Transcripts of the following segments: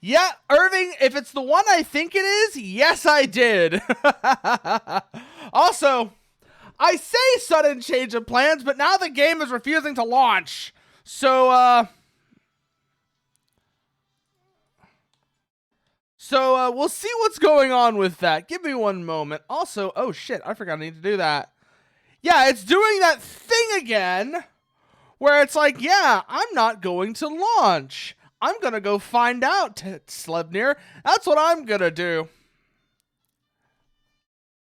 Yeah, Irving, if it's the one I think it is, yes, I did. Also, I say sudden change of plans, but now the game is refusing to launch. So we'll see what's going on with that. Give me one moment. Also, oh shit, I forgot I need to do that. Yeah, it's doing that thing again where it's like, yeah, I'm not going to launch. I'm going to go find out, Slebnir. That's what I'm going to do.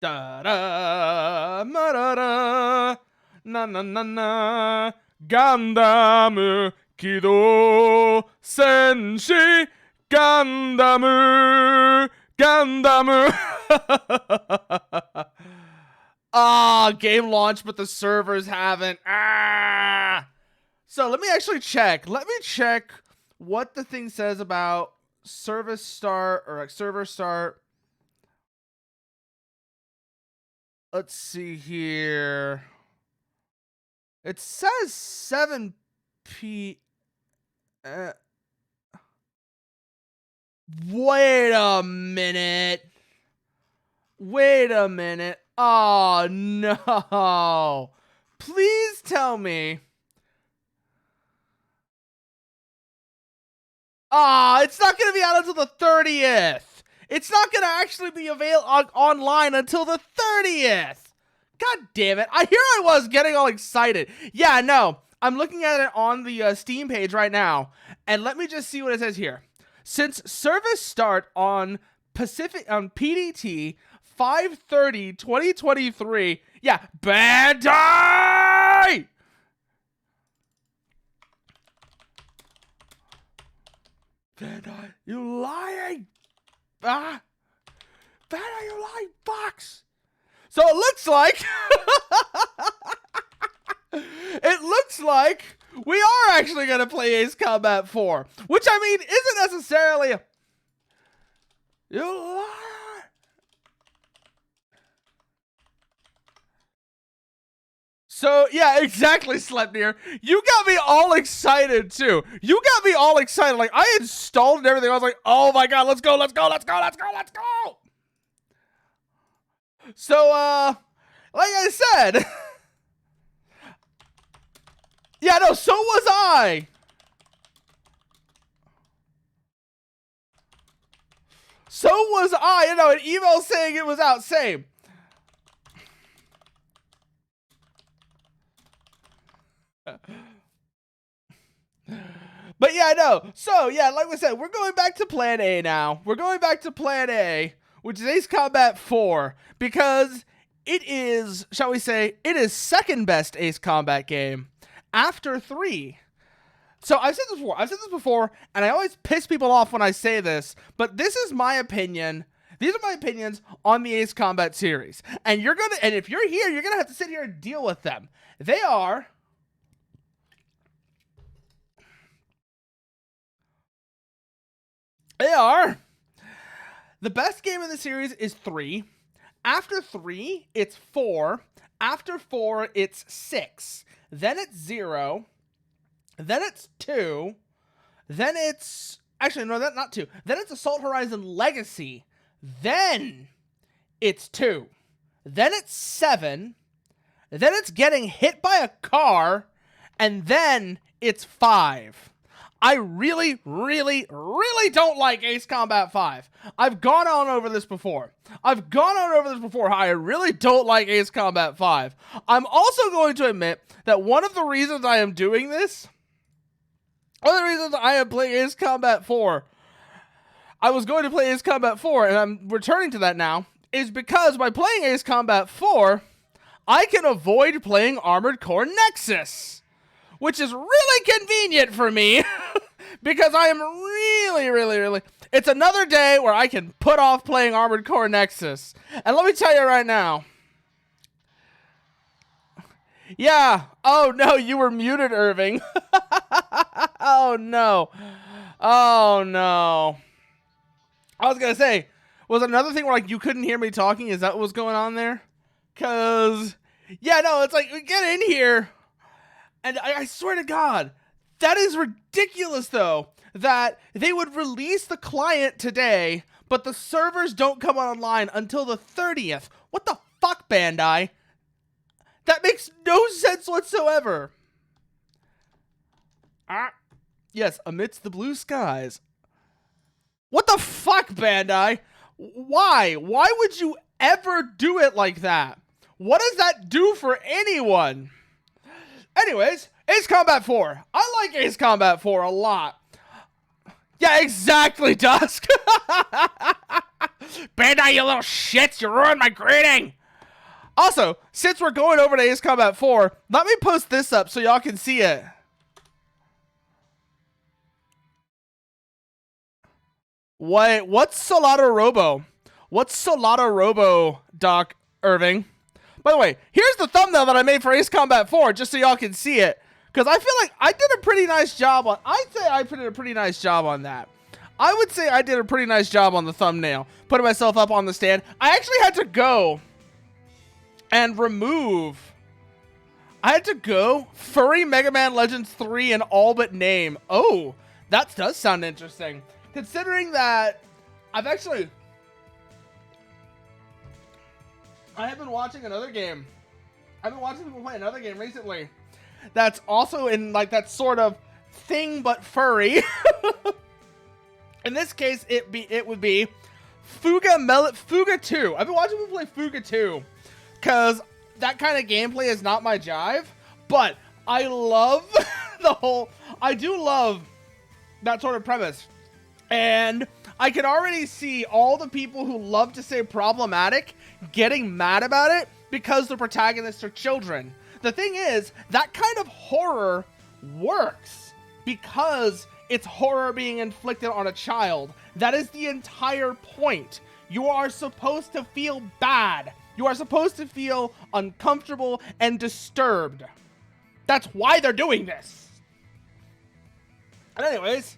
Da da ma da da na na na na Gundam Kido Senshi Gundam. Ah, game launched, but the servers haven't. Ah. So let me actually check. Let me check what the thing says about service start or like server start. Let's see here. It says 7 p. Wait a minute. Wait a minute. Oh no. Please tell me. Ah, it's not going to be out until the 30th. It's not going to actually be available online until the 30th. God damn it. Here I was getting all excited. Yeah, no. I'm looking at it on the Steam page right now. And let me just see what it says here. Since service start on PDT 5/30/2023. Yeah, Bandai! Bandai, you lying! Ah! Bandai, you lying box! So it looks like it looks like we are actually gonna play Ace Combat 4, which I mean isn't necessarily a you liar. So yeah, exactly, Sleipnir. You got me all excited too. You got me all excited. Like I installed and everything. I was like, oh my god, let's go, let's go, let's go, let's go, let's go. So like I said. Yeah, no, so was I. So was I. You know, an email saying it was out. Same. But yeah, no. So yeah, like we said, we're going back to Plan A now. We're going back to Plan A, which is Ace Combat 4, because it is, shall we say, it is second best Ace Combat game after 3. So I've said this before, and I always piss people off when I say this, but this is my opinion. These are my opinions on the Ace Combat series. And if you're here, you're gonna have to sit here and deal with them. They are the best game in the series is 3. After 3, it's 4. After 4, it's 6. Then it's 0. Then it's 2. Then it's... Actually, no, that's not 2. Then it's Assault Horizon Legacy. Then it's 2. Then it's 7. Then it's getting hit by a car. And then it's 5. I really, really, really don't like Ace Combat 5. I've gone on over this before. How I really don't like Ace Combat 5. I'm also going to admit that one of the reasons I am doing this... One of the reasons I am playing Ace Combat 4, I was going to play Ace Combat 4, and I'm returning to that now, is because by playing Ace Combat 4, I can avoid playing Armored Core Nexus, which is really convenient for me, because I am really... It's another day where I can put off playing Armored Core Nexus. And let me tell you right now, yeah. Oh no, you were muted, Irving. Oh no. Oh no. I was gonna say, was another thing where like you couldn't hear me talking? Is that what was going on there? Cause yeah, no, it's like we get in here, and I swear to God, that is ridiculous though. that they would release the client today, but the servers don't come online until the 30th. What the fuck, Bandai? That makes no sense whatsoever. Yes, amidst the blue skies. What the fuck, Bandai? Why? Why would you ever do it like that? What does that do for anyone? Anyways, Ace Combat 4. I like Ace Combat 4 a lot. Yeah, exactly, Dusk. Bandai, you little shits. You ruined my greeting. Also, since we're going over to Ace Combat 4, let me post this up so y'all can see it. What's Solado Robo? What's Solado Robo, Doc Irving? By the way, here's the thumbnail that I made for Ace Combat 4, just so y'all can see it. Because I feel like I did a pretty nice job on... I'd say I did a pretty nice job on that. I would say I did a pretty nice job on the thumbnail. Putting myself up on the stand. I actually had to go and remove... I had to go Furry Mega Man Legends 3 in all but name. Oh, that does sound interesting. Considering that I have been watching another game. I've been watching people play another game recently that's also in like that sort of thing but furry. In this case, it would be Fuga 2. I've been watching people play Fuga 2 because that kind of gameplay is not my jive, but I love I do love that sort of premise. And I can already see all the people who love to say problematic getting mad about it because the protagonists are children. The thing is, that kind of horror works because it's horror being inflicted on a child. That is the entire point. You are supposed to feel bad. You are supposed to feel uncomfortable and disturbed. That's why they're doing this. And anyways,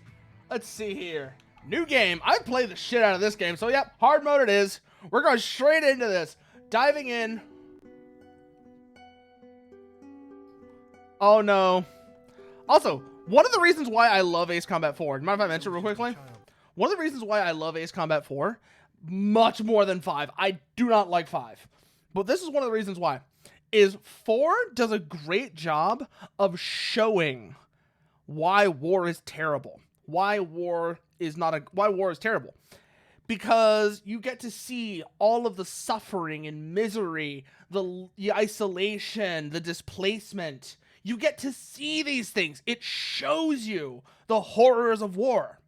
let's see here. New game. I played the shit out of this game. So, yep, hard mode it is. We're going straight into this. Diving in. Oh, no. Also, one of the reasons why I love Ace Combat 4. Mind if I mention real quickly? One of the reasons why I love Ace Combat 4, much more than 5. I do not like 5. But this is one of the reasons why. Is 4 does a great job of showing why war is terrible. Why war is terrible. Because you get to see all of the suffering and misery, the isolation, the displacement. You get to see these things. It shows you the horrors of war.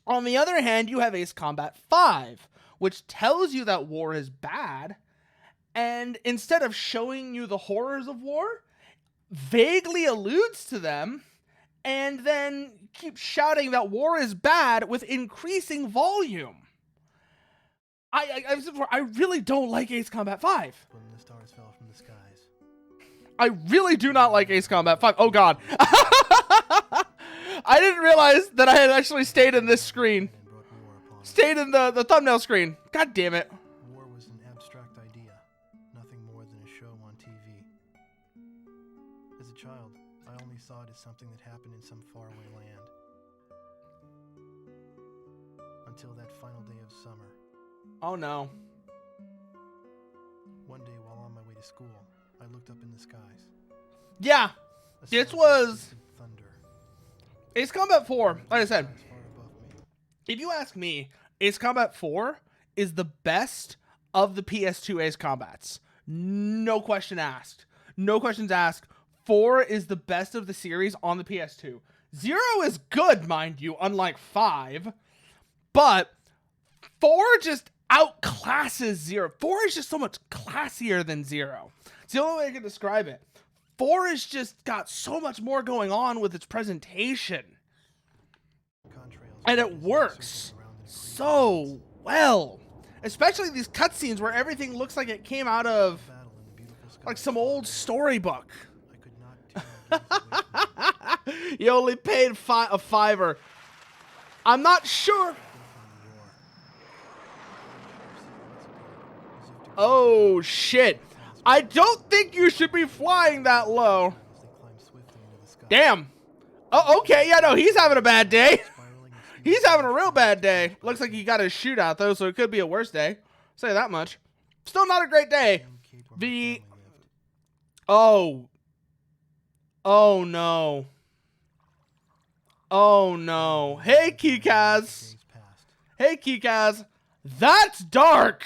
On the other hand, you have Ace Combat 5, which tells you that war is bad, and instead of showing you the horrors of war, vaguely alludes to them, and then keeps shouting that war is bad with increasing volume. I really don't like Ace Combat 5. When the stars fell from the skies. I really do not like Ace Combat 5. Oh god. I didn't realize that I had actually stayed in this screen. Stayed in the thumbnail screen. God damn it. War was an abstract idea, nothing more than a show on TV. As a child, I only saw it as something that happened in some faraway land. Until that final day of summer. Oh no. One day while on my way to school, I looked up in the skies. Yeah. This was thunder. Ace Combat 4. Like I said, Far above me. if you ask me, Ace Combat 4 is the best of the PS2 Ace Combats. No question asked. No questions asked. 4 is the best of the series on the PS2. 0 is good, mind you, unlike 5. But 4 just outclasses 0. 4 is just so much classier than 0. It's the only way I can describe it. 4 has just got so much more going on with its presentation. And it works so well. Especially these cutscenes where everything looks like it came out of like some old storybook. You only paid a $5. I'm not sure. Oh shit. I don't think you should be flying that low. Damn. Oh, okay. Yeah, no, he's having a bad day. Spiraling and spewing He's having a real trash bad into day. the Looks like he bathroom. got his shootout, though, so it could be a worse day. Say that much. Still not a great day. Same cape where my The... family lived. Oh. Oh, no. Oh, no. Hey, Kikaz. Days passed. Hey, Kikaz. That's dark.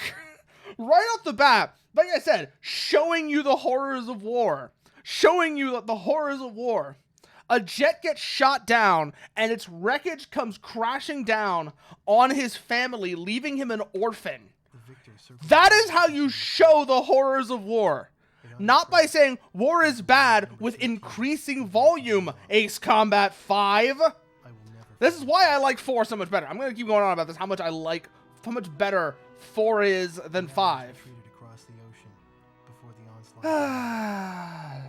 Right off the bat. Like I said, showing you the horrors of war. Showing you the horrors of war. A jet gets shot down, and its wreckage comes crashing down on his family, leaving him an orphan. The victor circled That around is how the you city. show the horrors of war. It Not by unspread. saying war is bad with increasing volume, Ace Combat 5. I will never This is forget. why I like 4 so much better. I'm going to keep going on about this, how much better 4 is than 5. Retreated across the ocean before the onslaught.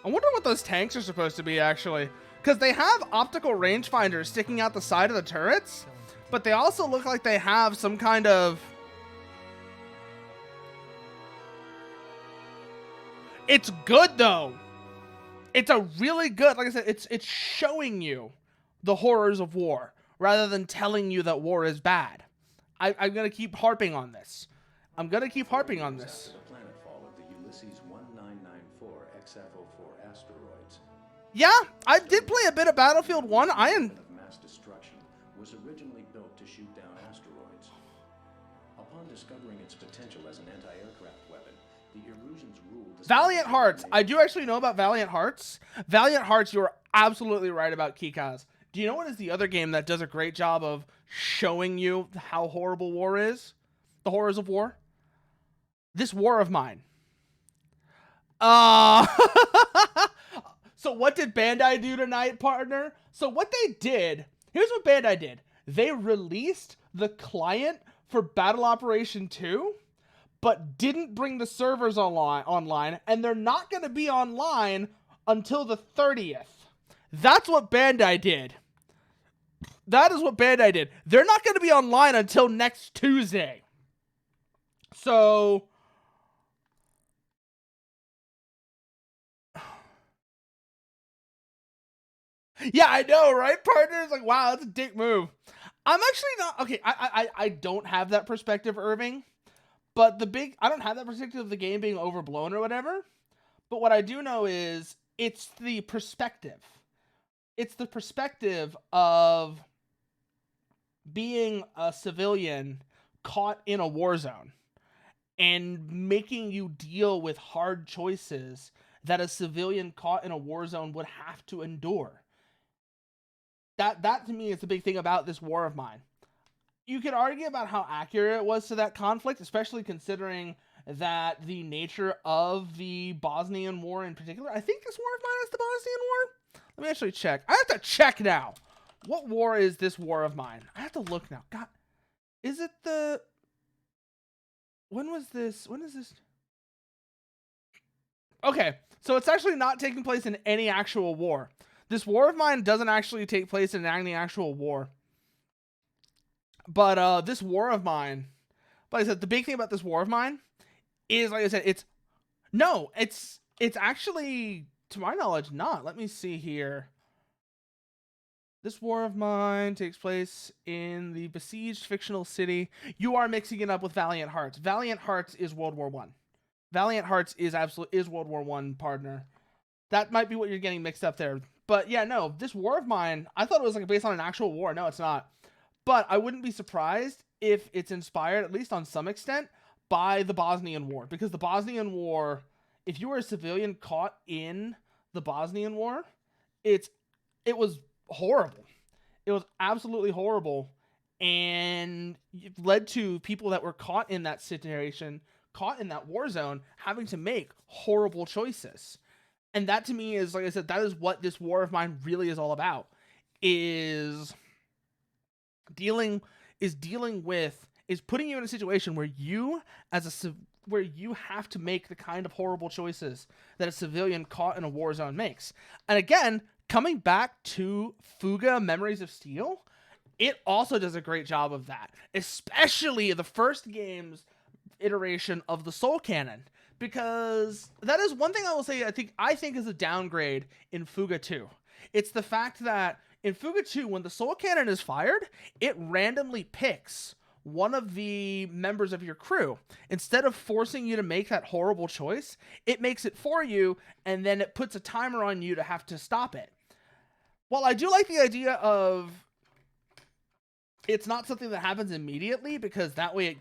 I wonder what those tanks are supposed to be, actually. Because they have optical rangefinders sticking out the side of the turrets, but they also look like they have some kind of... It's good, though. It's a really good... Like I said, it's showing you the horrors of war, rather than telling you that war is bad. I'm going to keep harping on this. I'm going to keep harping on this. After the planetfall of the Ulysses 1994 XF04 asteroids, Yeah, I did play a bit of Battlefield 1. I am... of mass destruction was originally built to shoot down asteroids. Upon discovering its potential as an anti-aircraft weapon, the Erusians ruled the Valiant Hearts. I do actually know about Valiant Hearts. Valiant Hearts, you're absolutely right about Kikaz. Do you know what is the other game that does a great job of showing you how horrible war is? The horrors of war? This War of Mine. So what did Bandai do tonight, partner? So what they did, here's what Bandai did. They released the client for Battle Operation 2, but didn't bring the servers online, and they're not going to be online until the 30th. That's what Bandai did. That is what Bandai did. They're not going to be online until next Tuesday. So... Yeah, I know, right, partner? It's like, wow, that's a dick move. I'm actually not... Okay, I don't have that perspective, Irving. But I don't have that perspective of the game being overblown or whatever. But what I do know is it's the perspective. It's the perspective of being a civilian caught in a war zone and making you deal with hard choices that a civilian caught in a war zone would have to endure. That to me is the big thing about this War of Mine. You could argue about how accurate it was to that conflict, especially considering that the nature of the Bosnian War in particular. I think this War of Mine is the Bosnian War. Let me actually check. I have to check now. What war is this War of Mine? I have to look now. God, is it the... When was this? When is this? Okay, so it's actually not taking place in any actual war. This War of Mine doesn't actually take place in any actual war. But this War of Mine, like I said, the big thing about this War of Mine is, like I said, it's actually, to my knowledge, not. Let me see here. This War of Mine takes place in the besieged fictional city. You are mixing it up with Valiant Hearts. Valiant Hearts is World War One. Valiant Hearts is World War One, partner. That might be what you're getting mixed up there. But yeah, no, this War of Mine, I thought it was like based on an actual war. No, it's not. But I wouldn't be surprised if it's inspired, at least on some extent, by the Bosnian War. Because the Bosnian War, if you were a civilian caught in the Bosnian War, it was horrible. It was absolutely horrible. And it led to people that were caught in that situation, caught in that war zone, having to make horrible choices. And that to me is, like I said, that is what this War of Mine really is all about. Is putting you in a situation where you have to make the kind of horrible choices that a civilian caught in a war zone makes. And again, coming back to Fuga Memories of Steel, it also does a great job of that. Especially the first games iteration of the soul cannon, because that is one thing I will say I think is a downgrade in Fuga 2. It's the fact that in Fuga 2, when the soul cannon is fired, it randomly picks one of the members of your crew. Instead of forcing you to make that horrible choice, it makes it for you, and then it puts a timer on you to have to stop it. While I do like the idea of it's not something that happens immediately, because that way it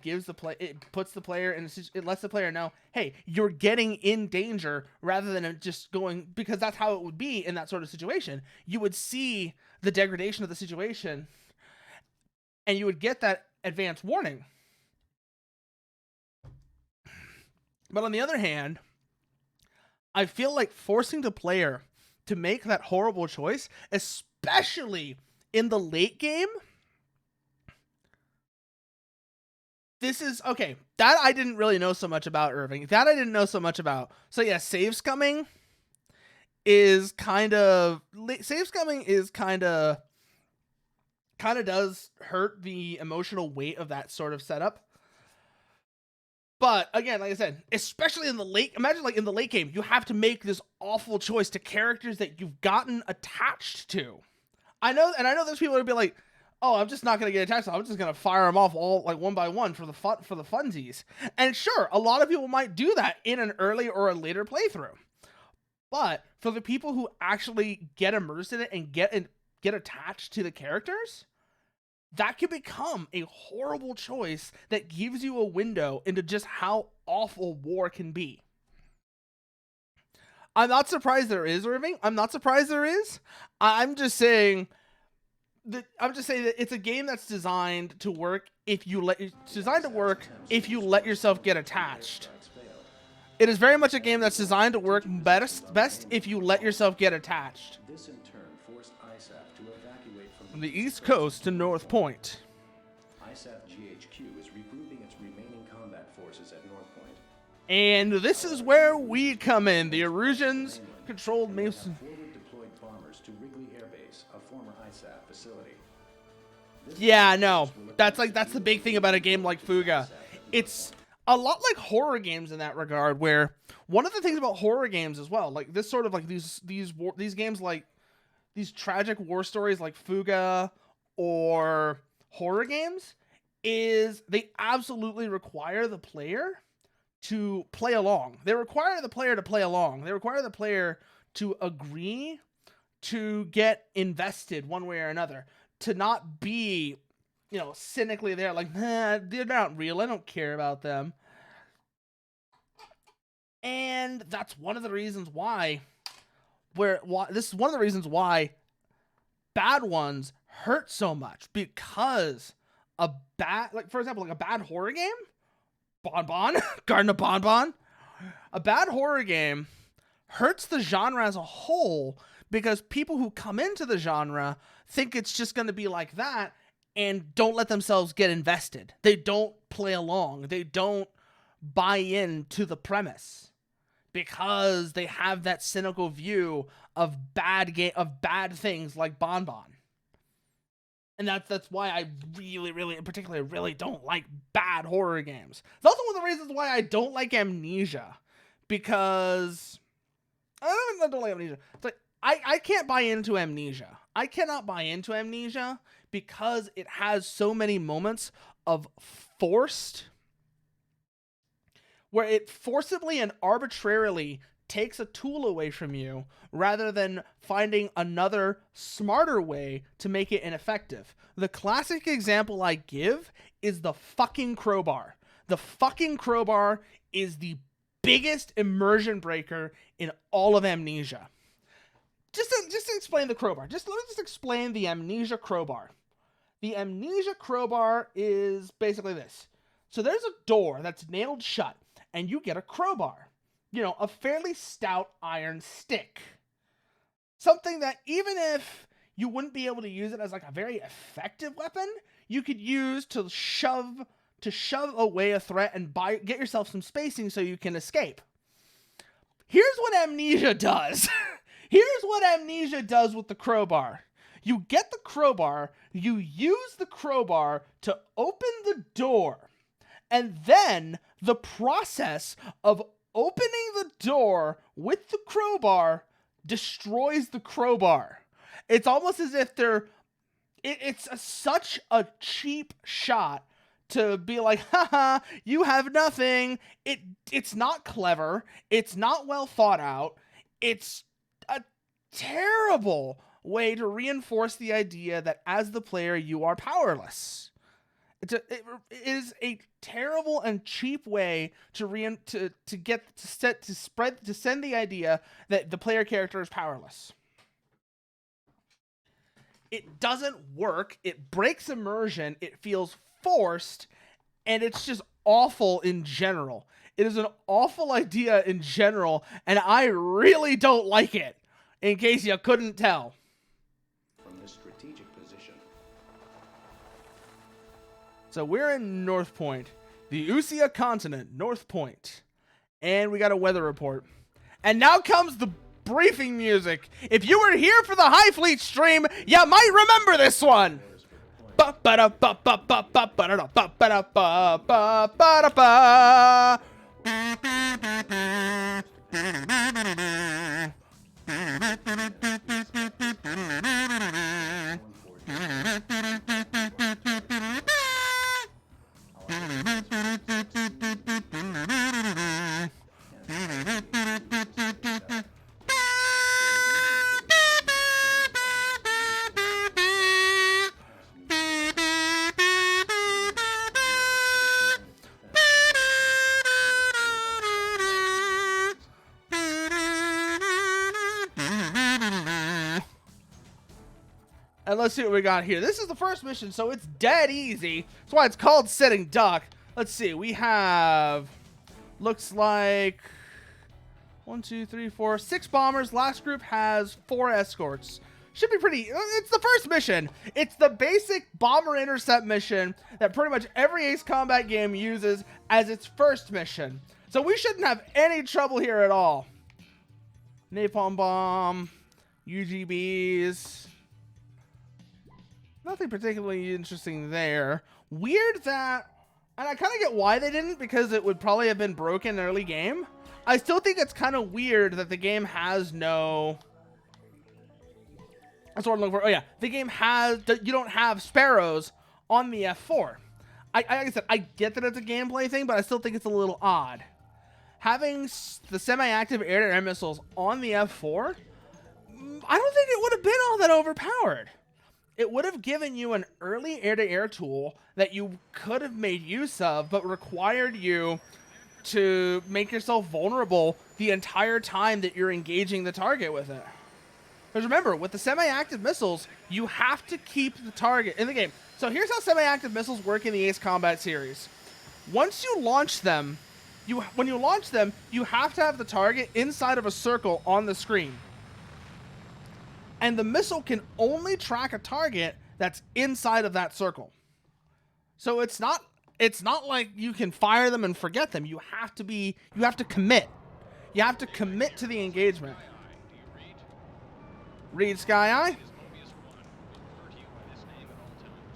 puts the player in it lets the player know, hey, you're getting in danger, rather than just going, because that's how it would be in that sort of situation. You would see the degradation of the situation, and you would get that advance warning. But on the other hand, I feel like forcing the player to make that horrible choice, especially in the late game. This is okay. That I didn't really know so much about, Irving. That I didn't know so much about. So yeah, save scumming is kind of does hurt the emotional weight of that sort of setup. But again, like I said, especially in the late, imagine like in the late game, you have to make this awful choice to characters that you've gotten attached to. I know there's people that would be like, oh, I'm just not going to get attached. I'm just going to fire them off all like one by one for the funsies. And sure, a lot of people might do that in an early or a later playthrough. But for the people who actually get immersed in it and get attached to the characters, that can become a horrible choice that gives you a window into just how awful war can be. I'm not surprised there is, Irving. I'm not surprised there is. I'm just saying that it's a game that's designed to work if you let yourself get attached. It is very much a game that's designed to work best if you let yourself get attached. This in turn forced ISAF to evacuate From the East Coast to North Point. ISAF GHQ is regrouping its remaining combat forces at North Point. And this is where we come in. The Erusians controlled Mason. Forward deployed bombers to Wrigley Air Base, a former ISAF facility. Yeah, no. That's the big thing about a game like Fuga. It's a lot like horror games in that regard, where one of the things about horror games as well, like this sort of like these games, like these tragic war stories like Fuga or horror games, is they absolutely require the player to play along. They require the player to play along. They require the player to agree to get invested one way or another, to not be, cynically there, like, nah, they're not real, I don't care about them. And that's one of the reasons why this is one of the reasons why bad ones hurt so much, because for example, a bad horror game, Garden of Bonbon, a bad horror game hurts the genre as a whole, because people who come into the genre think it's just going to be like that and don't let themselves get invested. They don't play along. They don't buy into the premise, because they have that cynical view of bad things like Bonbon. And that's why I really, in particular, really don't like bad horror games. It's also one of the reasons why I don't like Amnesia, because I don't like Amnesia. It's like I can't buy into Amnesia. I cannot buy into Amnesia because it has so many moments of where it forcibly and arbitrarily takes a tool away from you, rather than finding another smarter way to make it ineffective. The classic example I give is the fucking crowbar. The fucking crowbar is the biggest immersion breaker in all of Amnesia. Just to explain the crowbar. Let me just explain the Amnesia crowbar. The Amnesia crowbar is basically this. So there's a door that's nailed shut, and you get a crowbar. A fairly stout iron stick. Something that, even if you wouldn't be able to use it as like a very effective weapon, you could use to shove away a threat and get yourself some spacing so you can escape. Here's what Amnesia does. Here's what Amnesia does with the crowbar. You get the crowbar, you use the crowbar to open the door, And then the process of opening the door with the crowbar destroys the crowbar. It's almost as if such a cheap shot to be like, haha, you have nothing. It's not clever. It's not well thought out. It's a terrible way to reinforce the idea that as the player, you are powerless. It is a terrible and cheap way to send the idea that the player character is powerless. It doesn't work. It breaks immersion. It feels forced, and it's just awful in general. It is an awful idea in general, and I really don't like it, in case you couldn't tell. From this strategic position. So we're in North Point, the Usia continent, North Point, and we got a weather report. And now comes the briefing music. If you were here for the High Fleet stream, you might remember this one. And let's see what we got here. This is the first mission, so it's dead easy. That's why it's called Sitting Duck. Let's see. We have, looks like 1, 2, 3, 4, 6 bombers. Last group has 4 escorts. Should be pretty. It's the first mission. It's the basic bomber intercept mission that pretty much every Ace Combat game uses as its first mission. So we shouldn't have any trouble here at all. Napalm bomb, UGBs. Nothing particularly interesting there. Weird that, and I kind of get why they didn't, because it would probably have been broken early game. I still think it's kind of weird that the game has no... That's what I'm looking for. Oh yeah, the game has... You don't have sparrows on the F4. Like I said, I get that it's a gameplay thing, but I still think it's a little odd. Having the semi-active air-to-air missiles on the F4, I don't think it would have been all that overpowered. It would have given you an early air-to-air tool that you could have made use of, but required you to make yourself vulnerable the entire time that you're engaging the target with it. Because remember, with the semi-active missiles, you have to keep the target in the game. So here's how semi-active missiles work in the Ace Combat series. Once you launch them, when you launch them, you have to have the target inside of a circle on the screen. And the missile can only track a target that's inside of that circle. So it's not like you can fire them and forget them. You have to commit. You have to commit to the engagement. Read Sky Eye.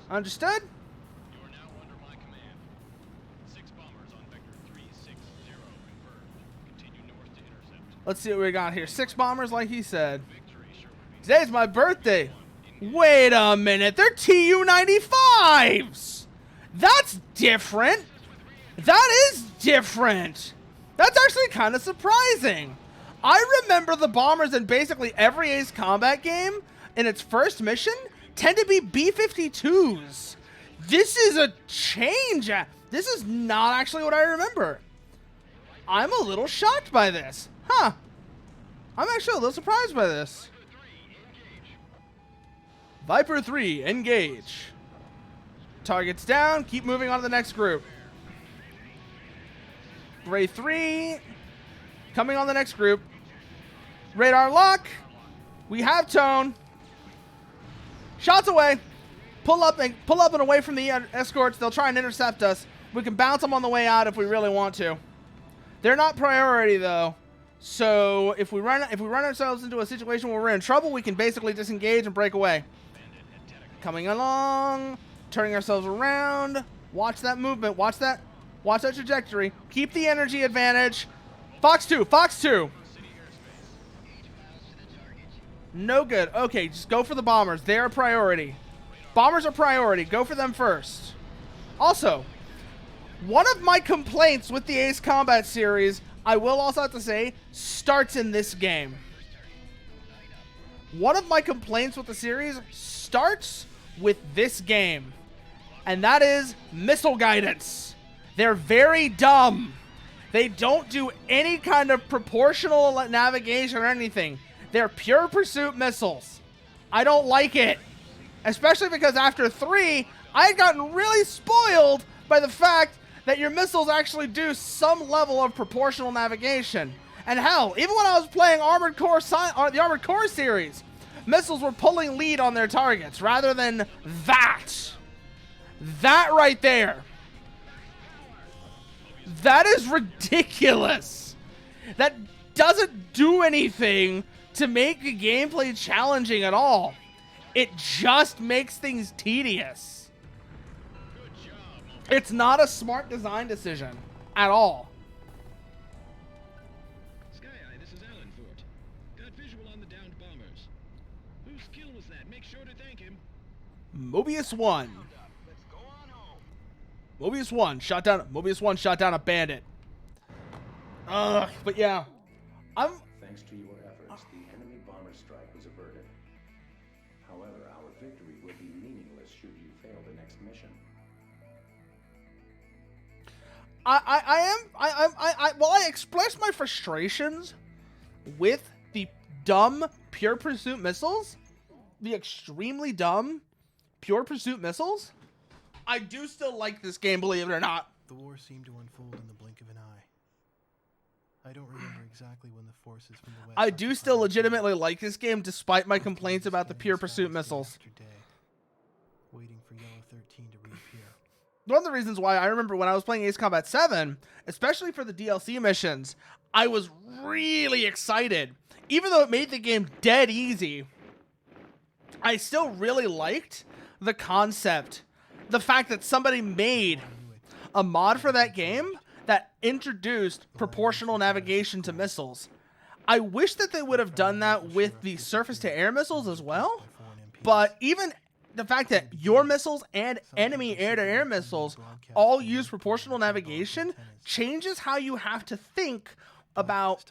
Understood? Let's see what we got here. 6 bombers, like he said. Today's my birthday. Wait a minute. They're TU-95s. That's different. That is different. That's actually kind of surprising. I remember the bombers in basically every Ace Combat game in its first mission tend to be B-52s. This is a change. This is not actually what I remember. I'm a little shocked by this. Huh. I'm actually a little surprised by this. Viper 3, engage. Targets down. Keep moving on to the next group. Gray 3, coming on the next group. Radar lock. We have tone. Shots away. Pull up and away from the escorts. They'll try and intercept us. We can bounce them on the way out if we really want to. They're not priority though. So if we run ourselves into a situation where we're in trouble, we can basically disengage and break away. Coming along, turning ourselves around. Watch that movement. Watch that. Watch that trajectory. Keep the energy advantage. Fox 2. Fox 2. No good. Okay, just go for the bombers. They're a priority. Bombers are priority. Go for them first. Also, one of my complaints with the Ace Combat series, I will also have to say, starts in this game. One of my complaints with the series starts with this game. And that is missile guidance. They're very dumb. They don't do any kind of proportional navigation or anything. They're pure pursuit missiles. I don't like it. Especially because after 3, I had gotten really spoiled by the fact that your missiles actually do some level of proportional navigation. And hell, even when I was playing the Armored Core series, missiles were pulling lead on their targets rather than that. That right there. That is ridiculous. That doesn't do anything to make the gameplay challenging at all. It just makes things tedious. It's not a smart design decision at all. Sky Eye, this is Alan Fort. Got visual on the downed bombers. Whose kill was that? Make sure to thank him. Mobius 1. Mobius 1 shot down a bandit. But yeah. Thanks to your efforts, the enemy bomber strike was averted. However, our victory will be meaningless should you fail the next mission. While I express my frustrations with the dumb pure pursuit missiles, the extremely dumb pure pursuit missiles, I do still like this game, believe it or not. The war seemed to unfold in the blink of an eye. I don't remember exactly when the forces from the west... I do still legitimately like this game, despite my complaints about the pure pursuit missiles. Waiting for Yellow 13 to reappear. One of the reasons why I remember when I was playing Ace Combat 7, especially for the DLC missions, I was really excited. Even though it made the game dead easy, I still really liked the concept. The fact that somebody made a mod for that game that introduced proportional navigation to missiles. I wish that they would have done that with the surface-to-air missiles as well, but even the fact that your missiles and enemy air-to-air missiles all use proportional navigation changes how you have to think about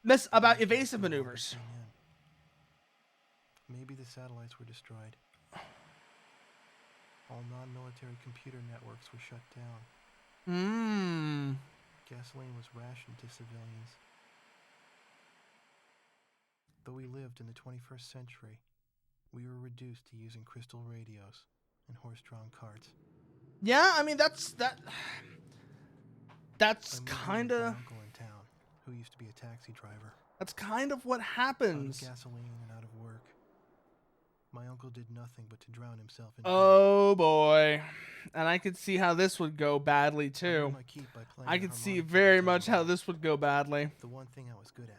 evasive maneuvers. Maybe the satellites were destroyed. All non-military computer networks were shut down. Gasoline was rationed to civilians. Though we lived in the 21st century, we were reduced to using crystal radios and horse-drawn carts. Yeah, I mean that's kind of uncle in town who used to be a taxi driver. That's kind of what happens. Out of gasoline and out of work. My uncle did nothing but to drown himself in Oh boy. And I could see how this would go badly too. I could see very much how this would go badly. The one thing I was good at.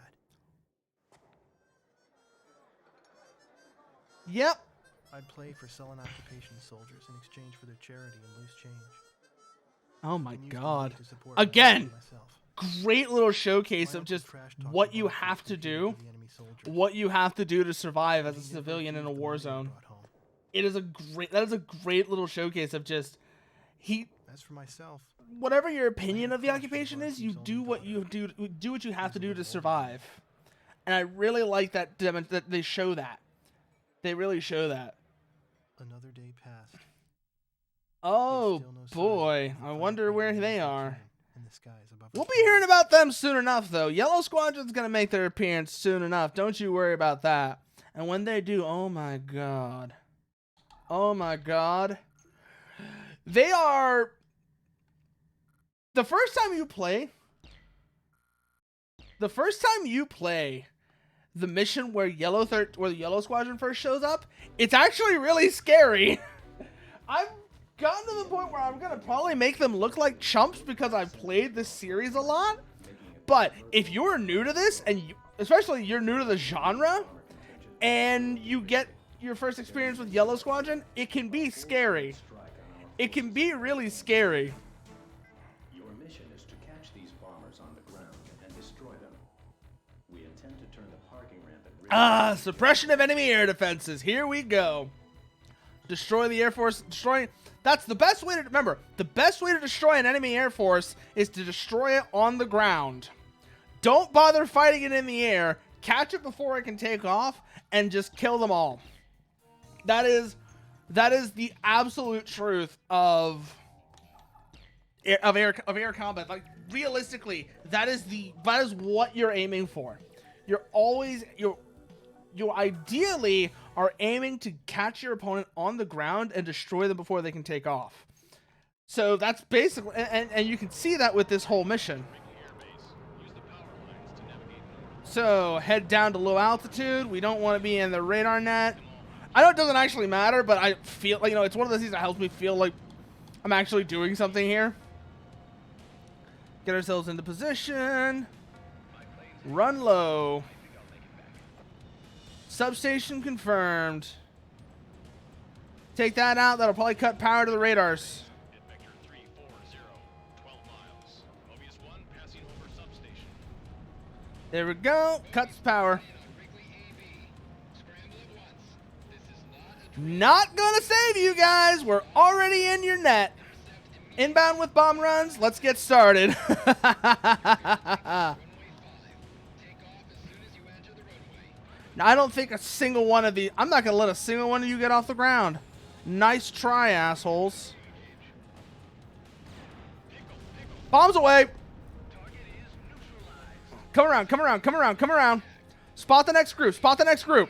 Yep. I'd play for sullen occupation soldiers in exchange for their charity and loose change. Oh my And used the god. money to support Again, myself. great little showcase My of uncle just trash-talked what the you boss have who to competed do. with the enemy soldiers. What you have to do to survive as a He never civilian in a refused the war money he zone. brought home. It is a great little showcase of just As for myself, whatever your opinion of the occupation is, you do what you have to do to survive. And I really like that they show that. They really show that. another day passed. Oh Still no sign boy, of the I fight wonder between where the they Yellow are. 13 in the skies above We'll our be town. hearing about them soon enough, though. Yellow Squadron's gonna make their appearance soon enough. Don't you worry about that. And when they do, oh my god. Oh my god. They are... The first time you play the mission where the Yellow Squadron first shows up, it's actually really scary. I've gotten to the point where I'm gonna probably make them look like chumps because I've played this series a lot. But if you're new to this, and especially you're new to the genre, and you get your first experience with Yellow Squadron, it can be scary. It can be really scary. Suppression of enemy air defenses. Here we go. Destroy the Air Force. Destroy. That's the best way to remember. The best way to destroy an enemy Air Force is to destroy it on the ground. Don't bother fighting it in the air. Catch it before it can take off and just kill them all. That is the absolute truth of air combat. Like, realistically, that is what you're aiming for. You ideally are aiming to catch your opponent on the ground and destroy them before they can take off. So that's basically, and you can see that with this whole mission. So head down to low altitude. We don't want to be in the radar net. I know it doesn't actually matter, but I feel like, it's one of those things that helps me feel like I'm actually doing something here. Get ourselves into position. Run low. Substation confirmed. Take that out. That'll probably cut power to the radars. Vector 340, 12 miles. Mobius 1 passing over substation. There we go. Cuts power. Not gonna save you guys. We're already in your net. Inbound with bomb runs. Let's get started. Now, I don't think a single one of these... I'm not going to let a single one of you get off the ground. Nice try, assholes. Bombs away. Come around, come around, come around, come around. Spot the next group, spot the next group.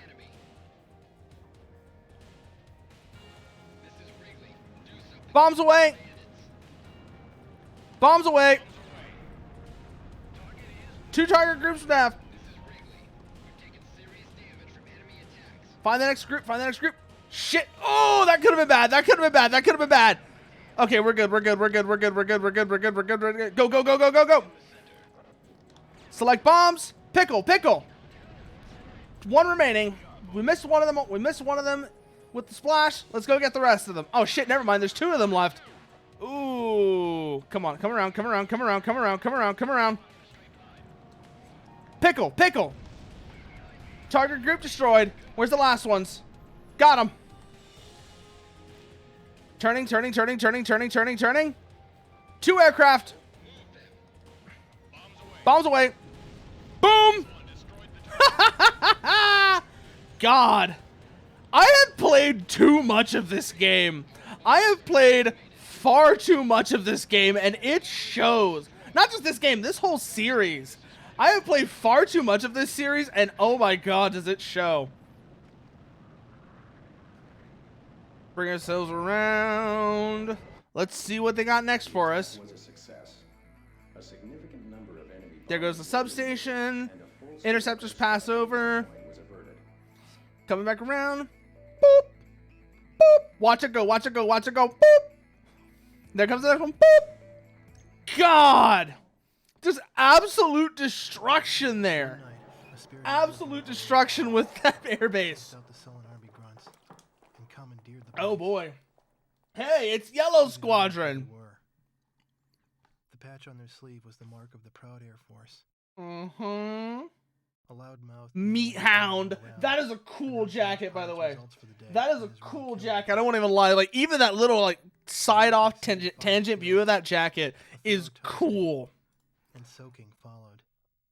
Bombs away. Bombs away. 2 target groups left. Find the next group. Find the next group. Shit. Oh, that could have been bad. That could have been bad. That could have been bad. Okay, we're good. We're good. We're good. We're good. We're good. We're good. We're good. We're good. We're good. Go, go, go, go, go, go. Select bombs. Pickle. Pickle. 1 remaining. We missed one of them. We missed one of them with the splash. Let's go get the rest of them. Oh, shit. Never mind. There's 2 of them left. Ooh. Come on. Come around. Come around. Come around. Come around. Come around. Come around. Pickle. Pickle. Target group destroyed. Where's the last ones? Got them. Turning, turning, turning, turning, turning, turning, turning. 2 aircraft. Bombs away. Boom. God. I have played too much of this game. I have played far too much of this game, and it shows. Not just this game, this whole series. I have played far too much of this series, and oh my god, does it show. Bring ourselves around. Let's see what they got next for us. Was a success. A significant number of enemy There goes the substation. and a full Interceptors pass over. was averted. Coming back around. Boop. Boop. Watch it go, watch it go, watch it go. Boop. There comes the next one. Boop. God. Just absolute destruction there. Night, a spirit Absolute destruction with that airbase. out the sullen army grunts and commandeered the Oh place. boy. Hey, it's Yellow These are the Squadron. they were. The patch on their sleeve was the mark of the proud Air Force. Mm-hmm. A loud-mouthed Meat Hound. That is a cool jacket, by the way. That is a cool jacket. I won't even lie. Like, even that little, like, side off tangent view of that jacket is cool. And soaking followed.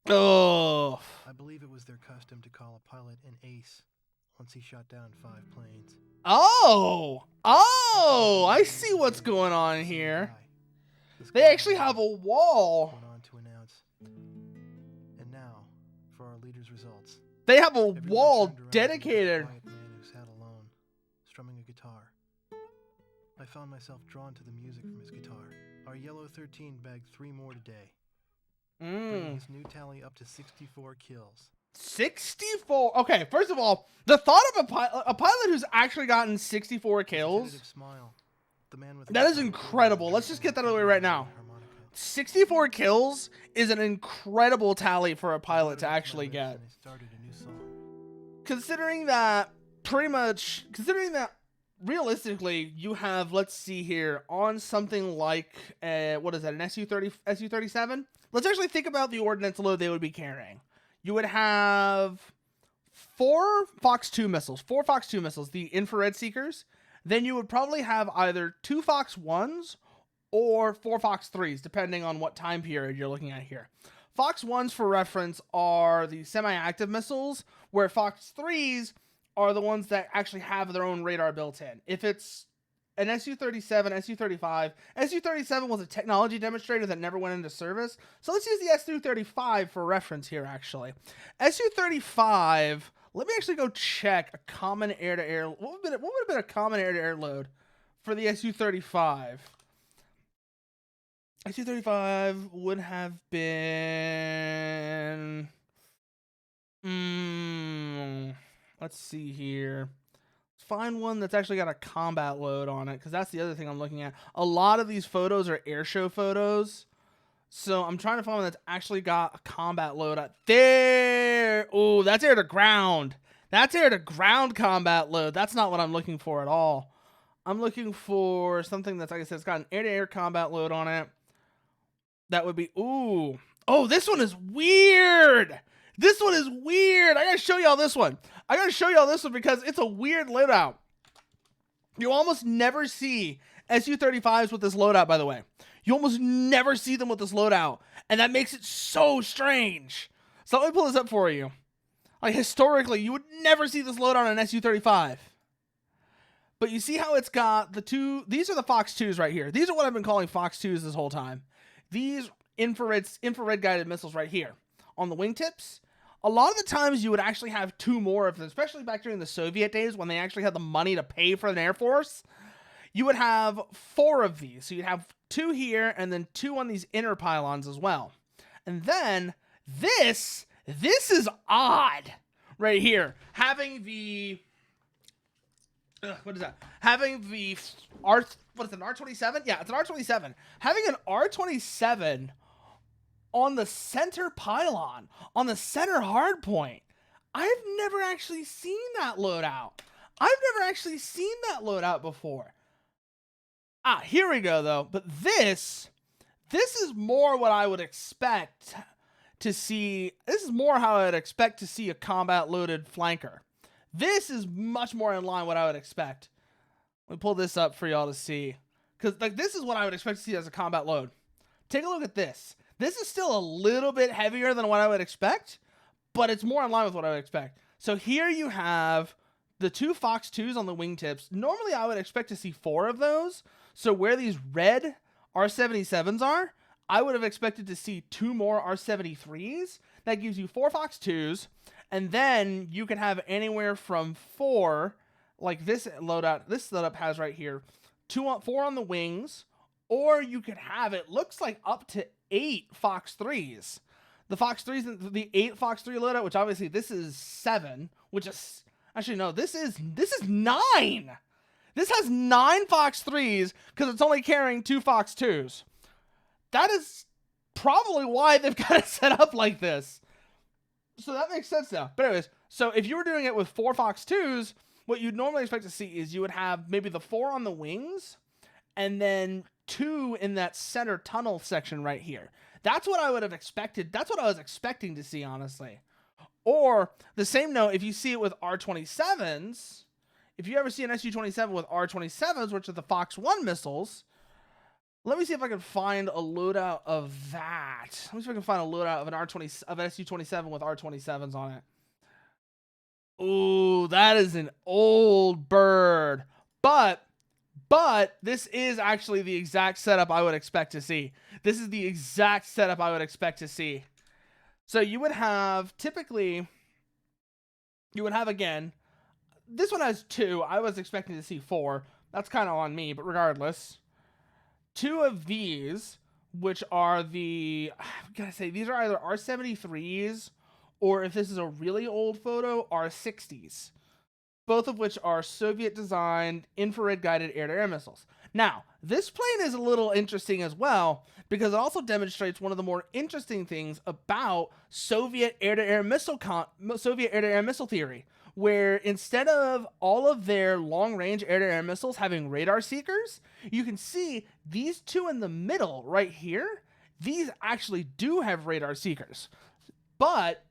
Oh. I believe it was their custom to call a pilot an ace once he shot down 5 planes. Oh. Oh. I see what's going on here. They actually have a wall. Went on to announce. And now, for our leader's results. They have a Everyone wall turned around to look at the dedicated. quiet man who sat alone, strumming a guitar. I found myself drawn to the music from his guitar. Our Yellow 13 bagged 3 more today, bringing his new tally up to 64 kills. 64. Okay, first of all, the thought of a pilot who's actually gotten 64 kills. Tentative smile. The man with That is incredible. Let's just get that out of the way right now. 64 kills is an incredible tally for a pilot to actually get. Started a new song. Considering that realistically, you have, let's see here, on something like, what is that, an SU-37? Let's actually think about the ordnance load they would be carrying. You would have 4 Fox 2 missiles, the infrared seekers, then you would probably have either 2 Fox 1s or 4 Fox 3s, depending on what time period you're looking at here. Fox 1s, for reference, are the semi-active missiles, where Fox 3s are the ones that actually have their own radar built in. If it's an Su-37, Su-35, Su-37 was a technology demonstrator that never went into service, so let's use the Su-35 for reference here, actually. Su-35, let me actually go check a common air-to-air, what would have been a common air-to-air load for the Su-35? Su-35 would have been... let's see here. Let's find one that's actually got a combat load on it, because that's the other thing I'm looking at. A lot of these photos are airshow photos, so I'm trying to find one that's actually got a combat load out there. Oh, that's air to ground. That's air to ground combat load. That's not what I'm looking for at all. I'm looking for something that's, like I said, it's got an air-to-air combat load on it. That would be, ooh. Oh, this one is weird. This one is weird. I gotta show y'all this one. Because it's a weird loadout. You almost never see Su-35s with this loadout, by the way. You almost never see them with this loadout. And that makes it so strange. So let me pull this up for you. Like, historically, you would never see this loadout on an Su-35. But you see how it's got the two, these are the Fox 2s right here. These are what I've been calling Fox 2s this whole time. These infrared guided missiles right here on the wingtips. A lot of the times you would actually have 2 more of them, especially back during the Soviet days when they actually had the money to pay for an Air Force. You would have 4 of these. So you'd have 2 here and then 2 on these inner pylons as well. And then this is odd right here. Having the... what is that? Having the what is it, an R-27? Yeah, it's an R-27. Having an R-27 on the center pylon, on the center hardpoint. I've never actually seen that loadout. Before. Here we go, though. But this is more what I would expect to see. This is more how I'd expect to see a combat-loaded flanker. This is much more in line what I would expect. Let me pull this up for y'all to see. Because, like, this is what I would expect to see as a combat load. Take a look at this. This is still a little bit heavier than what I would expect, but it's more in line with what I would expect. So here you have the 2 Fox 2s on the wingtips. Normally, I would expect to see 4 of those. So where these red R-77s are, I would have expected to see 2 more R-73s. That gives you 4 Fox 2s. And then you can have anywhere from 4, like this loadout has right here, 4 on the wings, or you could have, it looks like up to 8 Fox 3s. The Fox 3s, the 8 Fox 3 loadout, which obviously this is 7, which is, actually no, this is 9. This has 9 Fox 3s because it's only carrying 2 Fox 2s. That is probably why they've got it set up like this. So that makes sense now. But anyways, so if you were doing it with 4 Fox 2s, what you'd normally expect to see is you would have maybe the 4 on the wings and then 2 in that center tunnel section right here. That's what I would have expected. That's what I was expecting to see, honestly. Or the same note, if you see it with R-27s, if you ever see an Su-27 with R-27s, which are the Fox 1 missiles, let me see if I can find a loadout of that. Let me see if I can find a loadout of an Su-27 with R-27s on it. Ooh, that is an old bird. But this is actually the exact setup I would expect to see. This is the exact setup I would expect to see. So you would have, typically, again, this one has 2. I was expecting to see 4. That's kind of on me, but regardless. 2 of these, which are these are either R-73s, or if this is a really old photo, R-60s. Both of which are Soviet-designed infrared-guided air-to-air missiles. Now, this plane is a little interesting as well, because it also demonstrates one of the more interesting things about Soviet air-to-air missile theory, where instead of all of their long-range air-to-air missiles having radar seekers, you can see these 2 in the middle right here, these actually do have radar seekers. But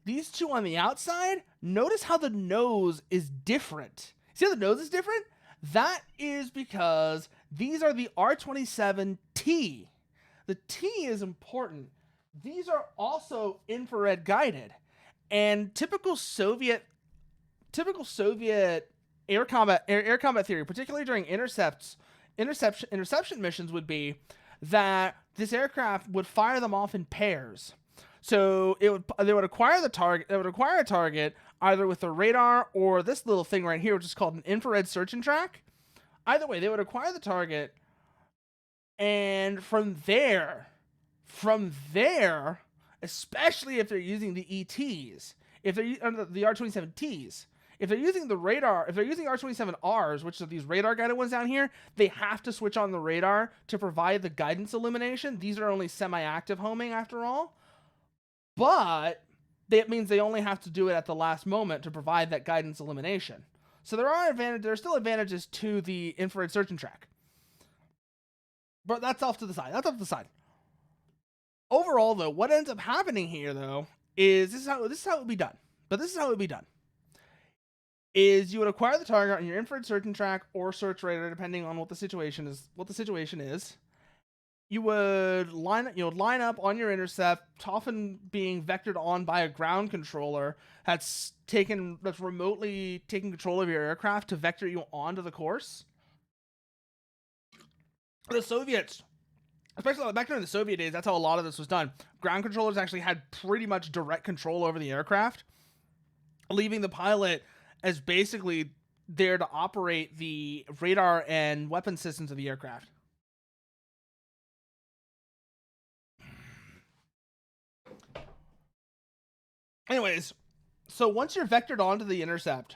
these 2 on the outside, notice how the nose is different. See how the nose is different? That is because these are the R-27T. The T is important. These are also infrared guided. And typical Soviet air combat theory, particularly during interception missions, would be that this aircraft would fire them off in pairs. So they would acquire the target. They would acquire a target either with the radar or this little thing right here, which is called an infrared search and track. Either way, they would acquire the target, and from there, especially if they're using the ETs, if they're the R-27Ts, if they're using the radar, if they're using R-27Rs, which are these radar guided ones down here, they have to switch on the radar to provide the guidance illumination. These are only semi-active homing after all, but that means they only have to do it at the last moment to provide that guidance illumination. So there are still advantages to the infrared search and track. But that's off to the side. Overall, though, what ends up happening here, though, is this is how it would be done. But this is how it would be done. Is you would acquire the target on your infrared search and track or search radar, depending on what the situation is. You would line up on your intercept, often being vectored on by a ground controller that's remotely taking control of your aircraft to vector you onto the course. The Soviets, especially back during the Soviet days, that's how a lot of this was done. Ground controllers actually had pretty much direct control over the aircraft, leaving the pilot as basically there to operate the radar and weapon systems of the aircraft. Anyways, so once you're vectored onto the intercept,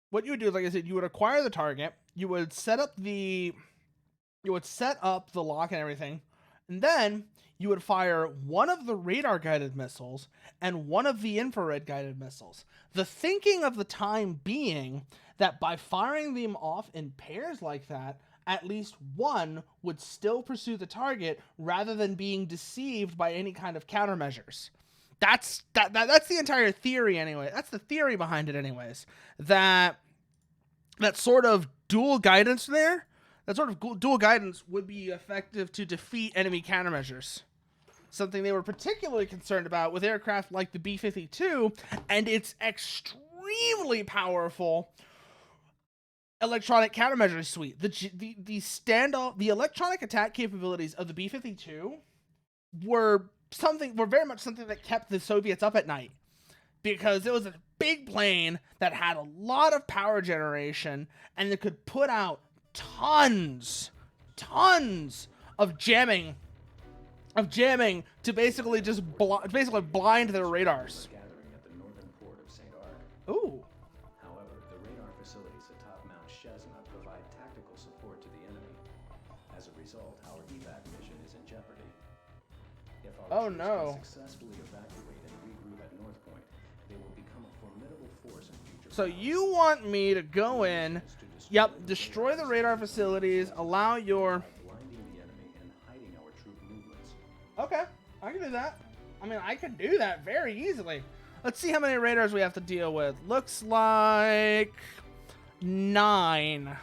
what you would do is, like I said, you would acquire the target, you would set up the lock and everything, and then you would fire one of the radar-guided missiles and one of the infrared-guided missiles. The thinking of the time being that by firing them off in pairs like that, at least one would still pursue the target rather than being deceived by any kind of countermeasures. That's the entire theory anyway. That's the theory behind it anyways. That sort of dual guidance there, that sort of dual guidance would be effective to defeat enemy countermeasures. Something they were particularly concerned about with aircraft like the B-52 and its extremely powerful electronic countermeasures suite. The electronic attack capabilities of the B-52 were very much something that kept the Soviets up at night, because it was a big plane that had a lot of power generation and it could put out tons of jamming to basically just blind their radars. Gathering at the northern port of St. Arc. Ooh. However, the radar facilities atop Mount Shesna provide tactical support to the enemy. As a result, our evac mission is in jeopardy. If our troops can successfully evacuate and regroup at North Point, they will become a formidable force in future. So you want me to go in, destroy the radar facilities, allow your... blinding the enemy and hiding our troop movements. Okay, I can do that. I mean, I can do that very easily. Let's see how many radars we have to deal with. Looks like 9.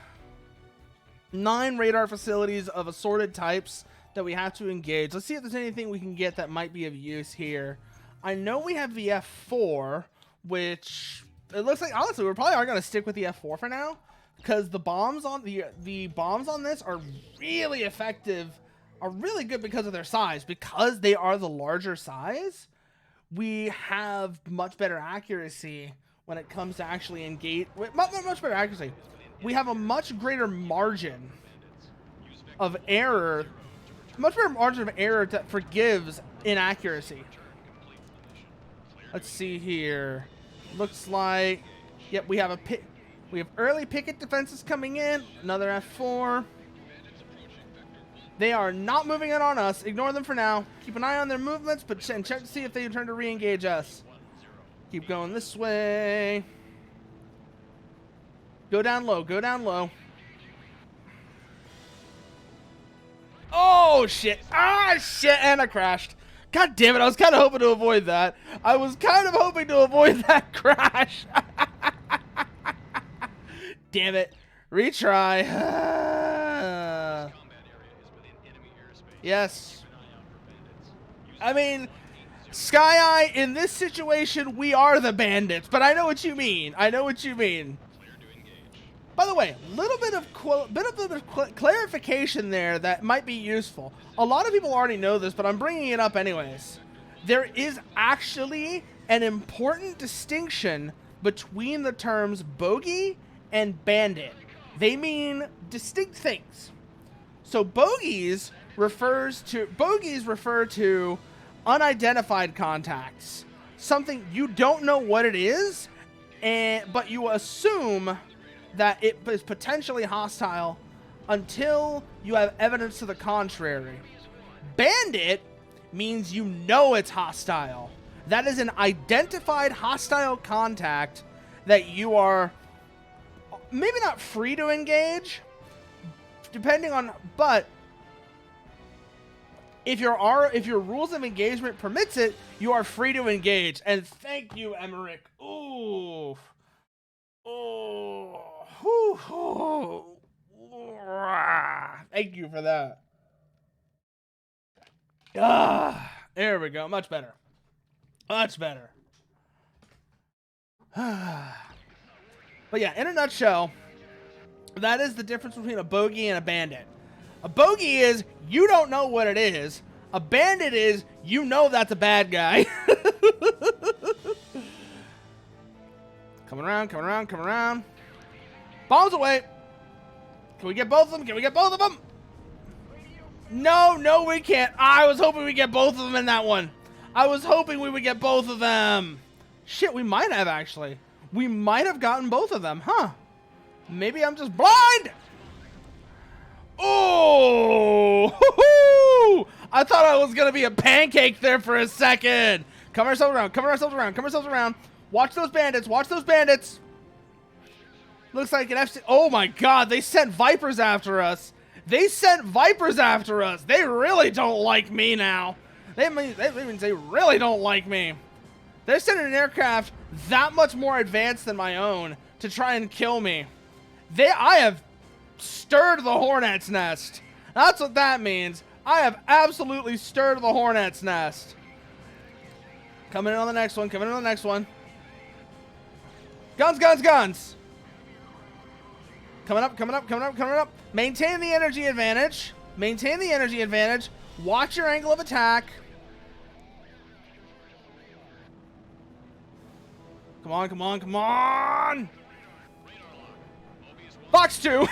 9 radar facilities of assorted types that we have to engage. Let's see if there's anything we can get that might be of use here. I know we have the F4, which it looks like, honestly, we probably are going to stick with the F4 for now, because the bombs on the bombs on this are really effective, are really good because of their size. Because they are the larger size, we have much better accuracy when it comes to actually engage. Much better accuracy. We have a much greater margin of error. Much better margin of error that forgives inaccuracy. Let's see here. Looks like, yep, we have early picket defenses coming in. Another F4. They are not moving in on us. Ignore them for now. Keep an eye on their movements, but check to see if they turn to re-engage us. Keep going this way. Go down low. Go down low. Oh, shit. Ah, shit. And I crashed. God damn it, I was kind of hoping to avoid that. I was kind of hoping to avoid that crash. Damn it. Retry. Yes. I mean, Sky Eye, in this situation, we are the bandits, but I know what you mean. I know what you mean. By the way, little bit of clarification there that might be useful. A lot of people already know this, but I'm bringing it up anyways. There is actually an important distinction between the terms bogey and bandit. They mean distinct things. So bogeys refer to unidentified contacts, something you don't know what it is, but you assume that it is potentially hostile until you have evidence to the contrary. Bandit means you know it's hostile. That is an identified hostile contact that you are maybe not free to engage, depending on, but if your rules of engagement permits it, you are free to engage. And thank you, Emmerich. Ooh. Oh. Thank you for that. There we go. Much better. Much better. But yeah, in a nutshell, that is the difference between a bogey and a bandit. A bogey is you don't know what it is. A bandit is you know that's a bad guy. Coming around, coming around, coming around. Bombs away. Can we get both of them? Can we get both of them? No, we can't. I was hoping we'd get both of them in that one. I was hoping we would get both of them. Shit, we might have actually. We might have gotten both of them, huh? Maybe I'm just blind. Oh! I thought I was going to be a pancake there for a second. Come ourselves around, come ourselves around, come ourselves around. Watch those bandits, watch those bandits. Looks like an FC. Oh my god, they sent Vipers after us. They sent Vipers after us. They really don't like me now. That means they really don't like me. They're sending an aircraft that much more advanced than my own to try and kill me. I have stirred the hornet's nest. That's what that means. I have absolutely stirred the hornet's nest. Coming in on the next one, coming in on the next one. Guns, guns, guns. Coming up, coming up, coming up, coming up. Maintain the energy advantage. Maintain the energy advantage. Watch your angle of attack. Come on, come on, come on. Box 2.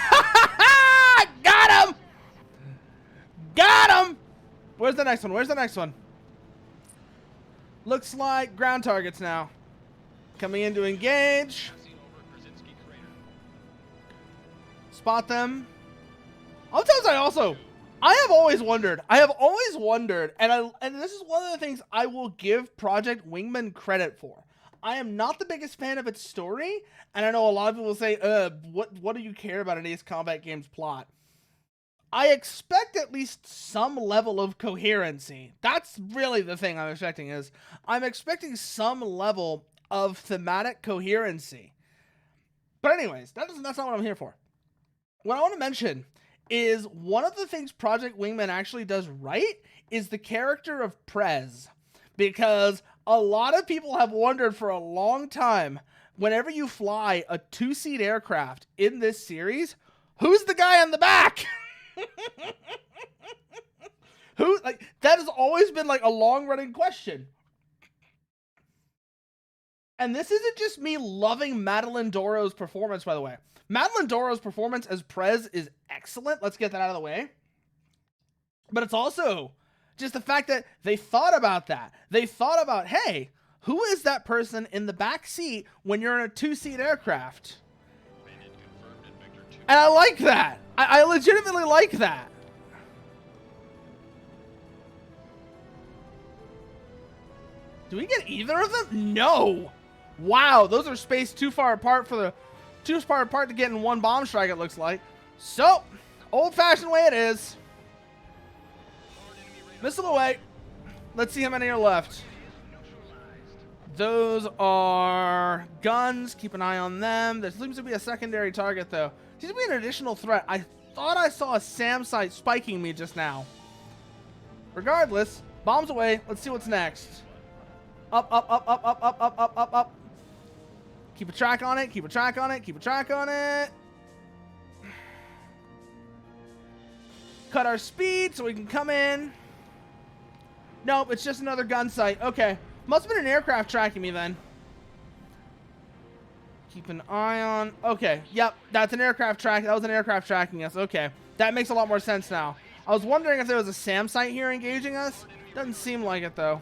Got him. Got him. Where's the next one? Where's the next one? Looks like ground targets now. Coming in to engage. Spot them. Sometimes I have always wondered, and this is one of the things I will give Project Wingman credit for. I am not the biggest fan of its story, and I know a lot of people say, what do you care about an Ace Combat game's plot? I expect at least some level of coherency. That's really the thing I'm expecting, is I'm expecting some level of thematic coherency. But anyways, that's not what I'm here for. What I want to mention is one of the things Project Wingman actually does right is the character of Prez. Because a lot of people have wondered for a long time, whenever you fly a 2-seat aircraft in this series, who's the guy on the back? That has always been like a long-running question. And this isn't just me loving Madeline Doro's performance, by the way. Madeline Doro's performance as Prez is excellent. Let's get that out of the way. But it's also just the fact that they thought about that. They thought about, hey, who is that person in the back seat when you're in a 2-seat aircraft? And I like that. I legitimately like that. Do we get either of them? No. Wow, those are spaced too far apart to get in one bomb strike, it looks like. So, old-fashioned way it is. Missile away. Let's see how many are left. Those are guns. Keep an eye on them. There seems to be a secondary target, though. Seems to be an additional threat. I thought I saw a SAM site spiking me just now. Regardless, bombs away. Let's see what's next. Up, up, up, up, up, up, up, up, up, up. Keep a track on it. Keep a track on it. Keep a track on it. Cut our speed so we can come in. Nope, it's just another gun site. Okay. Must have been an aircraft tracking me then. Keep an eye on. Okay. Yep. That's an aircraft track. That was an aircraft tracking us. Okay. That makes a lot more sense now. I was wondering if there was a SAM site here engaging us. Doesn't seem like it though.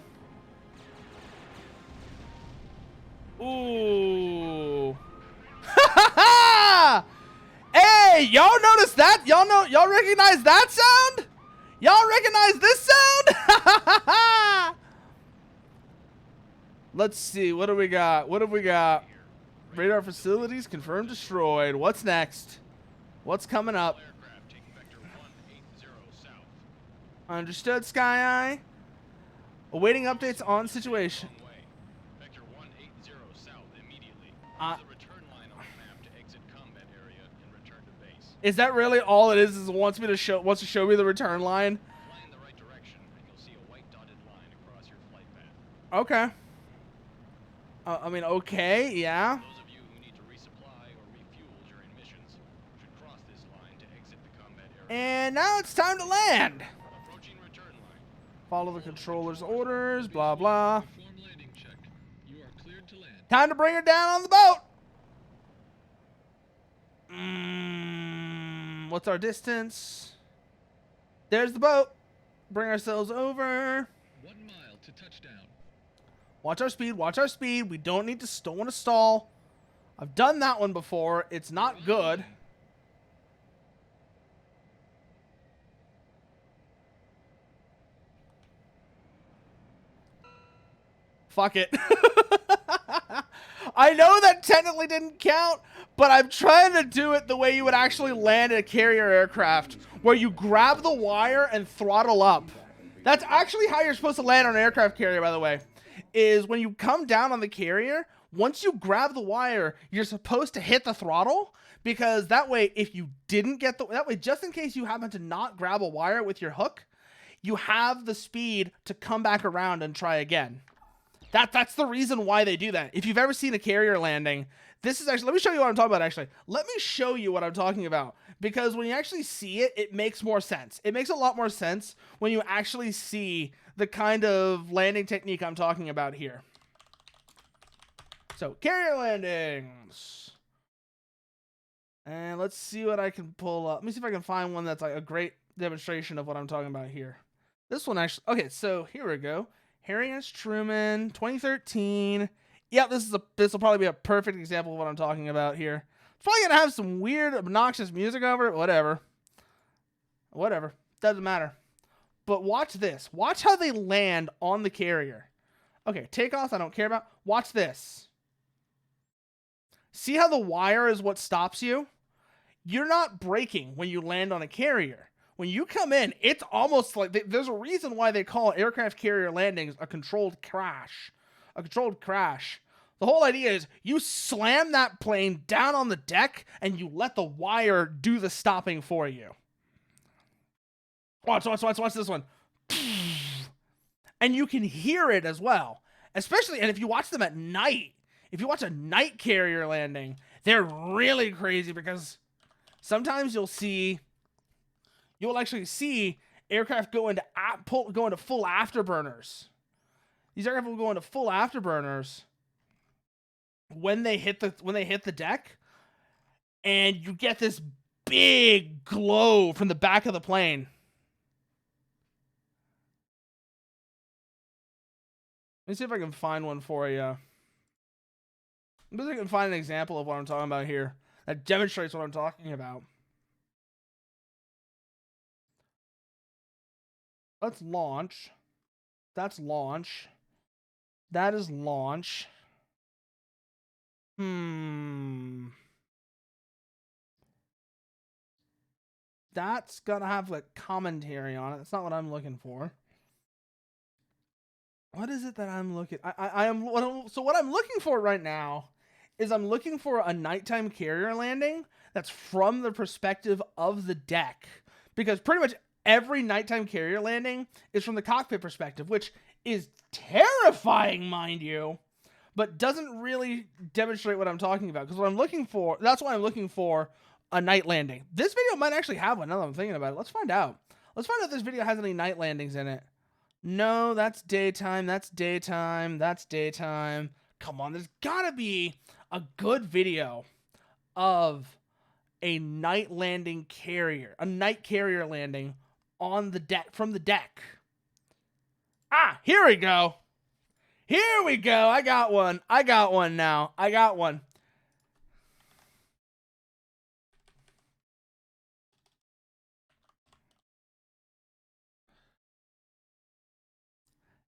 Ooh. Hey, y'all notice that? Y'all recognize that sound? Y'all recognize this sound? Let's see. What do we got? What have we got? Radar facilities confirmed destroyed. What's next? What's coming up? Understood, Sky Eye. Awaiting updates on situation. Vector 180 south immediately. The return line on the map to exit combat area and return to base. Is that really all it is? Is it wants to show me the return line? Fly in the right direction, and you'll see a white dotted line across your flight path. Okay. I mean, okay, yeah. Those of you who need to resupply or refuel during missions should cross this line to exit the combat area. And now it's time to land. Approaching return line. Follow the controller's orders, blah, blah. Perform landing check. You are cleared to land. Time to bring her down on the boat. What's our distance? There's the boat. Bring ourselves over. 1 mile to touchdown. Watch our speed. Watch our speed. We don't need to don't want to stall. I've done that one before. It's not good. Fuck it. I know that technically didn't count, but I'm trying to do it the way you would actually land a carrier aircraft, where you grab the wire and throttle up. That's actually how you're supposed to land on an aircraft carrier, by the way, is when you come down on the carrier, once you grab the wire, you're supposed to hit the throttle, because that way, if you didn't get that way, just in case you happen to not grab a wire with your hook, you have the speed to come back around and try again. That's the reason why they do that. If you've ever seen a carrier landing, this is actually, let me show you what I'm talking about, actually. Let me show you what I'm talking about, because when you actually see it, it makes more sense. It makes a lot more sense when you actually see the kind of landing technique I'm talking about here. So, carrier landings. And let's see what I can pull up. Let me see if I can find one that's like a great demonstration of what I'm talking about here. This one actually, okay, so here we go. Harry S. Truman, 2013. Yeah, this will probably be a perfect example of what I'm talking about here. It's probably gonna have some weird, obnoxious music over it. Whatever. Doesn't matter. But watch this. Watch how they land on the carrier. Okay, takeoff, I don't care about. Watch this. See how the wire is what stops you? You're not braking when you land on a carrier. When you come in, it's almost like there's a reason why they call aircraft carrier landings a controlled crash. A controlled crash. The whole idea is you slam that plane down on the deck and you let the wire do the stopping for you. Watch this one. And you can hear it as well. Especially, and if you watch them at night, if you watch a night carrier landing, they're really crazy, because sometimes you'll actually see aircraft go into full afterburners. These aircraft will go into full afterburners when they hit the deck, and you get this big glow from the back of the plane. Let me see if I can find one for you. Let me see if I can find an example of what I'm talking about here that demonstrates what I'm talking about. Let's launch. That's launch. That is launch. That's gonna have like commentary on it. That's not what I'm looking for. What is it that I'm looking? I am. So what I'm looking for right now is I'm looking for a nighttime carrier landing that's from the perspective of the deck, because pretty much every nighttime carrier landing is from the cockpit perspective, which is terrifying, mind you, but doesn't really demonstrate what I'm talking about. Because what I'm looking for, that's why I'm looking for a night landing. This video might actually have one. Now that I'm thinking about it, let's find out. Let's find out if this video has any night landings in it. No, that's daytime. That's daytime. That's daytime. Come on, there's gotta be a good video of a night landing carrier, a night carrier landing on the deck, from the deck. Ah, here we go. Here we go. I got one. I got one now. I got one.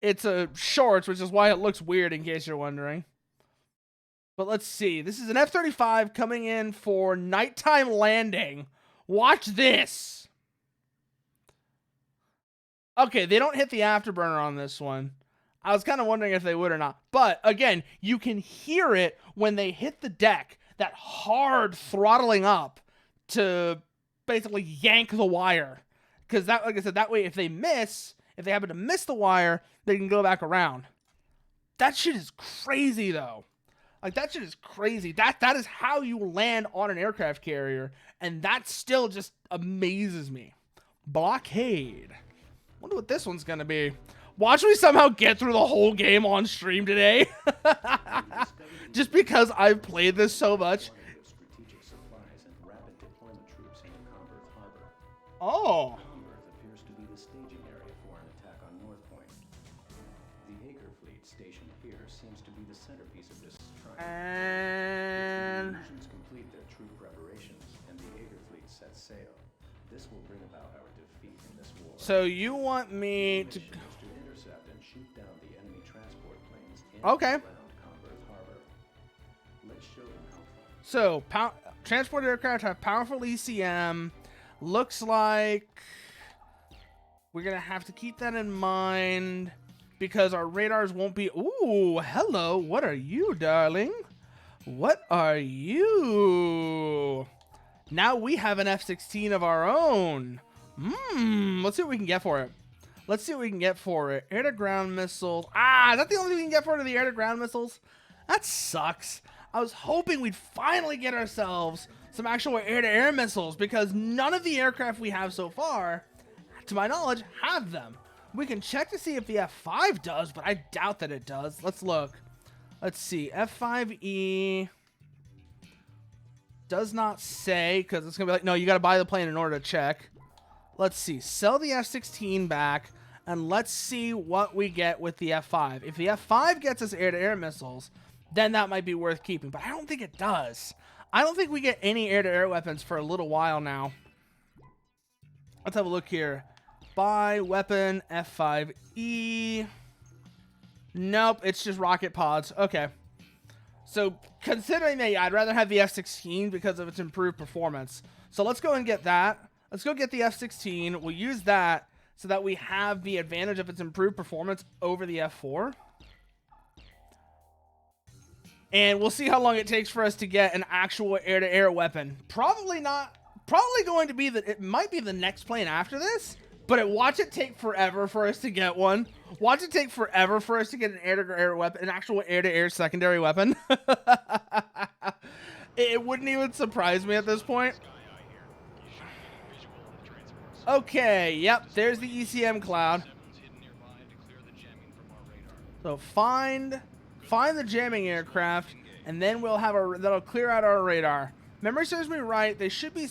It's a shorts, which is why it looks weird in case you're wondering. But let's see. This is an F-35 coming in for nighttime landing. Watch this. Okay, they don't hit the afterburner on this one. I was kind of wondering if they would or not. But again, you can hear it when they hit the deck. That hard throttling up to basically yank the wire. Because that, like I said, that way if they miss, if they happen to miss the wire, they can go back around. That shit is crazy, though. Like, that shit is crazy. That is how you land on an aircraft carrier, and that still just amazes me. Blockade. Wonder what this one's gonna be. Watch me somehow get through the whole game on stream today. Just because I've played this so much. Oh. Appears to be the staging area for an attack on North Point. The Aker fleet stationed here seems to be the centerpiece of this trial. And The Divisions complete their troop preparations, and the Aker fleet sets sail. This will bring about our defeat in this war. so you want me to Intercept and shoot down the enemy transport planes in Okay. and around Converse Harbor. Let's show them how far. So, transport aircraft have powerful ECM. Looks like we're going to have to keep that in mind because our radars won't be... Ooh, hello. What are you, darling? What are you? Now we have an F-16 of our own. Let's see what we can get for it. Let's see what we can get for it. Air-to-ground missiles. Ah, is that the only thing we can get for it, are the air-to-ground missiles? That sucks. I was hoping we'd finally get ourselves some actual air-to-air missiles because none of the aircraft we have so far, to my knowledge, have them. We can check to see if the F-5 does, but I doubt that it does. Let's look. Let's see. F-5E does not say, because it's going to be like, no, you got to buy the plane in order to check. Let's see. Sell the F-16 back, and let's see what we get with the F-5. If the F-5 gets us air-to-air missiles, then that might be worth keeping, but I don't think it does. I don't think we get any air-to-air weapons for a little while now. Let's have a look here. Buy weapon F5E. Nope, it's just rocket pods. Okay. So, considering that, yeah, I'd rather have the F-16 because of its improved performance. So, let's go and get that. Let's go get the F-16. We'll use that so that we have the advantage of its improved performance over the F-4. And we'll see how long it takes for us to get an actual air-to-air weapon. Probably not. Probably going to be it might be the next plane after this. But watch it take forever for us to get one. Watch it take forever for us to get an air-to-air weapon, an actual air-to-air secondary weapon. It wouldn't even surprise me at this point. Okay, yep, there's the ECM cloud. So find the jamming aircraft, and then we'll have that'll clear out our radar. Memory serves me right. They should be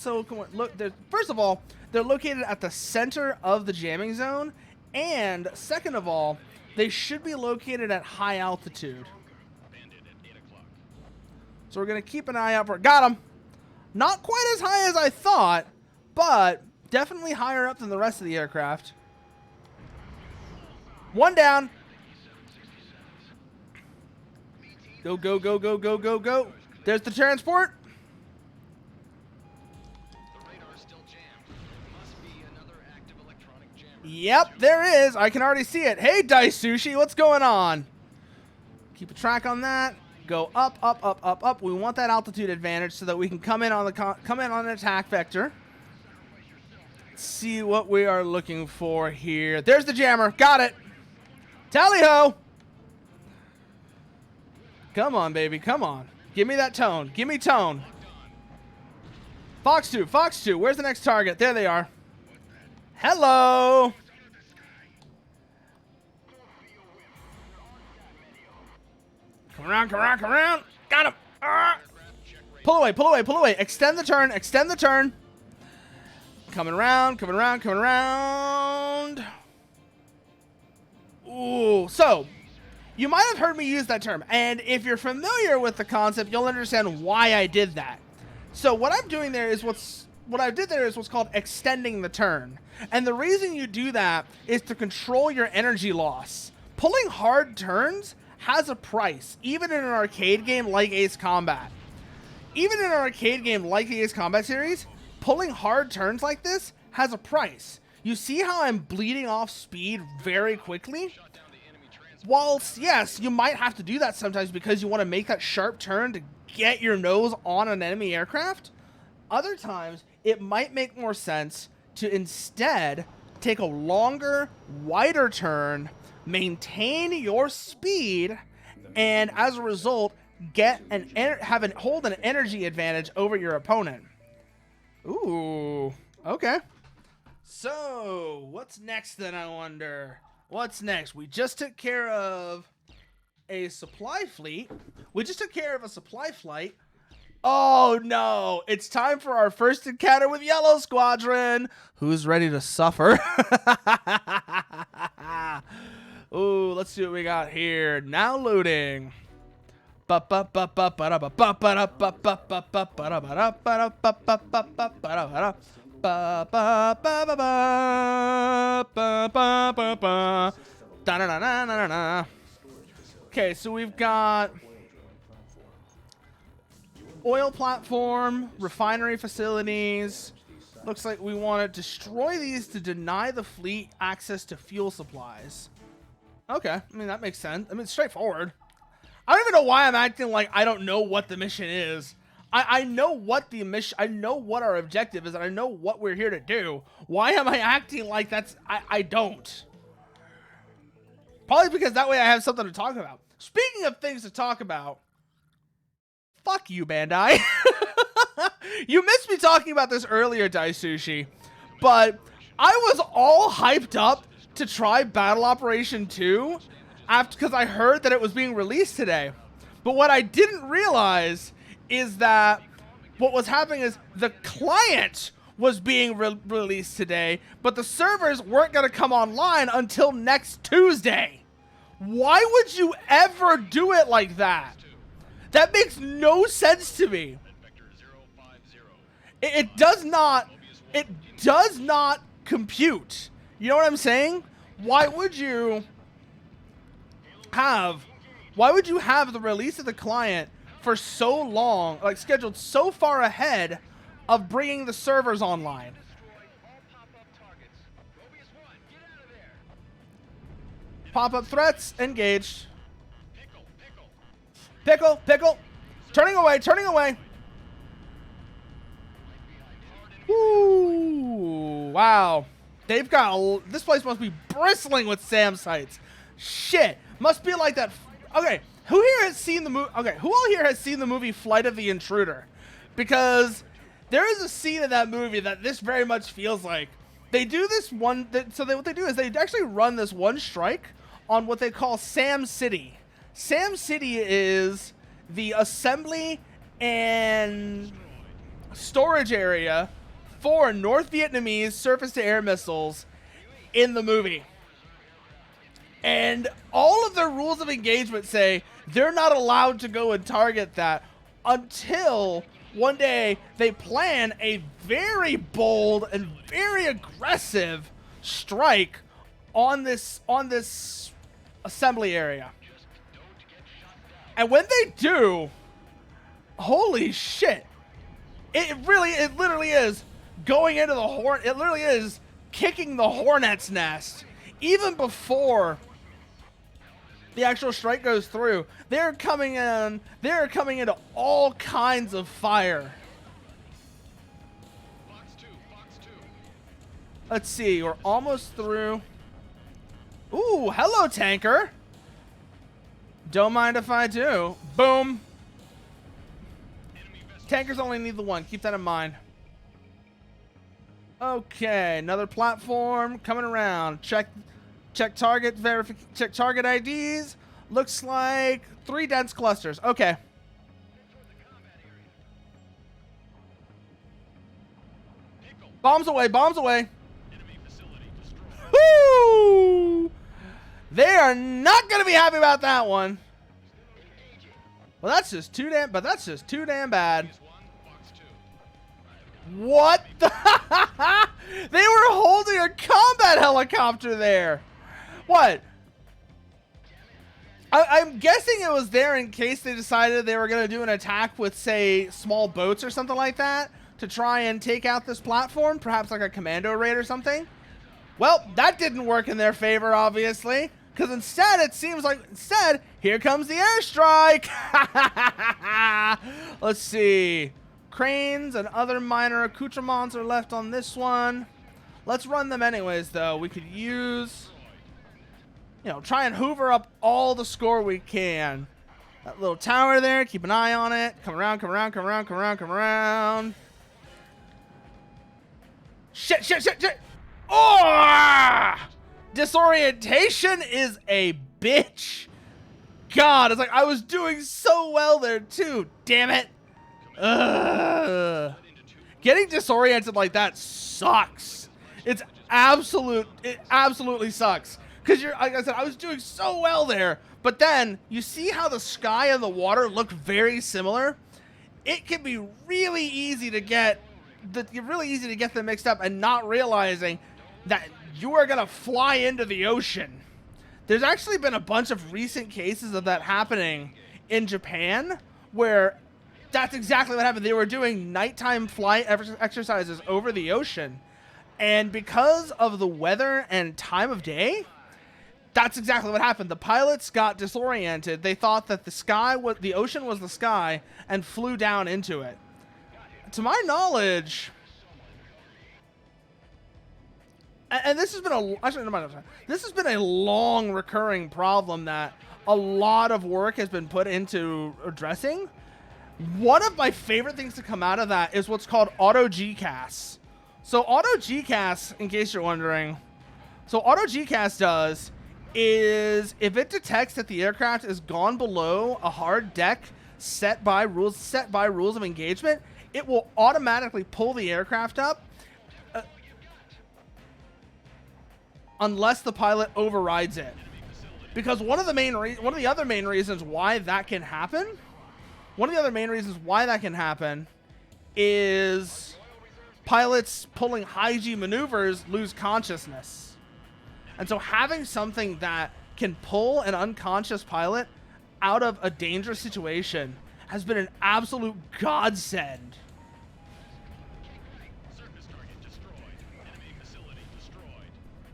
look. First of all, they're located at the center of the jamming zone, and second of all, they should be located at high altitude. So we're gonna keep an eye out for. Got him. Not quite as high as I thought, but definitely higher up than the rest of the aircraft. One down. Go, go, go, go, go, go, go. There's the transport. Yep, there is. I can already see it. Hey, Dice Sushi, what's going on? Keep a track on that. Go up, up, up, up, up. We want that altitude advantage so that we can come in on an attack vector. Let's see what we are looking for here. There's the jammer. Got it. Tally-ho. Come on, baby. Come on. Give me that tone. Give me tone. Fox 2. Fox 2. Where's the next target? There they are. Hello. Come around, come around, come around. Got him. Pull away, pull away, pull away. Extend the turn, extend the turn. Coming around, coming around, coming around. Ooh, so you might have heard me use that term. And if you're familiar with the concept, you'll understand why I did that. So what I'm doing there is what's called extending the turn. And the reason you do that is to control your energy loss. Pulling hard turns has a price, even in an arcade game like Ace Combat. Even in an arcade game like the Ace Combat series, pulling hard turns like this has a price. You see how I'm bleeding off speed very quickly? Whilst, yes, you might have to do that sometimes because you want to make that sharp turn to get your nose on an enemy aircraft, other times it might make more sense to instead take a longer, wider turn, maintain your speed, and as a result, hold an energy advantage over your opponent. Ooh, okay. So, what's next then, I wonder? What's next? We just took care of a supply fleet. We just took care of a supply flight. Oh no, it's time for our first encounter with Yellow Squadron. Who's ready to suffer? Ooh, let's see what we got here. Now loading. Okay, so we've got oil platform, refinery facilities. Looks like we want to destroy these to deny the fleet access to fuel supplies. Okay, I mean, that makes sense. I mean, it's straightforward. I don't even know why I'm acting like I don't know what the mission is. I know what the mission, I know what our objective is, and I know what we're here to do. Why am I acting like I don't? Probably because that way I have something to talk about. Speaking of things to talk about, fuck you, Bandai. You missed me talking about this earlier, Dice Sushi, but I was all hyped up to try Battle Operation 2 because I heard that it was being released today. But what I didn't realize is that what was happening is the client was being released today, but the servers weren't going to come online until next Tuesday. Why would you ever do it like that? That makes no sense to me. It does not compute. You know what I'm saying? Why would you have the release of the client for so long, like scheduled so far ahead of bringing the servers online? Pop-up threats engaged. Pickle, pickle. Turning away, turning away. Woo! Wow. They've got this place must be bristling with SAM sites. Shit. Must be like that. Okay, who here has seen the movie? Okay, who all here has seen the movie Flight of the Intruder? Because there is a scene in that movie that this very much feels like. They do this one. What they do is they actually run this one strike on what they call SAM City. SAM City is the assembly and storage area for North Vietnamese surface-to-air missiles in the movie. And all of their rules of engagement say they're not allowed to go and target that until one day they plan a very bold and very aggressive strike on this assembly area. And when they do, holy shit. It literally is going into the horn. It literally is kicking the hornet's nest. Even before the actual strike goes through, they're coming in. They're coming into all kinds of fire. Let's see. We're almost through. Ooh, hello, tanker. Don't mind if I do. Boom. Tankers only need the one. Keep that in mind. Okay, another platform coming around. Check target check target IDs. Looks like 3 dense clusters. Okay. Bombs away, bombs away. Woo! They are not going to be happy about that one. Well, that's just too damn bad. What the? They were holding a combat helicopter there. What? I'm guessing it was there in case they decided they were going to do an attack with, say, small boats or something like that to try and take out this platform, perhaps like a commando raid or something. Well, that didn't work in their favor, obviously, because instead it seems like here comes the airstrike. Let's see. Cranes and other minor accoutrements are left on this one. Let's run them anyways, though. We could use, try and hoover up all the score we can. That little tower there, keep an eye on it. Come around, come around, come around, come around, come around. Shit. Oh! Disorientation is a bitch. God, it's like I was doing so well there, too. Damn it. Ugh. Getting disoriented like that sucks. It absolutely sucks. Because like I said, I was doing so well there. But then, you see how the sky and the water look very similar? It can be really easy to get them mixed up and not realizing that you are going to fly into the ocean. There's actually been a bunch of recent cases of that happening in Japan where that's exactly what happened. They were doing nighttime flight exercises over the ocean. And because of the weather and time of day, that's exactly what happened. The pilots got disoriented. They thought that the ocean was the sky and flew down into it. To my knowledge, and this has been a long recurring problem that a lot of work has been put into addressing. One of my favorite things to come out of that is what's called auto GCAS. So auto GCAS, in case you're wondering, auto GCAS does is if it detects that the aircraft is gone below a hard deck set by rules of engagement, it will automatically pull the aircraft up unless the pilot overrides it. Because one of the other main reasons why that can happen is pilots pulling high G maneuvers lose consciousness. And so having something that can pull an unconscious pilot out of a dangerous situation has been an absolute godsend.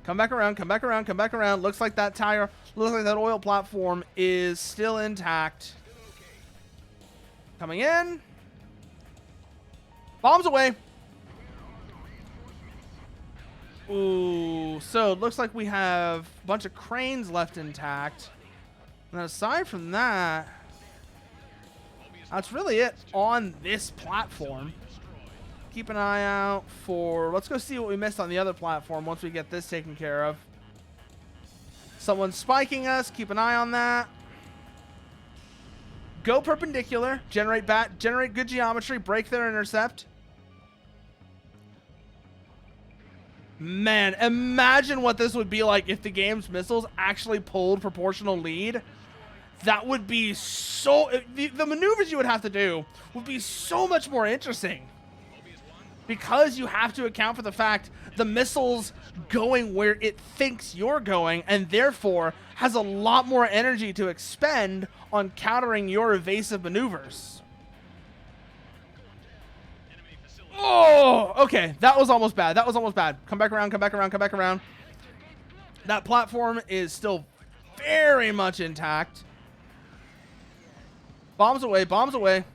Come back around, come back around, come back around. Looks like that oil platform is still intact. Coming in. Bombs away. Ooh, so it looks like we have a bunch of cranes left intact. And aside from that, that's really it on this platform. Keep an eye out for... Let's go see what we missed on the other platform once we get this taken care of. Someone's spiking us. Keep an eye on that. Go perpendicular. Generate good geometry. Break their intercept. Man, imagine what this would be like if the game's missiles actually pulled proportional lead. That would be so... The maneuvers you would have to do would be so much more interesting. Because you have to account for the fact the missile's going where it thinks you're going and therefore has a lot more energy to expend on countering your evasive maneuvers. Oh, okay. That was almost bad. That was almost bad. Come back around, come back around, come back around. That platform is still very much intact. Bombs away, bombs away.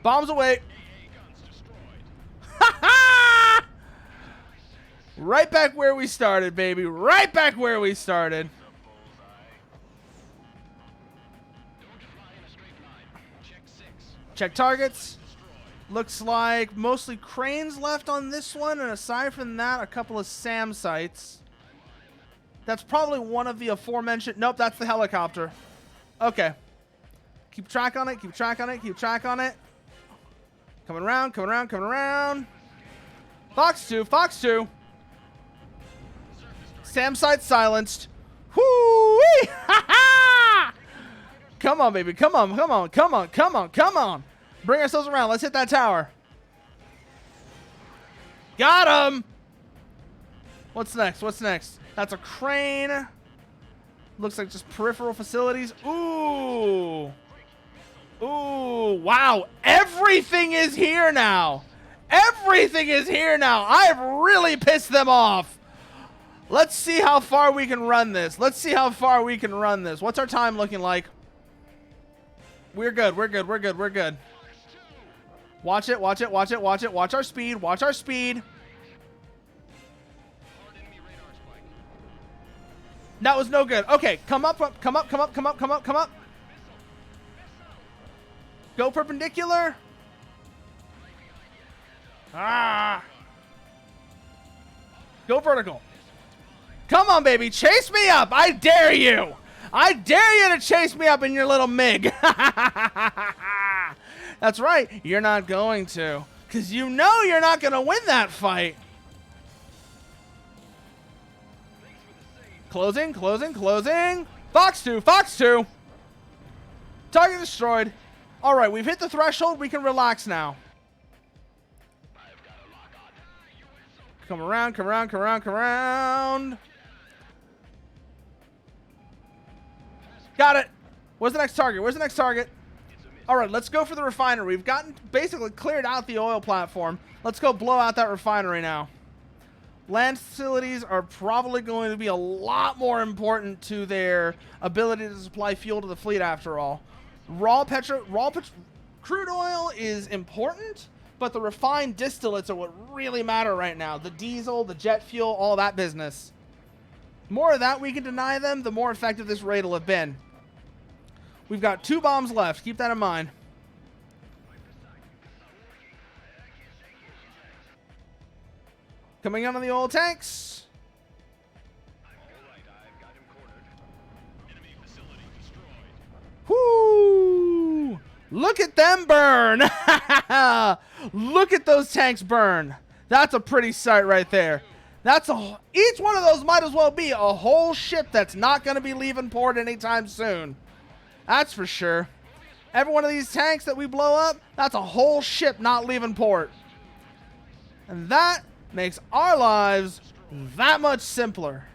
Bombs away. Ha ha! Right back where we started, baby. Right back where we started. Check targets. Looks like mostly cranes left on this one, and aside from that, a couple of SAM sites. That's probably one of the aforementioned. Nope, that's the helicopter. Okay. Keep track on it, keep track on it, keep track on it. Coming around, coming around, coming around. Fox 2, Fox 2. SAM site silenced. Whoo-wee! Ha ha! Come on, baby. Come on, come on, come on, come on, come on. Bring ourselves around. Let's hit that tower. Got him! What's next? What's next? That's a crane. Looks like just peripheral facilities. Ooh. Ooh, wow. Everything is here now. Everything is here now. I've really pissed them off. Let's see how far we can run this. Let's see how far we can run this. What's our time looking like? We're good. We're good. We're good. We're good. Watch it. Watch it. Watch it. Watch it. Watch our speed. Watch our speed. That was no good. Okay, come up, come up, come up, come up, come up, come up. Go perpendicular. Ah. Go vertical. Come on, baby. Chase me up. I dare you. I dare you to chase me up in your little MiG. That's right. You're not going to. Because you know you're not going to win that fight. Closing, closing, closing. Fox 2, Fox 2. Target destroyed. All right, we've hit the threshold. We can relax now. Come around, come around, come around, come around. Got it. Where's the next target? Where's the next target? All right, let's go for the refinery. We've gotten basically cleared out the oil platform. Let's go blow out that refinery now. Land facilities are probably going to be a lot more important to their ability to supply fuel to the fleet after all. Crude oil is important, but the refined distillates are what really matter right now. The diesel, the jet fuel, all that business. More of that we can deny them, the more effective this raid will have been. We've got 2 bombs left. Keep that in mind. Coming out of the oil tanks. Whoo! Look at them burn. Look at those tanks burn. That's a pretty sight right there. That's each one of those might as well be a whole ship that's not going to be leaving port anytime soon. That's for sure. Every one of these tanks that we blow up, that's a whole ship not leaving port. And that makes our lives that much simpler.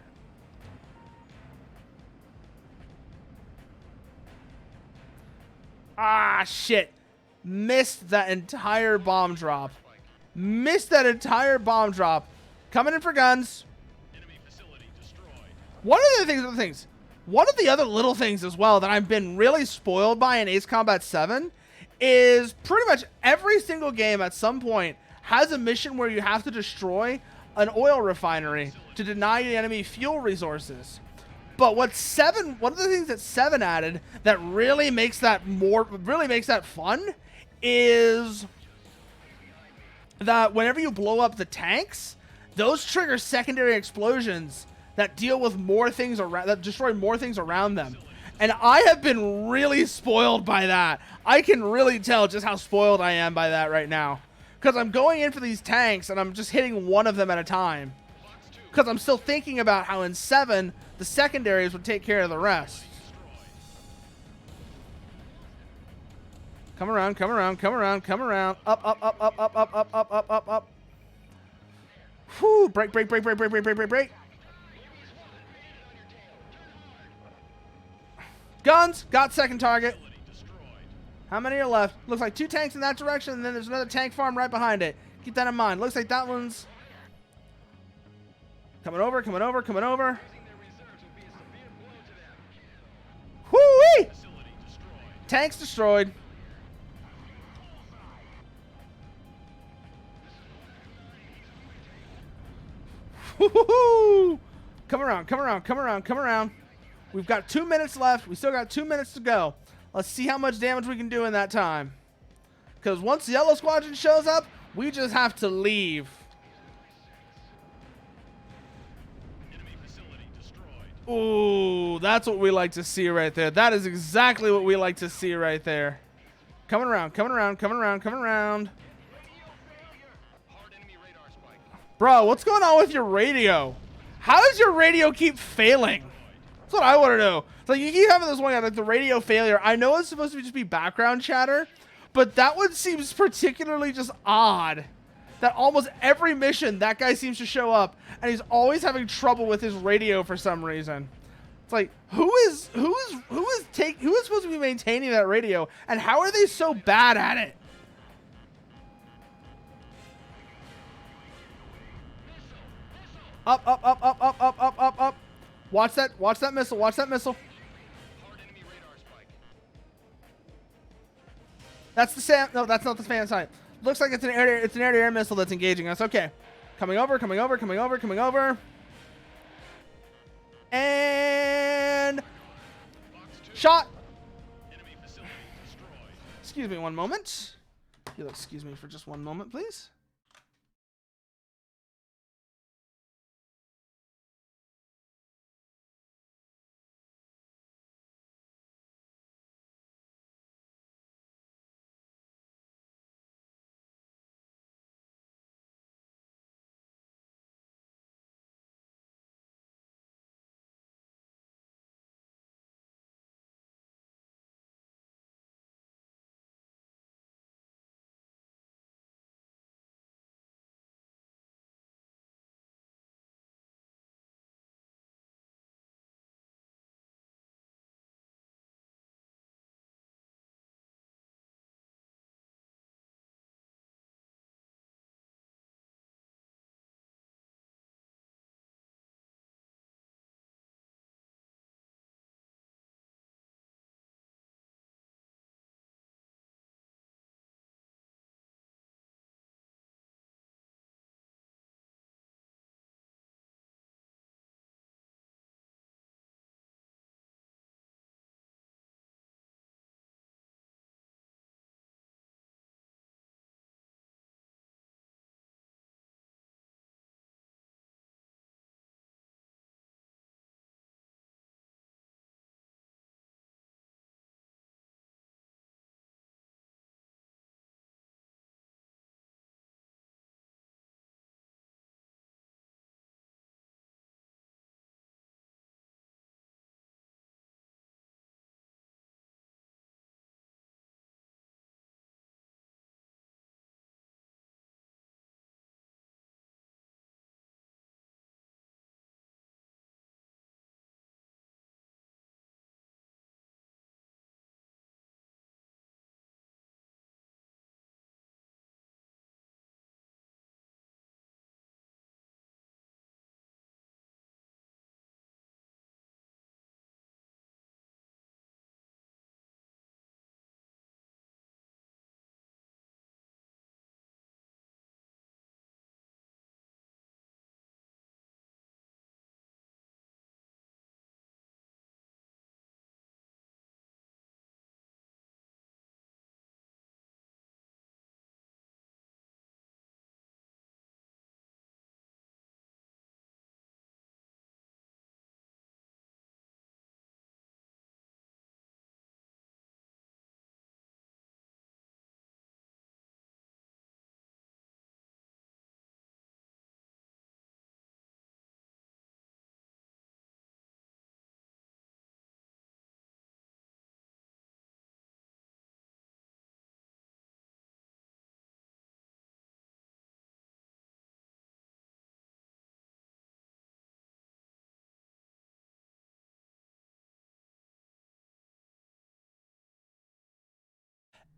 Ah, shit. Missed that entire bomb drop. Missed that entire bomb drop. Coming in for guns. One of the things, one of the other little things as well that I've been really spoiled by in Ace Combat 7 is pretty much every single game at some point has a mission where you have to destroy an oil refinery to deny the enemy fuel resources. But one of the things that 7 added that really makes that fun is that whenever you blow up the tanks, those trigger secondary explosions that deal with more things around, that destroy more things around them. And I have been really spoiled by that. I can really tell just how spoiled I am by that right now. Because I'm going in for these tanks and I'm just hitting one of them at a time. Because I'm still thinking about how in 7, the secondaries would take care of the rest. Come around, come around, come around, come around. Up, up, up, up, up, up, up, up, up, up, up. Whew, break, break, break, break, break, break, break, break, break. Guns, got second target. How many are left? Looks like 2 tanks in that direction, and then there's another tank farm right behind it. Keep that in mind. Looks like that one's coming over, coming over, coming over. Whoo-wee! Tanks destroyed. Woo-hoo-hoo! Come around, come around, come around, come around. We've got 2 minutes left. We still got 2 minutes to go. Let's see how much damage we can do in that time. Because once the Yellow Squadron shows up, we just have to leave. Ooh, that's what we like to see right there. That is exactly what we like to see right there. Coming around, coming around, coming around, coming around. Bro, what's going on with your radio? How does your radio keep failing? That's what I want to know. It's like you keep having this one guy, like the radio failure. I know it's supposed to just be background chatter, but that one seems particularly just odd. That almost every mission, that guy seems to show up, and he's always having trouble with his radio for some reason. It's like, who is supposed to be maintaining that radio, and how are they so bad at it? Up, up, up, up, up, up, up, up, up. Watch that missile, watch that missile. That's the SAM. No, that's not the fan sign. Looks like it's an air-to-air missile that's engaging us. Okay. Coming over, coming over, coming over, coming over. And shot. Excuse me one moment. You'll excuse me for just one moment, please.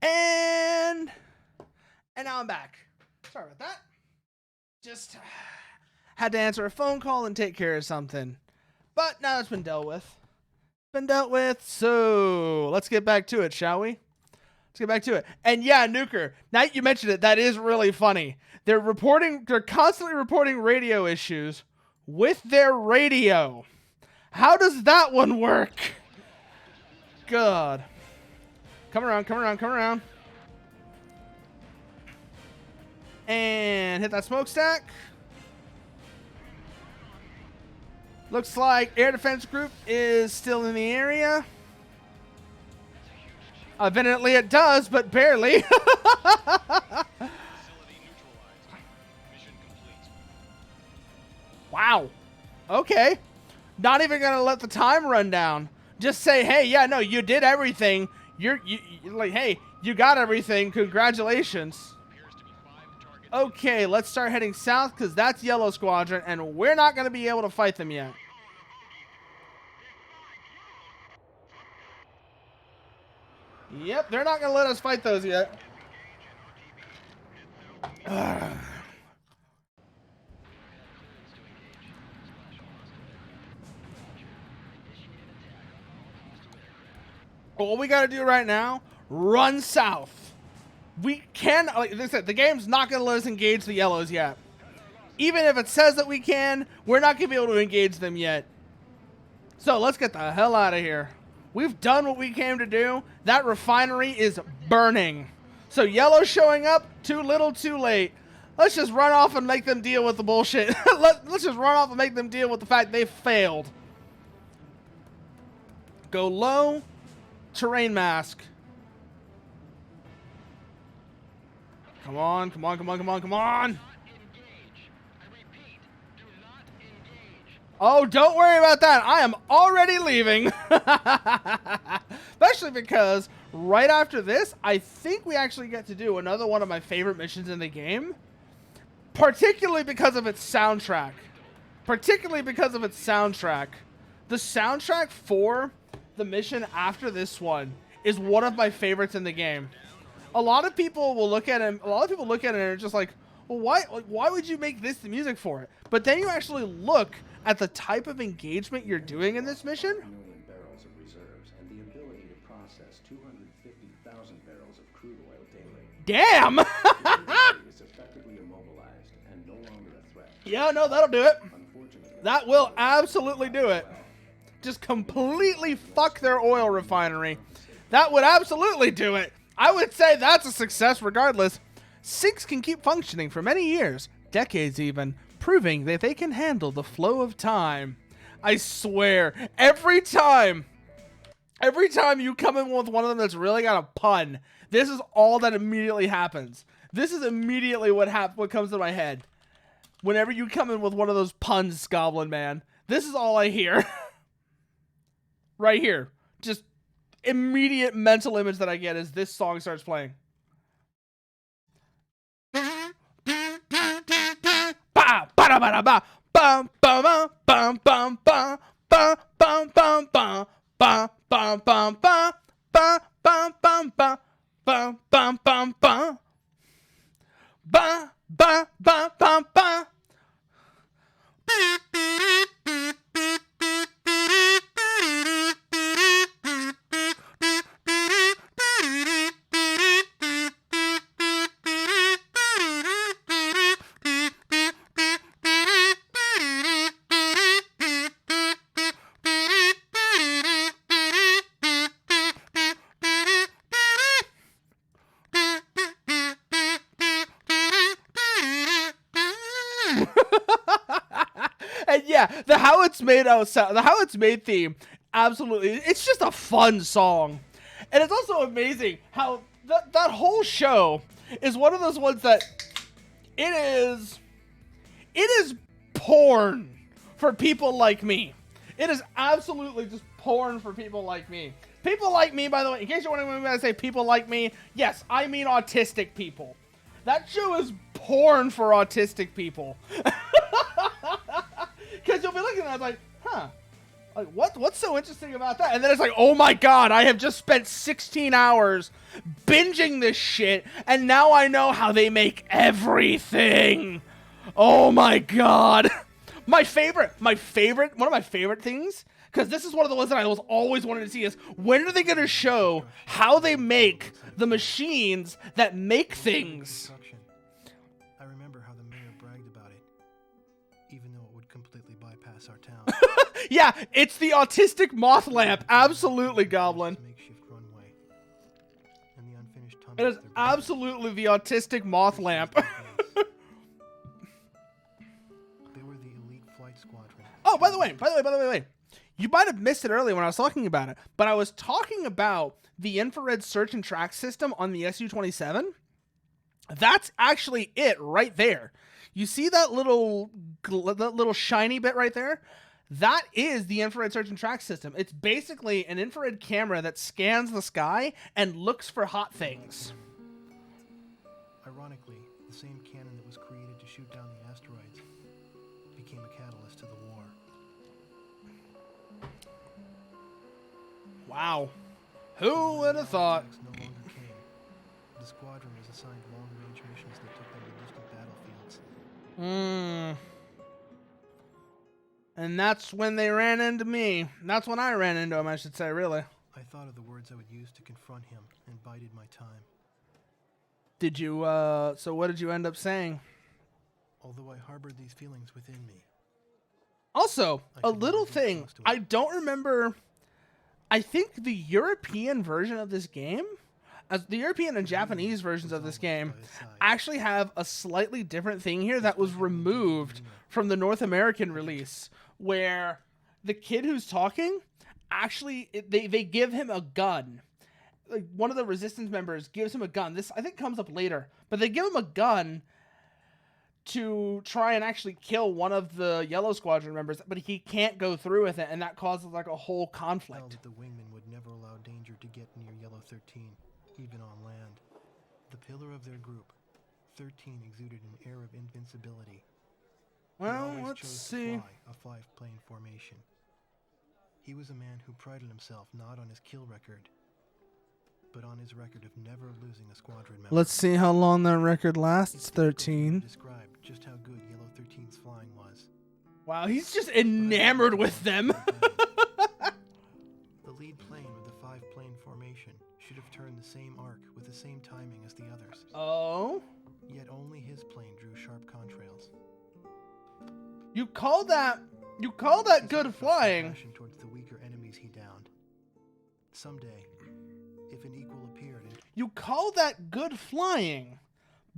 And now I'm back. Sorry about that. Just had to answer a phone call and take care of something. But now it's been dealt with. So let's get back to it, shall we? Let's get back to it. And yeah, Nuker, now you mentioned it, that is really funny. They're constantly reporting radio issues with their radio. How does that one work? God. Come around. And hit that smokestack. Looks like air defense group is still in the area. Evidently it does, but barely. Wow. Okay. Not even gonna let the time run down. Just say, hey, yeah, no, you did everything. You're like, hey, you got everything. Congratulations. Okay, let's start heading south because that's Yellow Squadron, and we're not gonna be able to fight them yet. Yep, they're not gonna let us fight those yet. All we gotta do right now, run south. We can, like I said, the game's not gonna let us engage the yellows yet. Even if it says that we can, we're not gonna be able to engage them yet. So let's get the hell out of here. We've done what we came to do. That refinery is burning. So yellow showing up, too little, too late. Let's just run off and make them deal with the bullshit. Let's just run off and make them deal with the fact they failed. Go low. Terrain mask. Come on. Oh, don't worry about that. I am already leaving. Especially because right after this, I think we actually get to do another one of my favorite missions in the game. Particularly because of its soundtrack. The soundtrack for the mission after this one is one of my favorites in the game. A lot of people will look at it. And are just like, well, why would you make this the music for it? But then you actually look at the type of engagement you're doing in this mission. Million barrels of reserves and the ability to process 250,000 barrels of crude oil daily. Damn. The facility is effectively immobilized and no longer a threat. Yeah, no, that'll do it. Unfortunately, That will absolutely do it. Just completely fuck their oil refinery. That would absolutely do it. I would say that's a success regardless. Sinks can keep functioning for many years, decades even, proving that they can handle the flow of time. I swear, every time you come in with one of them that's really got a pun, this is all that immediately happens. This is immediately what comes to my head. Whenever you come in with one of those puns, Goblin Man, this is all I hear. Right here. Just immediate mental image that I get as this song starts playing. And yeah, the how it's made theme, absolutely, it's just a fun song. And it's also amazing how that whole show is one of those ones that it is porn for people like me. It is absolutely just porn for people like me. People like me, by the way, in case you're wondering when I say people like me, yes, I mean autistic people. That show is porn for autistic people. Because you'll be looking at it like, huh, Like, what's so interesting about that? And then it's like, oh my god, I have just spent 16 hours binging this shit, and now I know how they make everything. Oh my god. One of my favorite things, because this is one of the ones that I was always wanting to see, is when are they going to show how they make the machines that make things? I remember how the mayor bragged about it, even though it would completely bypass our town. Yeah, it's the autistic moth lamp. Absolutely, Goblin. Makeshift runway. And the unfinished It is absolutely the autistic moth lamp. They were the elite flight squadron. Oh, by the way. You might have missed it earlier when I was talking about it, but I was talking about the infrared search and track system on the Su-27. That's actually it right there. You see that little shiny bit right there? That is the infrared search and track system. It's basically an infrared camera that scans the sky and looks for hot things. Ironically, the same cannon that was created to shoot down the asteroids became a catalyst to the war. Wow. Who would have thought? No longer came. The squadron was assigned long-range missions that took them to distant battlefields. And that's when they ran into me. That's when I ran into him, I should say, really. I thought of the words I would use to confront him and bided my time. Did you, so what did you end up saying? Although I harbored these feelings within me. Also, a little thing. I don't remember. I think the European version of this game, as the European and Japanese versions of this game, actually have a slightly different thing here that was removed from the North American release, where the kid who's talking, actually, they give him a gun. Like, one of the resistance members gives him a gun. This, I think, comes up later, but they give him a gun to try and actually kill one of the Yellow Squadron members, but he can't go through with it, and that causes like a whole conflict. Felt that the wingmen would never allow danger to get near Yellow 13, even on land. The pillar of their group, 13, exuded an air of invincibility. Well, let's see. A five-plane formation. He was a man who prided himself not on his kill record, but on his record of never losing a squadron member. Let's see how long that record lasts. 13. Describe just how good Yellow 13's flying was. Wow, he's just enamored with them. The lead plane of the five-plane formation should have turned the same arc with the same timing as the others. Oh? Yet only his plane drew sharp contrails. You call that good flying? Towards the weaker enemies he downed. Someday, if an equal appeared, you call that good flying,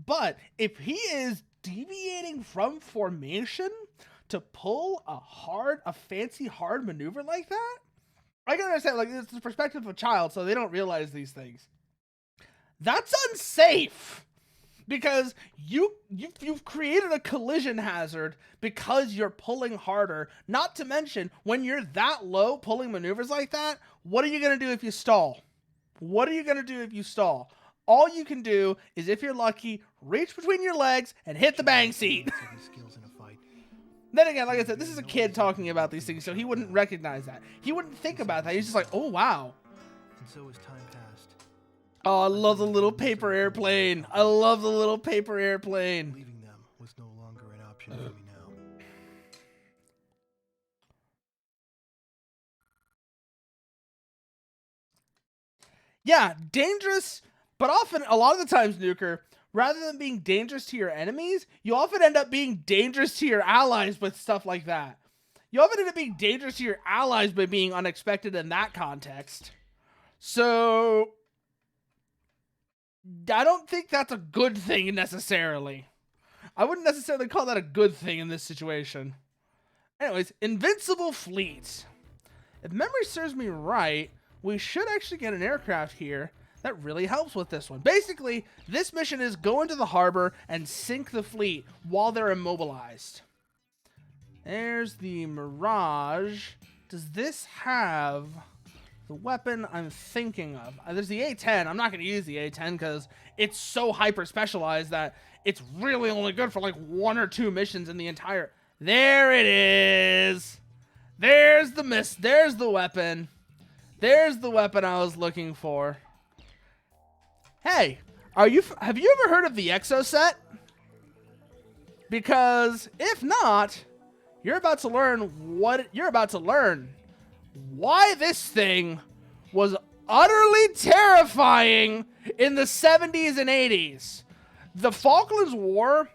but if he is deviating from formation to pull a fancy hard maneuver like that, I can understand, like, it's the perspective of a child, so they don't realize these things. That's unsafe, because you've created a collision hazard because you're pulling harder. Not to mention, when you're that low pulling maneuvers like that, what are you gonna do if you stall? What are you going to do if you stall? All you can do is, if you're lucky, reach between your legs and hit the bang seat. Then again, like I said, this is a kid talking about these things, so he wouldn't recognize that. He wouldn't think about that. He's just like, oh, wow. And so as time passed. Oh, I love the little paper airplane. I love the little paper airplane. Leaving them was no longer an option for me now. Yeah, dangerous, but often, a lot of the times, Nuker, rather than being dangerous to your enemies, you often end up being dangerous to your allies with stuff like that. You often end up being dangerous to your allies by being unexpected in that context. So, I don't think that's a good thing necessarily. I wouldn't necessarily call that a good thing in this situation. Anyways, Invincible Fleet. If memory serves me right, we should actually get an aircraft here that really helps with this one. Basically, this mission is go into the harbor and sink the fleet while they're immobilized. There's the Mirage. Does this have the weapon I'm thinking of? There's the A-10. I'm not going to use the A-10 because it's so hyper-specialized that it's really only good for like 1 or 2 missions in the entire... There it is! There's the miss. There's the weapon. There's the weapon I was looking for. Hey, have you ever heard of the Exo set? Because if not, you're about to learn why this thing was utterly terrifying in the 70s and 80s. The Falklands War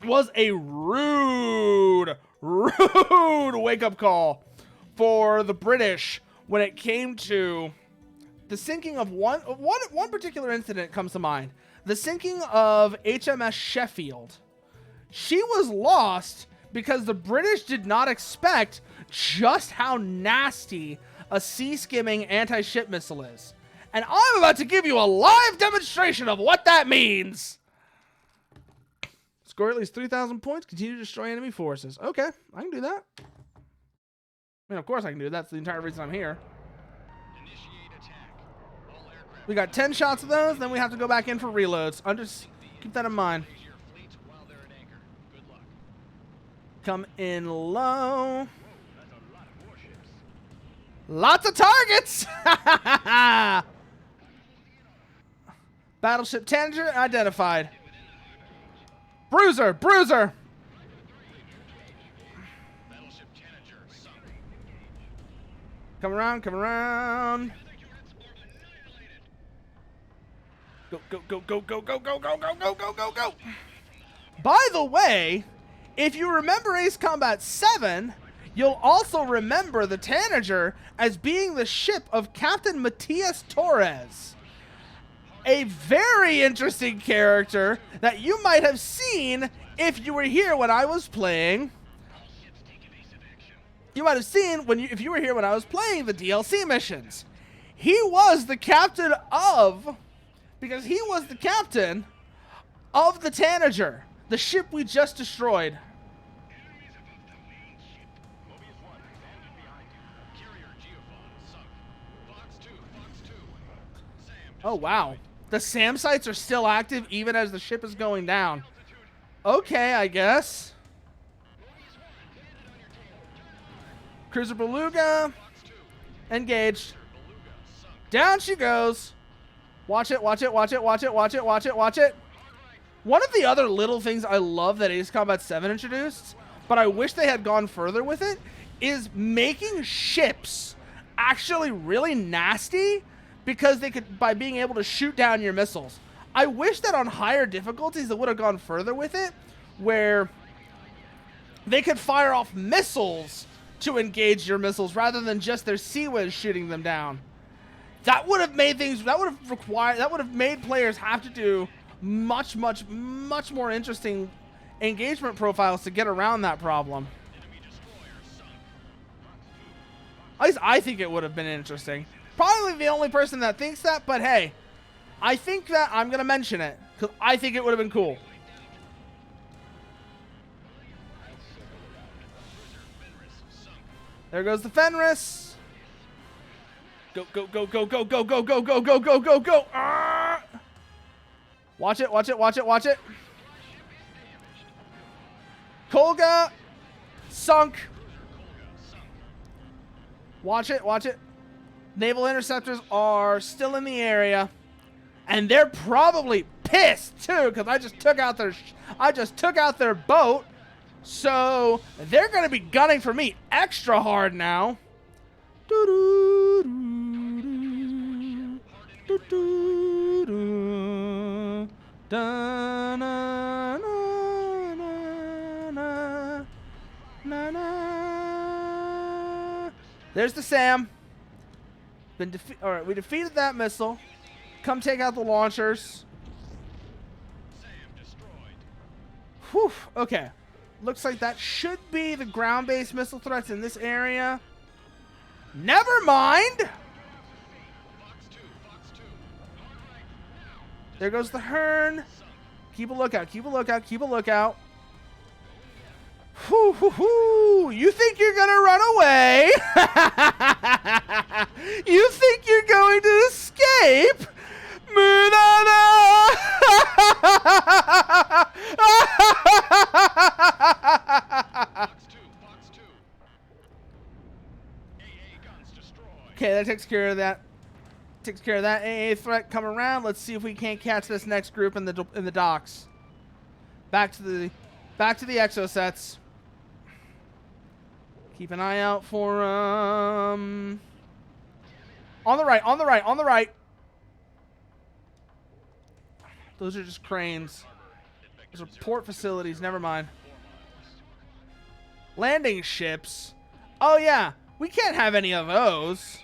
was a rude wake-up call for the British when it came to the sinking of one particular incident comes to mind. The sinking of HMS Sheffield. She was lost because the British did not expect just how nasty a sea-skimming anti-ship missile is. And I'm about to give you a live demonstration of what that means. Score at least 3,000 points. Continue to destroy enemy forces. Okay, I can do that. I mean, of course I can do that. That's the entire reason I'm here. Initiate attack. All aircraft We got 10 shots of those, then we have to go back in for reloads. Just keep that in mind. use your fleet while they're at anchor. Good luck. Come in low. That's a lot of warships. Lots of targets! Battleship Tanager identified. Bruiser! Battleship Tanager sunk. Come around, come around. Go, go, go, go, go, go, go, go, go, go, go, go, go. By the way, if you remember Ace Combat 7, you'll also remember the Tanager as being the ship of Captain Matias Torres. A very interesting character that you might have seen if you were here when I was playing. You might have seen if you were here when I was playing the DLC missions. He was the captain of the Tanager, the ship we just destroyed. Enemies above the main ship. Mobius 1, landed behind you. Carrier Geophon sunk. Fox 2, Fox 2. Sam Oh, wow. The SAM sites are still active even as the ship is going down. Okay, I guess. Cruiser Beluga. Engaged. Down she goes. Watch it, watch it, watch it, watch it, watch it, watch it, watch it. One of the other little things I love that Ace Combat 7 introduced, but I wish they had gone further with it, is making ships actually really nasty because they could, by being able to shoot down your missiles. I wish that on higher difficulties they would have gone further with it, where they could fire off missiles to engage your missiles rather than just their sea whiz shooting them down. That would have made things, that would have made players have to do much more interesting engagement profiles to get around that problem. At least I think it would have been interesting. Probably the only person that thinks that, but hey, I think that I'm going to mention it because I think it would have been cool. There goes the Fenris. Go, go, go, go, go, go, go, go, go, go, go, go, go. Watch it, watch it, watch it, watch it. Kolga sunk. Watch it, watch it. Naval interceptors are still in the area, and they're probably pissed too because I just took out their boat, so they're gonna be gunning for me extra hard now. There's the SAM. All right, we defeated that missile. Come take out the launchers. SAM destroyed. Whew. Okay. Looks like that should be the ground-based missile threats in this area. Never mind. Fox 2, Fox 2. There goes the Hearn. Keep a lookout. Keep a lookout. Keep a lookout. Whoo, hoo, hoo. You think you're gonna run away? You think you're going to escape? Fox 2, Fox 2. Okay, that takes care of that. Takes care of that AA threat. Come around. Let's see if we can't catch this next group in the docks. Back to the exosets. Keep an eye out for on the right, on the right, on the right. Those are just cranes. Those are port facilities. Never mind. Landing ships. Oh yeah, we can't have any of those.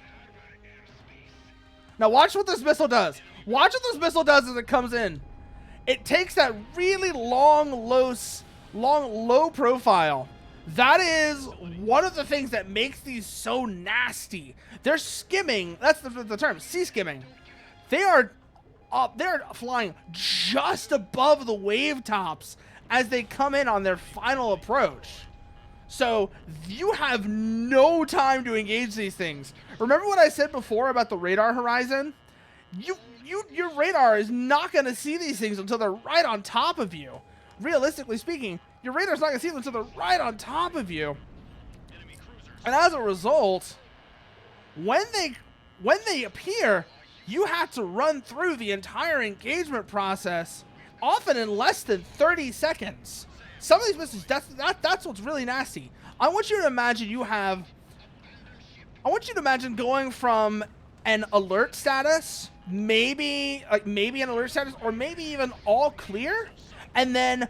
Now watch what this missile does. Watch what this missile does as it comes in. It takes that really long, low profile. That is one of the things that makes these so nasty. They're skimming. That's the term. Sea skimming. They're flying just above the wave tops as they come in on their final approach. So you have no time to engage these things. Remember what I said before about the radar horizon? Your radar is not going to see these things until they're right on top of you. Realistically speaking, your radar's not going to see them until they're right on top of you. And as a result, when they appear, you have to run through the entire engagement process, often in less than 30 seconds. Some of these missiles, that's what's really nasty. I want you to imagine going from an alert status, maybe an alert status, or maybe even all clear, and then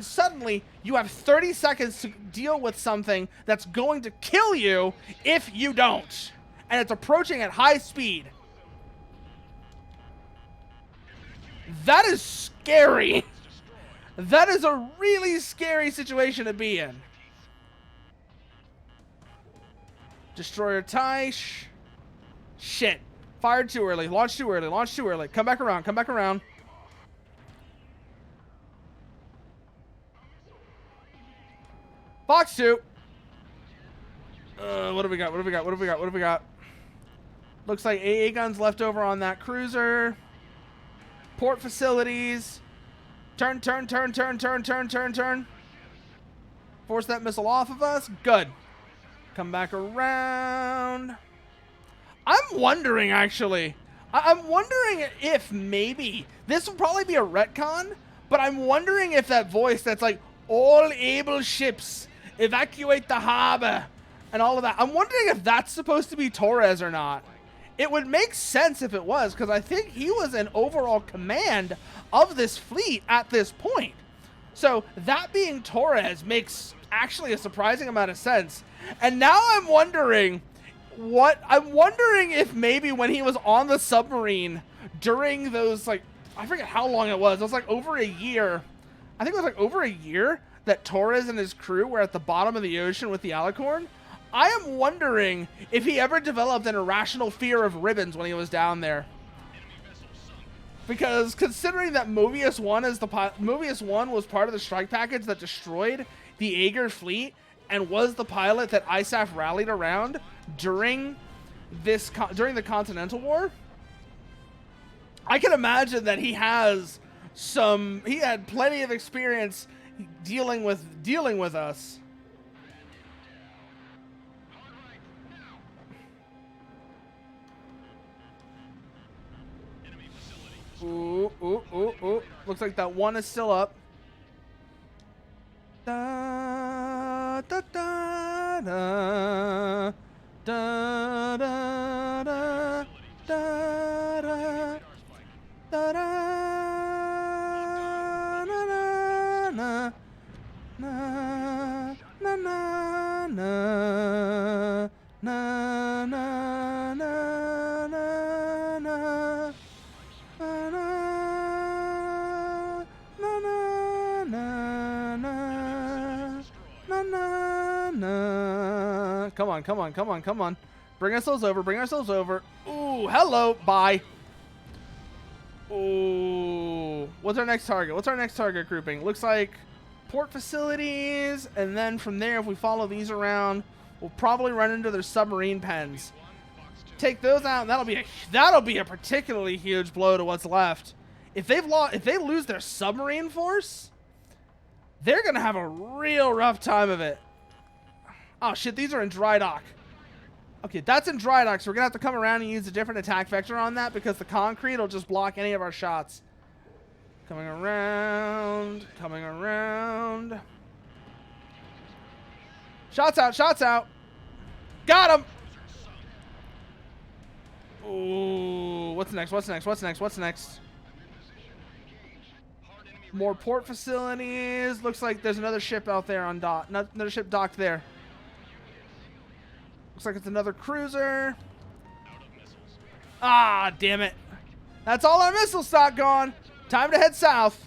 suddenly you have 30 seconds to deal with something that's going to kill you if you don't. And it's approaching at high speed. That is scary. That is a really scary situation to be in. Destroyer Taish. Shit. Fired too early. Launched too early. Launched too early. Come back around. Come back around. Fox 2. What do we got? What do we got? What do we got? What do we got? Looks like AA guns left over on that cruiser. Port facilities. Turn. Force that missile off of us. Good. Come back around. I'm wondering, actually. I'm wondering if maybe this will probably be a retcon, but I'm wondering if that voice that's like, all able ships evacuate the harbor and all of that. I'm wondering if that's supposed to be Torres or not. It would make sense if it was, because I think he was in overall command of this fleet at this point. So that being Torres makes actually a surprising amount of sense. And now I'm wondering if maybe when he was on the submarine during those, like, I forget how long it was. It was like over a year. I think it was like over a year that Torres and his crew were at the bottom of the ocean with the Alicorn. I am wondering if he ever developed an irrational fear of ribbons when he was down there. Because considering that Mobius 1 was part of the strike package that destroyed the Aegir fleet and was the pilot that ISAF rallied around during the Continental War, I can imagine that he had plenty of experience dealing with us. Ooh. Looks like that one is still up. Da, da, da, da, da, da, da, da, da, da, da, na, na, na, na, na, na, na, na, na, na, na. Come on. Bring ourselves over. Ooh, hello, bye. Ooh, what's our next target grouping? Looks like port facilities, and then from there, if we follow these around, we'll probably run into their submarine pens. Take those out, and that'll be a particularly huge blow to what's left. If they lose their submarine force, they're gonna have a real rough time of it. Oh shit, these are in dry dock. Okay, that's in dry dock, so we're gonna have to come around and use a different attack vector on that because the concrete will just block any of our shots. Coming around, coming around. Shots out, shots out. Got him. Ooh, what's next? What's next? What's next? What's next? More port facilities. Looks like there's another ship out there on dock. Another ship docked there. Looks like it's another cruiser. Ah, damn it. That's all our missile stock gone. Time to head south.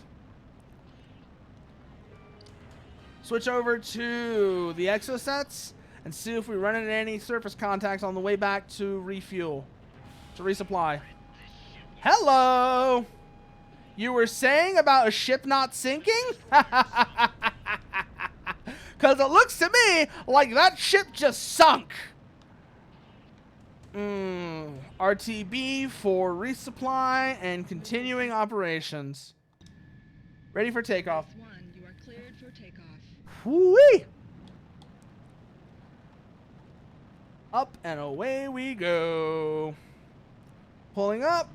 Switch over to the exosets and see if we run into any surface contacts on the way back to refuel, to resupply. Hello. You were saying about a ship not sinking? Because it looks to me like that ship just sunk. RTB for resupply and continuing operations. Ready for takeoff. One, you are cleared for takeoff. Whoo-wee! Up and away we go. Pulling up.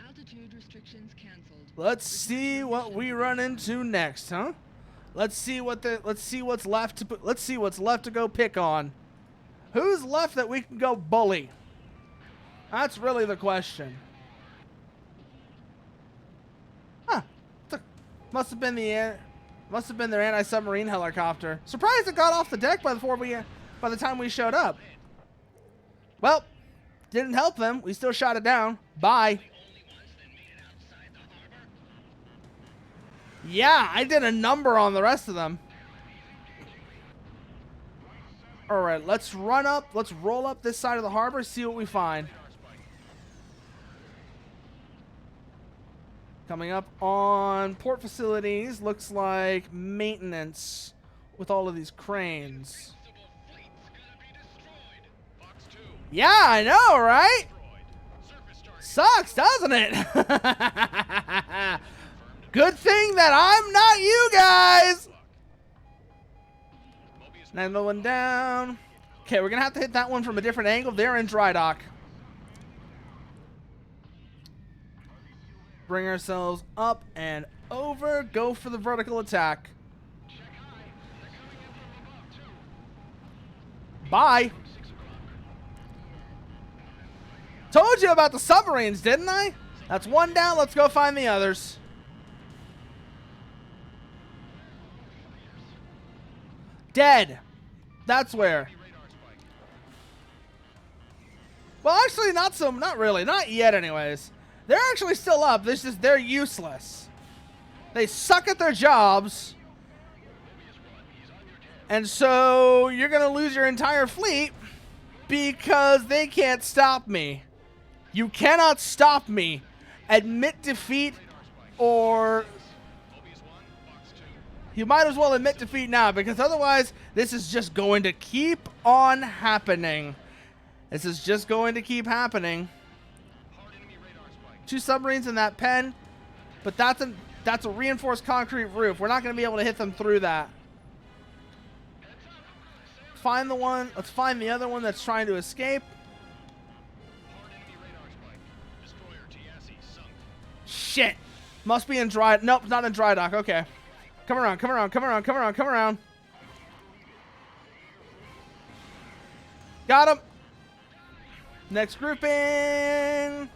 Altitude restrictions canceled. Let's see what we run into next, huh? Let's see what's left to go pick on. Who's left that we can go bully? That's really the question. Huh. Must have been their anti-submarine helicopter. Surprised it got off the deck by the time we showed up. Well, didn't help them. We still shot it down. Bye. Yeah, I did a number on the rest of them. All right, let's roll up this side of the harbor, see what we find. Coming up on port facilities, looks like maintenance with all of these cranes. Yeah, I know, right? Sucks, doesn't it? Good thing that I'm not you guys. Another one down. Okay, we're gonna have to hit that one from a different angle. They're in dry dock. Bring ourselves up and over. Go for the vertical attack. Bye. Told you about the submarines, didn't I? That's one down. Let's go find the others. Dead. That's where. Well, actually, not really. Not yet, anyways. They're actually still up. They're useless. They suck at their jobs. And so you're going to lose your entire fleet because they can't stop me. You cannot stop me. Admit defeat, or you might as well admit defeat now, because otherwise this is just going to keep on happening. This is just going to keep happening. 2 submarines in that pen, but that's a reinforced concrete roof. We're not going to be able to hit them through that. Let's find the other one that's trying to escape. Shit. Must be in dry. Nope, not in dry dock. Okay. Come around, come around, come around, come around, come around. Got him. Next grouping.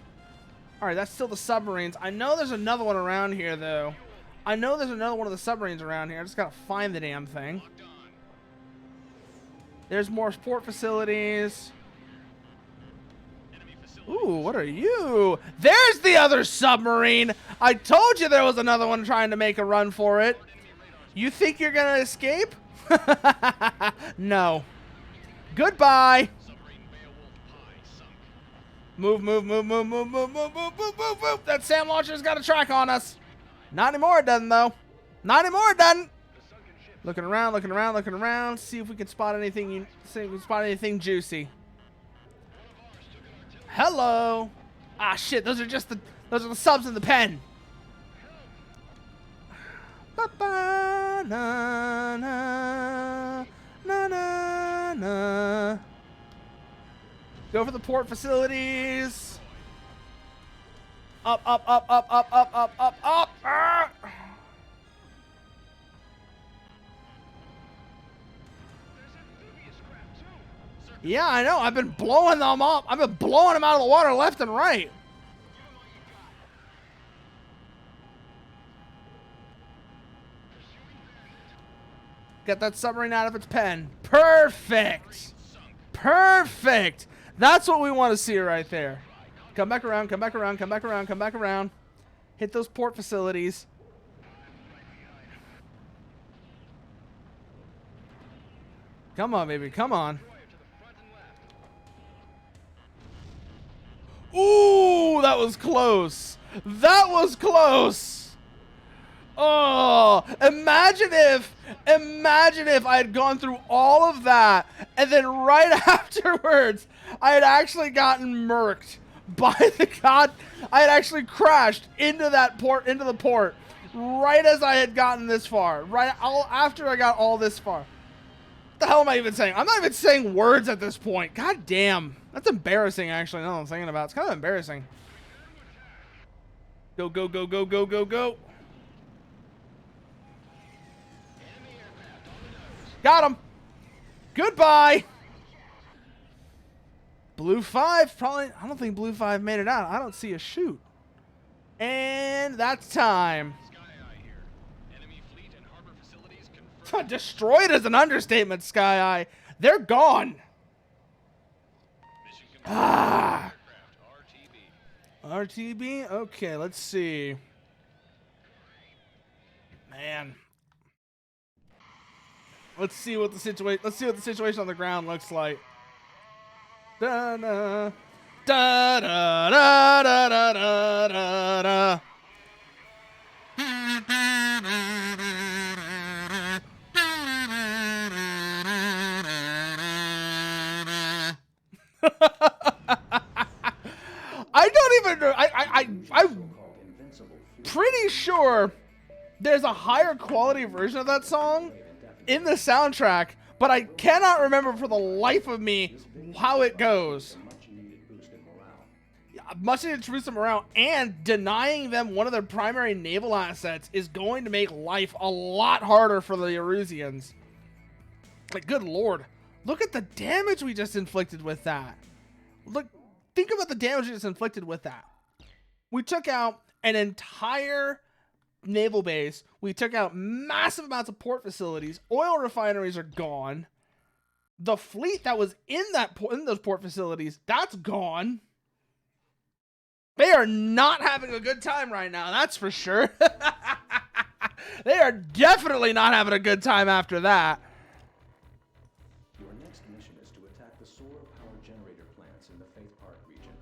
All right, that's still the submarines. I know there's another one around here, though. I know there's another one of the submarines around here. I just gotta find the damn thing. There's more port facilities. Ooh, what are you? There's the other submarine. I told you there was another one trying to make a run for it. You think you're gonna escape? No. Goodbye. Move, move, move, move, move, move, move, move, move, move, move. That SAM launcher's got a track on us. Not anymore, it doesn't, though. Not anymore, it doesn't. Looking around, looking around, looking around. See if we can spot anything. See if we can spot anything juicy. Hello. Ah, shit. Those are the subs in the pen. Ba-ba, na, na, na, na, na. Go for the port facilities. Up, up, up, up, up, up, up, up, up. Ah! Yeah, I know. I've been blowing them up. I've been blowing them out of the water left and right. Get that submarine out of its pen. Perfect. Perfect. That's what we want to see right there. Come back around, come back around, come back around, come back around. Hit those port facilities. Come on, baby. Come on. Ooh, that was close. That was close. Oh, imagine if I had gone through all of that and then right afterwards I had actually gotten murked by the god. I had actually crashed into that port, into the port, right as I had gotten this far. Right after I got all this far. What the hell am I even saying? I'm not even saying words at this point. God damn. That's embarrassing, actually, now that I'm thinking about it. It's kind of embarrassing. Go, go, go, go, go, go, go. Got him. Goodbye. Blue 5, probably, I don't think Blue 5 made it out. I don't see a shoot. And that's time. Destroyed is an understatement, Sky Eye. They're gone. Ah. RTB? Okay, let's see. Man. Let's see what the situation on the ground looks like. Da da da da da da da da da. I don't even know. I'm pretty sure there's a higher quality version of that song in the soundtrack, but I cannot remember for the life of me how it goes. Much needed to boost their morale, and denying them one of their primary naval assets is going to make life a lot harder for the Erusians. Like, good lord. Look at the damage we just inflicted with that. Look, think about the damage we just inflicted with that. We took out an entire naval base. We took out massive amounts of port facilities. Oil refineries are gone. The fleet that was in those port facilities, that's gone. They are not having a good time right now, that's for sure. They are definitely not having a good time after that. Your next mission is to attack the solar power generator plants in the Faith Park region.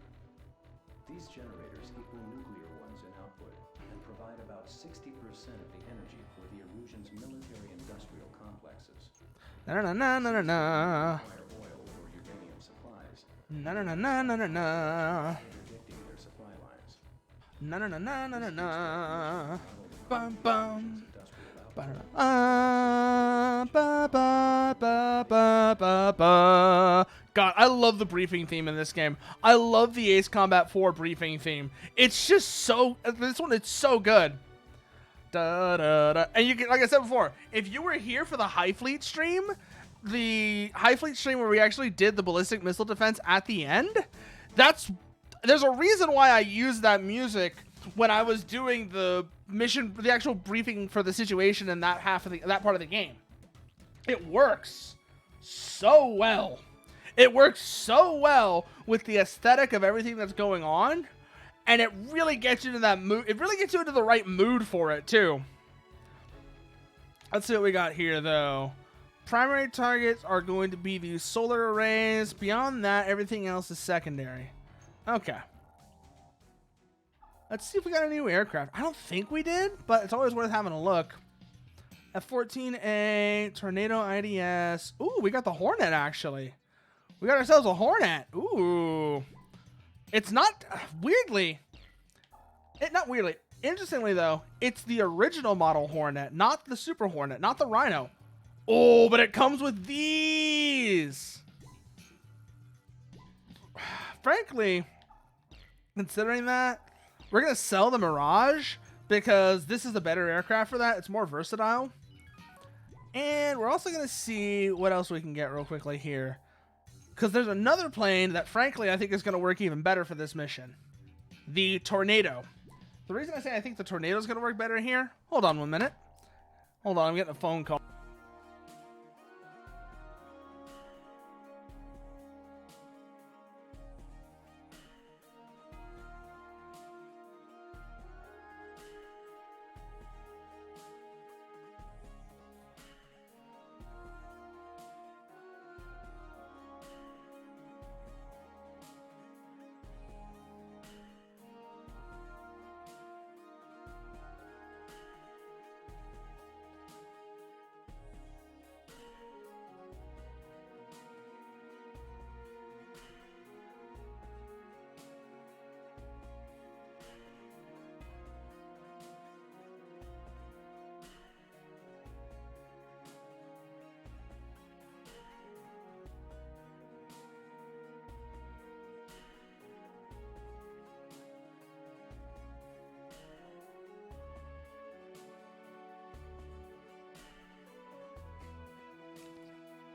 These generators equal nuclear ones in output and provide about 60% of the energy for the Erusian's military-industrial complexes. Na na na na na na. Require oil or uranium supplies. Na na na na na na na. Interdicting their supply lines. Na na na na na na na. Bum bum. Ba ba ba ba ba ba ba. God, I love the briefing theme in this game. I love the Ace Combat 4 briefing theme. It's just so, this one, it's so good. Da, da, da. And you can, like I said before, if you were here for the High Fleet stream, where we actually did the ballistic missile defense at the end, there's a reason why I used that music when I was doing the mission, the actual briefing for the situation in that that part of the game. It works so well. It works so well with the aesthetic of everything that's going on, and it really gets you into that mood. It really gets you into the right mood for it too. Let's see what we got here though. Primary targets are going to be these solar arrays. Beyond that, everything else is secondary. Okay. Let's see if we got a new aircraft. I don't think we did, but it's always worth having a look. F-14A, Tornado IDS. Ooh, we got the Hornet, actually. We got ourselves a Hornet. Ooh. It's not, not weirdly. Interestingly, though, it's the original model Hornet, not the Super Hornet, not the Rhino. Oh, but it comes with these. frankly, considering that, we're going to sell the Mirage because this is a better aircraft for that. It's more versatile. And we're also going to see what else we can get real quickly here. Because there's another plane that, frankly, I think is going to work even better for this mission. The Tornado. The reason I say I think the Tornado is going to work better here... Hold on 1 minute. Hold on, I'm getting a phone call.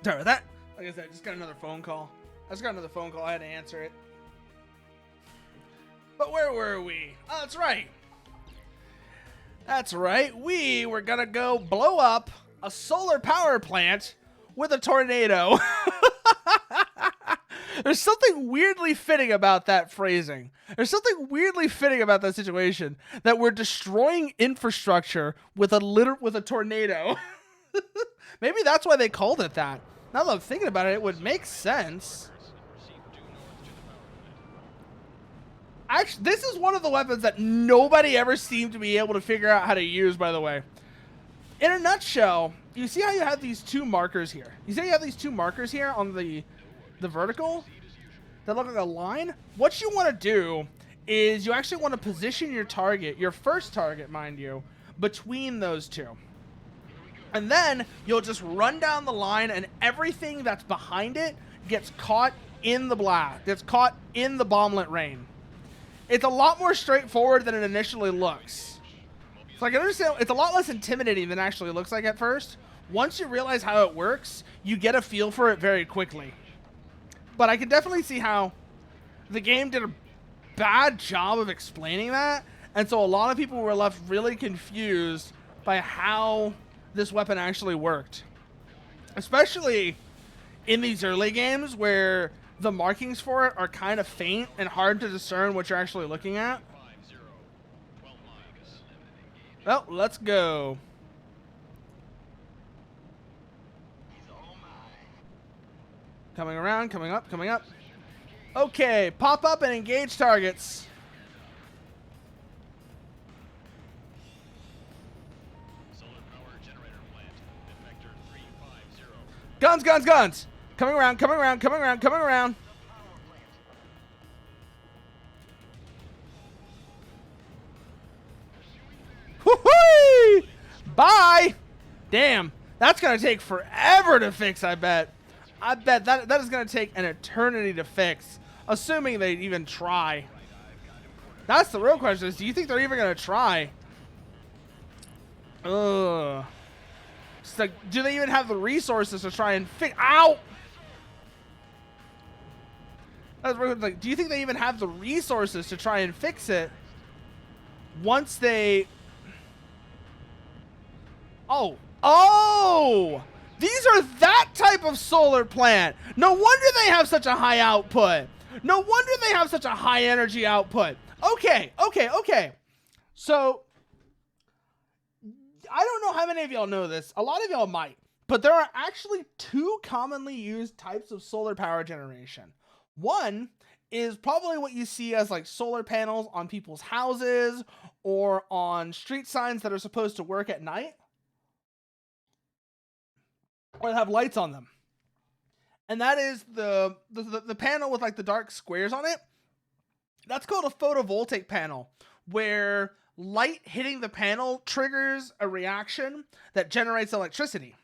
Sorry about that. Like I said, I just got another phone call. I had to answer it. But where were we? Oh, that's right. That's right. We were going to go blow up a solar power plant with a tornado. There's something weirdly fitting about that phrasing. There's something weirdly fitting about that situation, that we're destroying infrastructure with a tornado. Maybe that's why they called it that. Now that I'm thinking about it, it would make sense. Actually, this is one of the weapons that nobody ever seemed to be able to figure out how to use, by the way. In a nutshell, you see how you have these two markers here? You see how you have these two markers here on the vertical that look like a line? What you want to do is you actually want to position your target, your first target, mind you, between those two. And then you'll just run down the line and everything that's behind it gets caught in the blast. Gets caught in the bomblet rain. It's a lot more straightforward than it initially looks. So I can understand it's a lot less intimidating than it actually looks like at first. Once you realize how it works, you get a feel for it very quickly. But I can definitely see how the game did a bad job of explaining that. And so a lot of people were left really confused by how this weapon actually worked. Especially in these early games where the markings for it are kind of faint and hard to discern what you're actually looking at. Well, let's go. Coming around, coming up, coming up. Okay, pop up and engage targets. Guns, guns, guns! Coming around, coming around, coming around, coming around. Woo-hoo! Bye! Damn, that's gonna take forever to fix, I bet. I bet that is gonna take an eternity to fix, assuming they even try. That's the real question, is do you think they're even gonna try? Ugh. It's like, do they even have the resources to try and fix? Ow! That's like, do you think they even have the resources to try and fix it once they? Oh! These are that type of solar plant. No wonder they have such a high output. No wonder they have such a high energy output. Okay. So, I don't know how many of y'all know this. A lot of y'all might. But there are actually two commonly used types of solar power generation. One is probably what you see as like solar panels on people's houses or on street signs that are supposed to work at night. Or have lights on them. And that is the panel with like the dark squares on it. That's called a photovoltaic panel, where light hitting the panel triggers a reaction that generates electricity.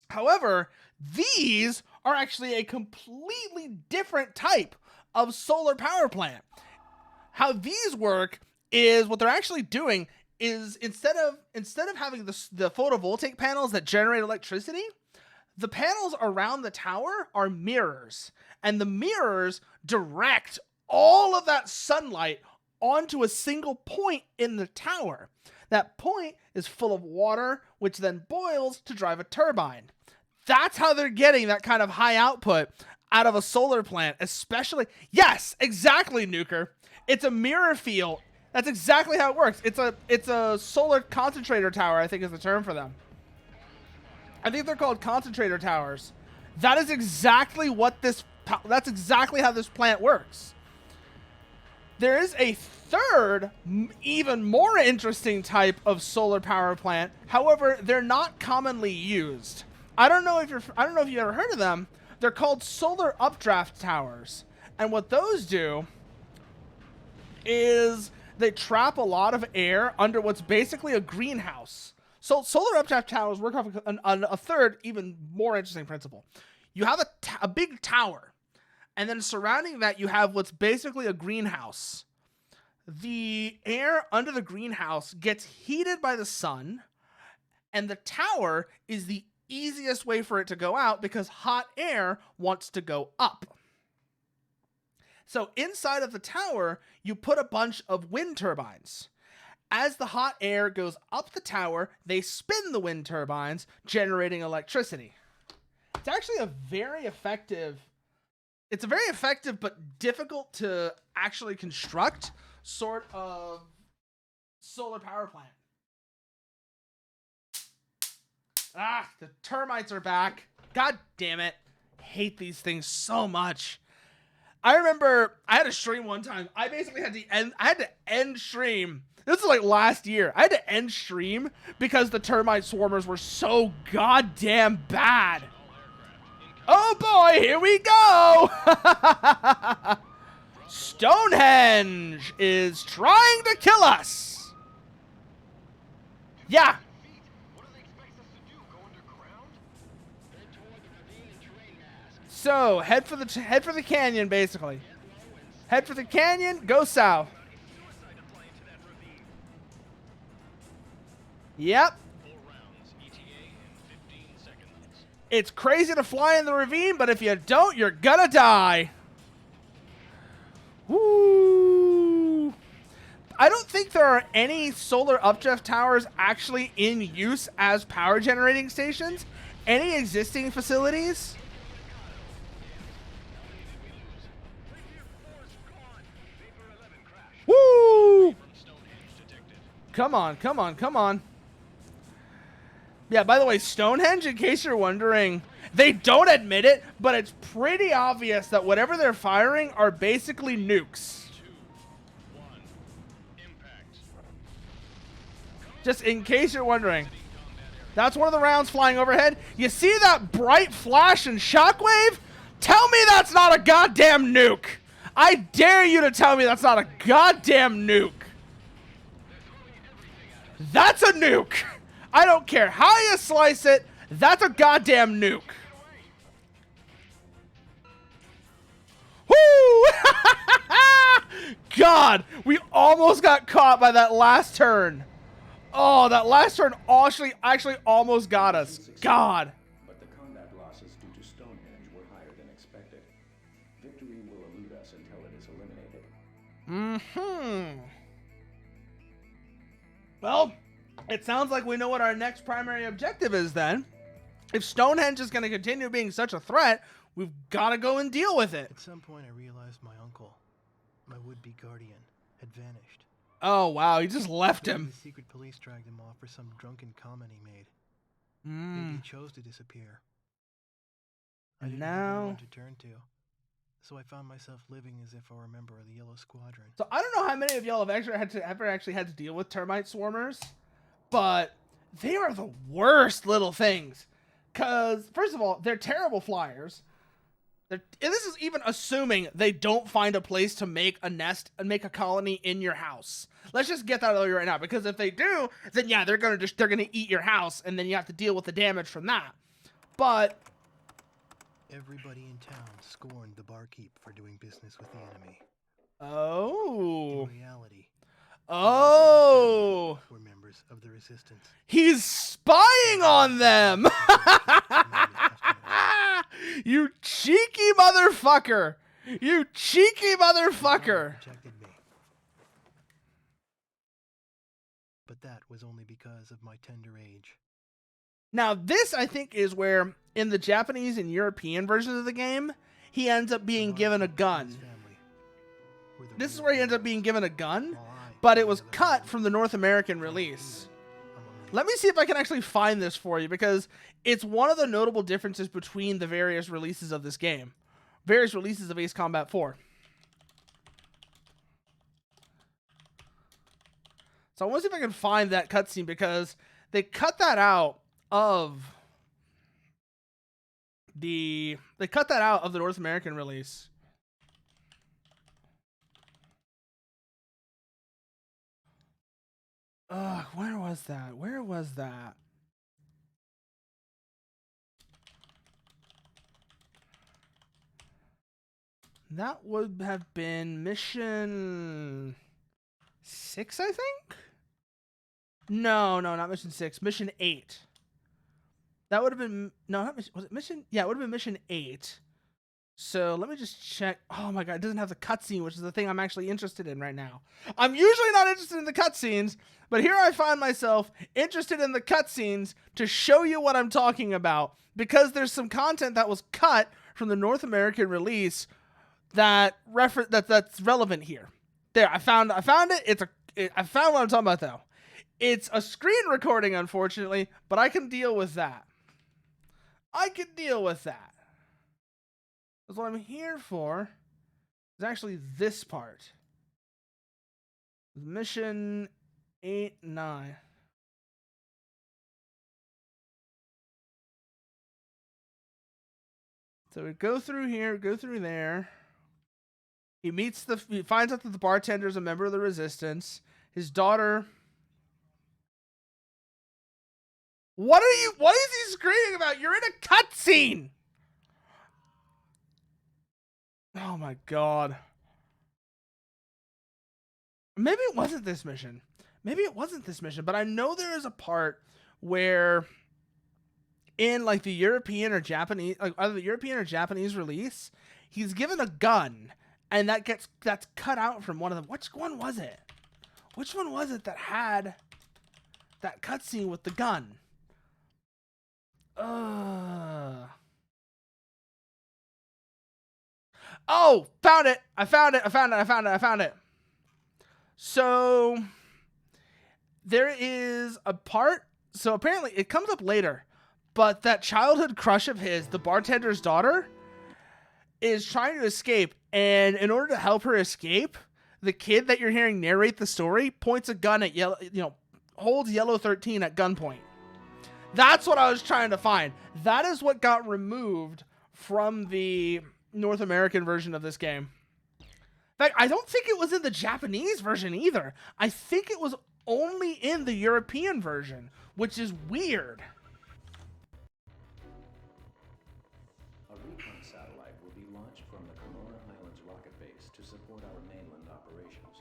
However, these are actually a completely different type of solar power plant. How these work is what they're actually doing is instead of having the photovoltaic panels that generate electricity, the panels around the tower are mirrors, and the mirrors direct all of that sunlight onto a single point in the tower. That point is full of water, which then boils to drive a turbine. That's how they're getting that kind of high output out of a solar plant, especially. Yes, exactly, Nuker. It's a mirror field. That's exactly how it works. It's a solar concentrator tower, I think is the term for them. I think they're called concentrator towers. That is exactly that's exactly how this plant works. There is a third, even more interesting type of solar power plant. However, they're not commonly used. I don't know if you've ever heard of them. They're called solar updraft towers. And what those do is they trap a lot of air under what's basically a greenhouse. So solar updraft towers work off a third, even more interesting principle. You have a big tower, and then surrounding that you have what's basically a greenhouse. The air under the greenhouse gets heated by the sun, and the tower is the easiest way for it to go out because hot air wants to go up. So inside of the tower, you put a bunch of wind turbines. As the hot air goes up the tower, they spin the wind turbines, generating electricity. It's actually a very effective but difficult to actually construct sort of solar power plant. Ah, the termites are back. God damn it. Hate these things so much. I remember I had a stream one time. I basically had to end stream. This is like last year. I had to end stream because the termite swarmers were so goddamn bad. Oh boy, here we go! Stonehenge is trying to kill us. Yeah. What do they expect us to do? Go underground? Head toward the ravine and terrain mask. So head for the canyon, basically. Head for the canyon. Go south. Suicide to fly into that ravine. Yep. 4 rounds, ETA in 15 seconds. It's crazy to fly in the ravine, but if you don't, you're gonna die. Woo! I don't think there are any solar updraft towers actually in use as power generating stations. Any existing facilities? Woo! Come on, come on, come on. Yeah, by the way, Stonehenge, in case you're wondering, they don't admit it, but it's pretty obvious that whatever they're firing are basically nukes. 2, 1, impact. Just in case you're wondering. That's one of the rounds flying overhead. You see that bright flash and shockwave? Tell me that's not a goddamn nuke. I dare you to tell me that's not a goddamn nuke. That's a nuke. I don't care how you slice it. That's a goddamn nuke. Woo! God, we almost got caught by that last turn. Oh, that last turn actually almost got us. God. But the combat losses due to Stonehenge were higher than expected. Victory will elude us until it is eliminated. Well, it sounds like we know what our next primary objective is then. If Stonehenge is going to continue being such a threat, we've got to go and deal with it. At some point, I realized my uncle, my would-be guardian, had vanished. Oh, wow. You just left Maybe him. the secret police dragged him off for some drunken comment he made. Maybe he chose to disappear. I didn't have anyone to turn to, so I found myself living as if I were a member of the Yellow Squadron. So I don't know how many of y'all have ever actually had to deal with termite swarmers, but they are the worst little things. Because, first of all, they're terrible flyers. And this is even assuming they don't find a place to make a nest and make a colony in your house. Let's just get that out of the way right now, because if they do, then yeah, they're gonna eat your house, and then you have to deal with the damage from that. But Everybody in town scorned the barkeep for doing business with the enemy. Oh. In reality, Oh. were members of the resistance. He's spying on them. You cheeky motherfucker. You cheeky motherfucker. Protected me. But that was only because of my tender age. Now, this, I think, is where, in the Japanese and European versions of the game, he ends up being given a gun. This is where he ends up being given a gun, but it was cut from the North American release. Let me see if I can actually find this for you, because it's one of the notable differences between the various releases of this game. Various releases of Ace Combat 4. So I want to see if I can find that cutscene, because they cut that out of the North American release. Ugh, where was that? Where was that? That would have been mission 6, I think? No, not mission 6. Mission 8. That would have been... No, not mission... Was it mission... Yeah, it would have been mission 8. So let me just check. Oh my god, it doesn't have the cutscene, which is the thing I'm actually interested in right now. I'm usually not interested in the cutscenes, but here I find myself interested in the cutscenes to show you what I'm talking about, because there's some content that was cut from the North American release that's relevant here. There, I found it. I found what I'm talking about, though. It's a screen recording, unfortunately, but I can deal with that. That's what I'm here for. Is actually this part. Mission 8, 9. So we go through here, go through there. He finds out that the bartender is a member of the resistance. His daughter. What is he screaming about? You're in a cutscene. Oh my god. Maybe it wasn't this mission. But I know there is a part where in like the European or Japanese, like either the European or Japanese release, he's given a gun, and that's cut out from one of them. Which one was it? Which one was it that had that cutscene with the gun? Oh, found it. I found it. So there is a part. So apparently it comes up later, but that childhood crush of his, the bartender's daughter, is trying to escape. And in order to help her escape, the kid that you're hearing narrate the story points a gun at holds Yellow 13 at gunpoint. That's what I was trying to find. That is what got removed from the North American version of this game. In fact, I don't think it was in the Japanese version either. I think it was only in the European version, which is weird. A recon satellite will be launched from the Komora Islands rocket base to support our mainland operations.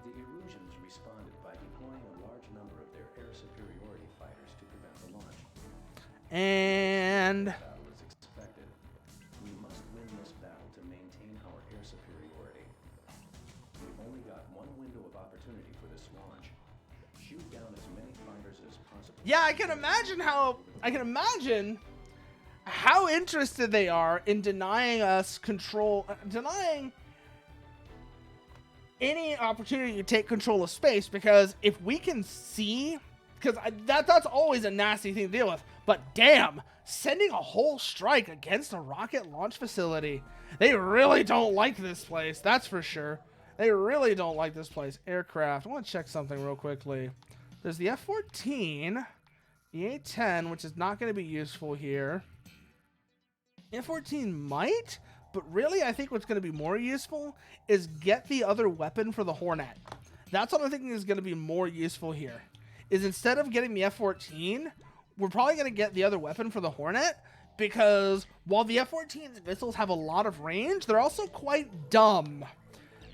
The Erusians responded by deploying a large number of their air superiority fighters to prevent the launch. And Battle is expected. We must win this battle to maintain our air superiority. We've only got one window of opportunity for this launch. Shoot down as many fighters as possible. yeah, I can imagine how interested they are in denying us control, denying any opportunity to take control of space, because if we can see, because that's always a nasty thing to deal with, but damn, sending a whole strike against a rocket launch facility, they really don't like this place, that's for sure. They really don't like this place. Aircraft, I want to check something real quickly. There's the F-14, the A-10, which is not going to be useful here. F-14 might, but really I think what's going to be more useful is get the other weapon for the Hornet. That's what I'm thinking is going to be more useful here. Is instead of getting the F-14, we're probably going to get the other weapon for the Hornet, because while the F-14's missiles have a lot of range, they're also quite dumb.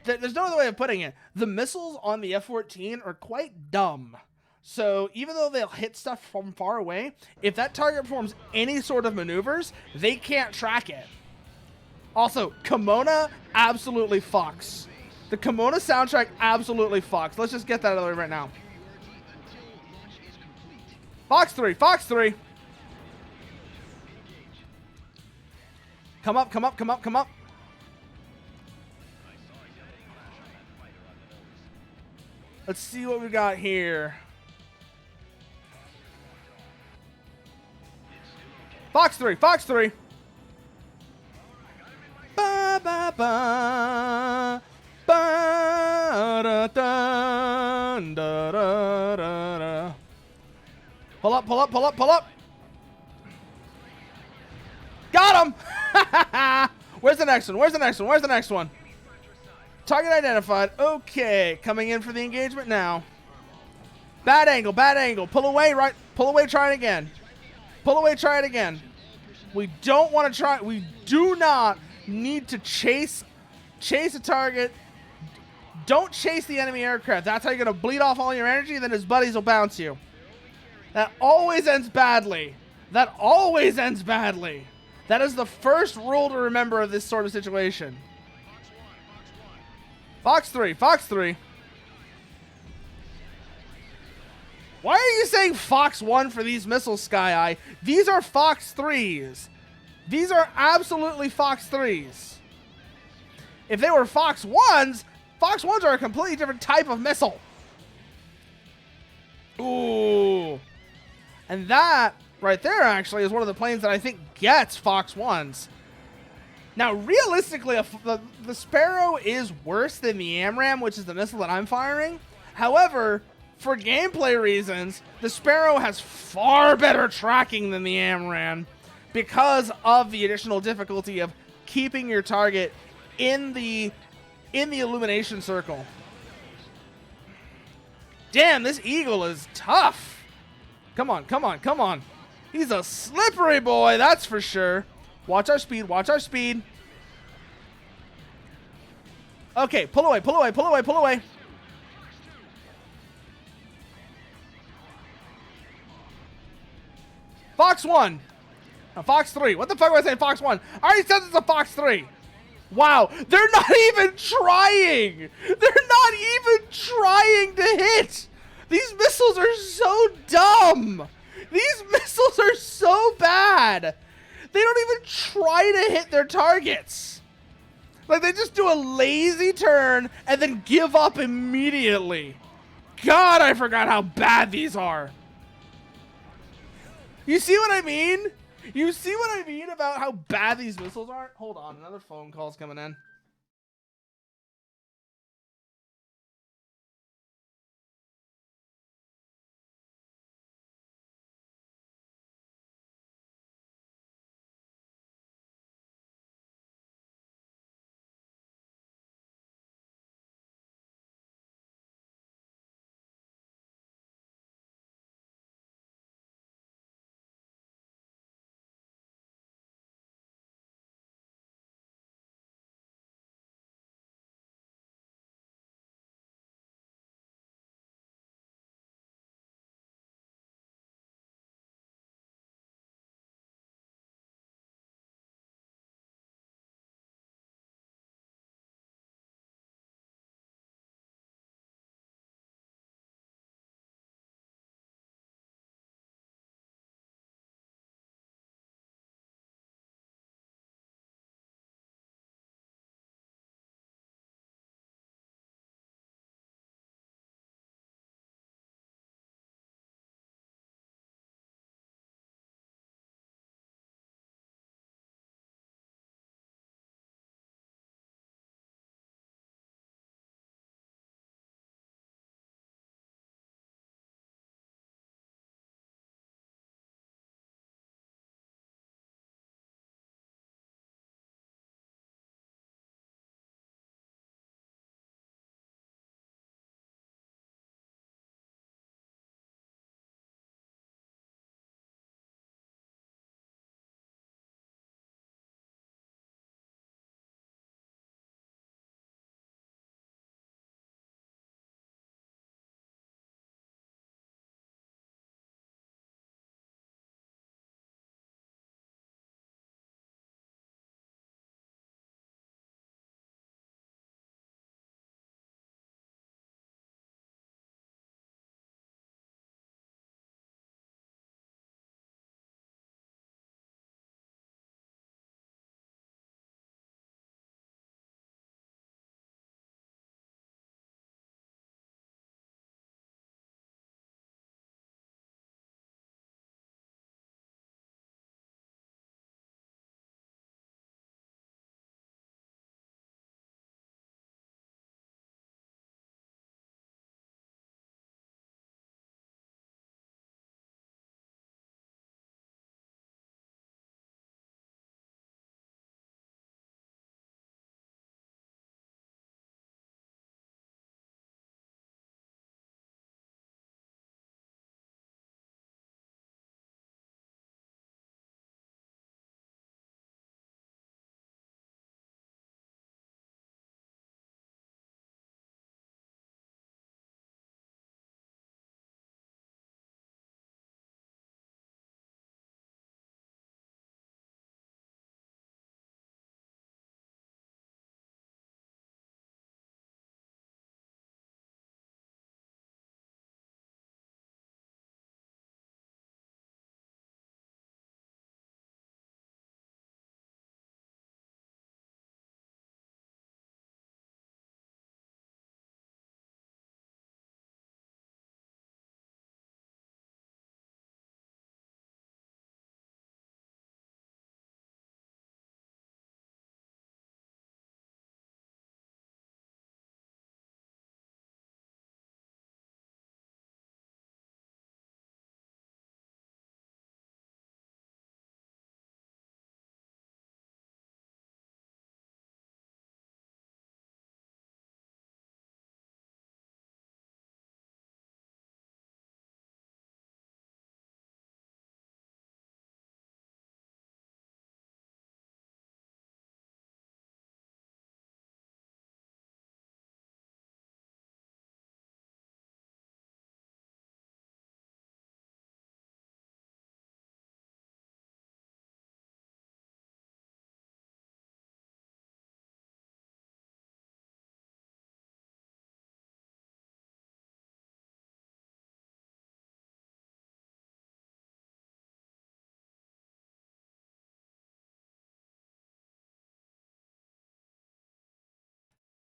There's no other way of putting it. The missiles on the F-14 are quite dumb. So even though they'll hit stuff from far away, if that target performs any sort of maneuvers, they can't track it. Also, Kimona absolutely fucks. The Kimona soundtrack absolutely fucks. Let's just get that out of the way right now. Fox 3, Fox 3. Come up, come up, come up, come up. Let's see what we got here. Fox 3, Fox 3. Ba ba ba. Ba da da da da da. Pull up, pull up, pull up, pull up. Got him! Where's the next one? Where's the next one? Where's the next one? Target identified. Okay, coming in for the engagement now. Bad angle, bad angle. Pull away, right? Pull away, try it again. Pull away, try it again. We don't want to try. We do not need to chase a target. Don't chase the enemy aircraft. That's how you're going to bleed off all your energy, then his buddies will bounce you. That always ends badly. That always ends badly. That is the first rule to remember of this sort of situation. Fox 3, Fox 3. Why are you saying Fox 1 for these missiles, Sky Eye? These are Fox 3s. These are absolutely Fox 3s. If they were Fox 1s, Fox 1s are a completely different type of missile. Ooh. And that right there actually is one of the planes that I think gets Fox 1s. Now, realistically, the Sparrow is worse than the AMRAAM, which is the missile that I'm firing. However, for gameplay reasons, the Sparrow has far better tracking than the AMRAAM because of the additional difficulty of keeping your target in the illumination circle. Damn, this Eagle is tough. Come on, come on, come on. He's a slippery boy, that's for sure. Watch our speed, watch our speed. Okay, pull away, pull away, pull away, pull away. Fox 1. Fox 3. What the fuck was I saying? Fox 1. I already said it's a Fox 3. Wow. They're not even trying. They're not even trying to hit. These missiles are so dumb. These missiles are so bad. They don't even try to hit their targets. Like, they just do a lazy turn and then give up immediately. God, I forgot how bad these are. You see what I mean? You see what I mean about how bad these missiles are? Hold on, another phone call's coming in.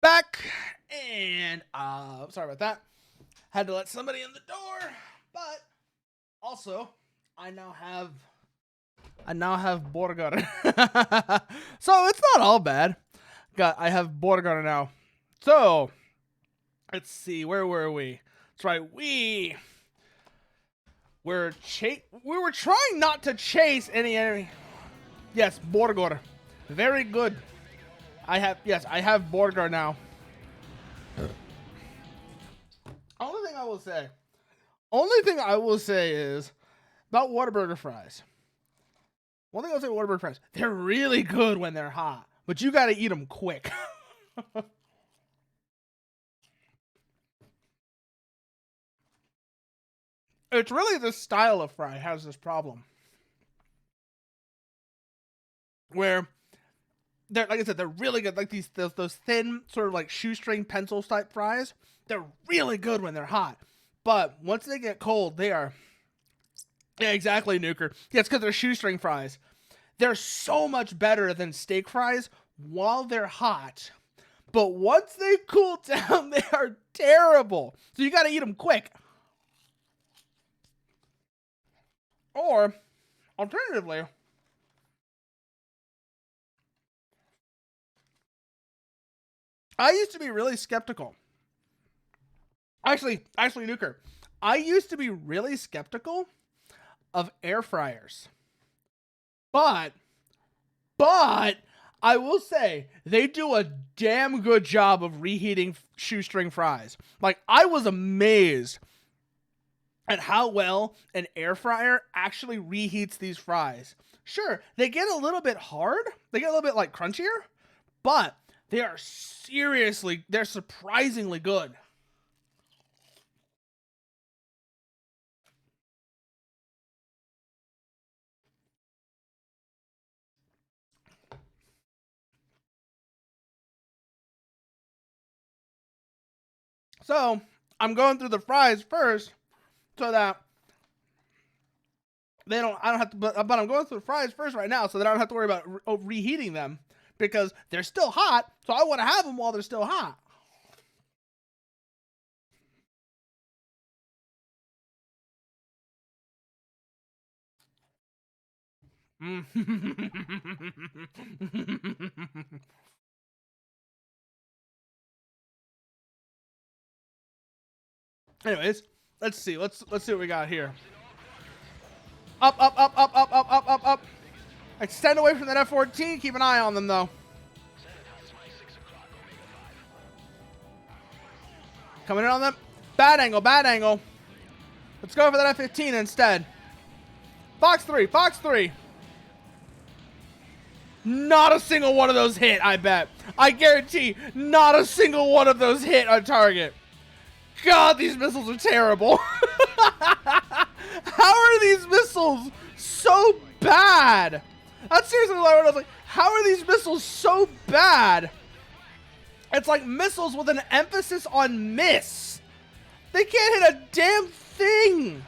Back, and sorry about that. Had to let somebody in the door, but also I now have burger. So it's not all bad. I have burger now. So let's see, where were we? That's right, we were trying not to chase any enemy. Yes, burger. Very good. I have burger now. Only thing I will say is about Whataburger fries. One thing I'll say about Whataburger fries, they're really good when they're hot, but you got to eat them quick. It's really the style of fry has this problem. Where they're, like I said, they're really good. Like those thin sort of like shoestring pencils type fries. They're really good when they're hot. But once they get cold, they are... Yeah, exactly, Nuker. Yeah, it's because they're shoestring fries. They're so much better than steak fries while they're hot. But once they cool down, they are terrible. So you got to eat them quick. Or, alternatively, I used to be really skeptical. Actually, Nuker, I used to be really skeptical of air fryers. But I will say they do a damn good job of reheating shoestring fries. Like, I was amazed at how well an air fryer actually reheats these fries. Sure, they get a little bit hard. They get a little bit like crunchier, but they're surprisingly good. So, I'm going through the fries first so that but I'm going through the fries first right now so that I don't have to worry about reheating them because they're still hot, so I want to have them while they're still hot. Anyways, let's see. Let's see what we got here. Up, up, up, up, up, up, up, up, up. Extend away from that F-14. Keep an eye on them, though. Coming in on them. Bad angle, bad angle. Let's go for that F-15 instead. Fox 3, Fox 3. Not a single one of those hit, I bet. I guarantee not a single one of those hit on target. God, these missiles are terrible. How are these missiles so bad? That's seriously what I was like, how are these missiles so bad? It's like missiles with an emphasis on miss. They can't hit a damn thing.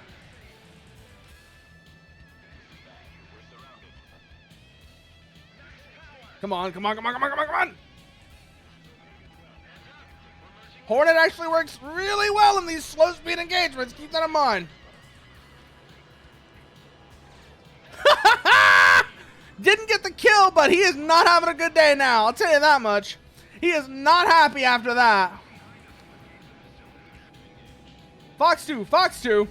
Come on, come on, come on, come on, come on, come on. Hornet actually works really well in these slow speed engagements. Keep that in mind. Didn't get the kill, but he is not having a good day now. I'll tell you that much. He is not happy after that. Fox 2, Fox 2.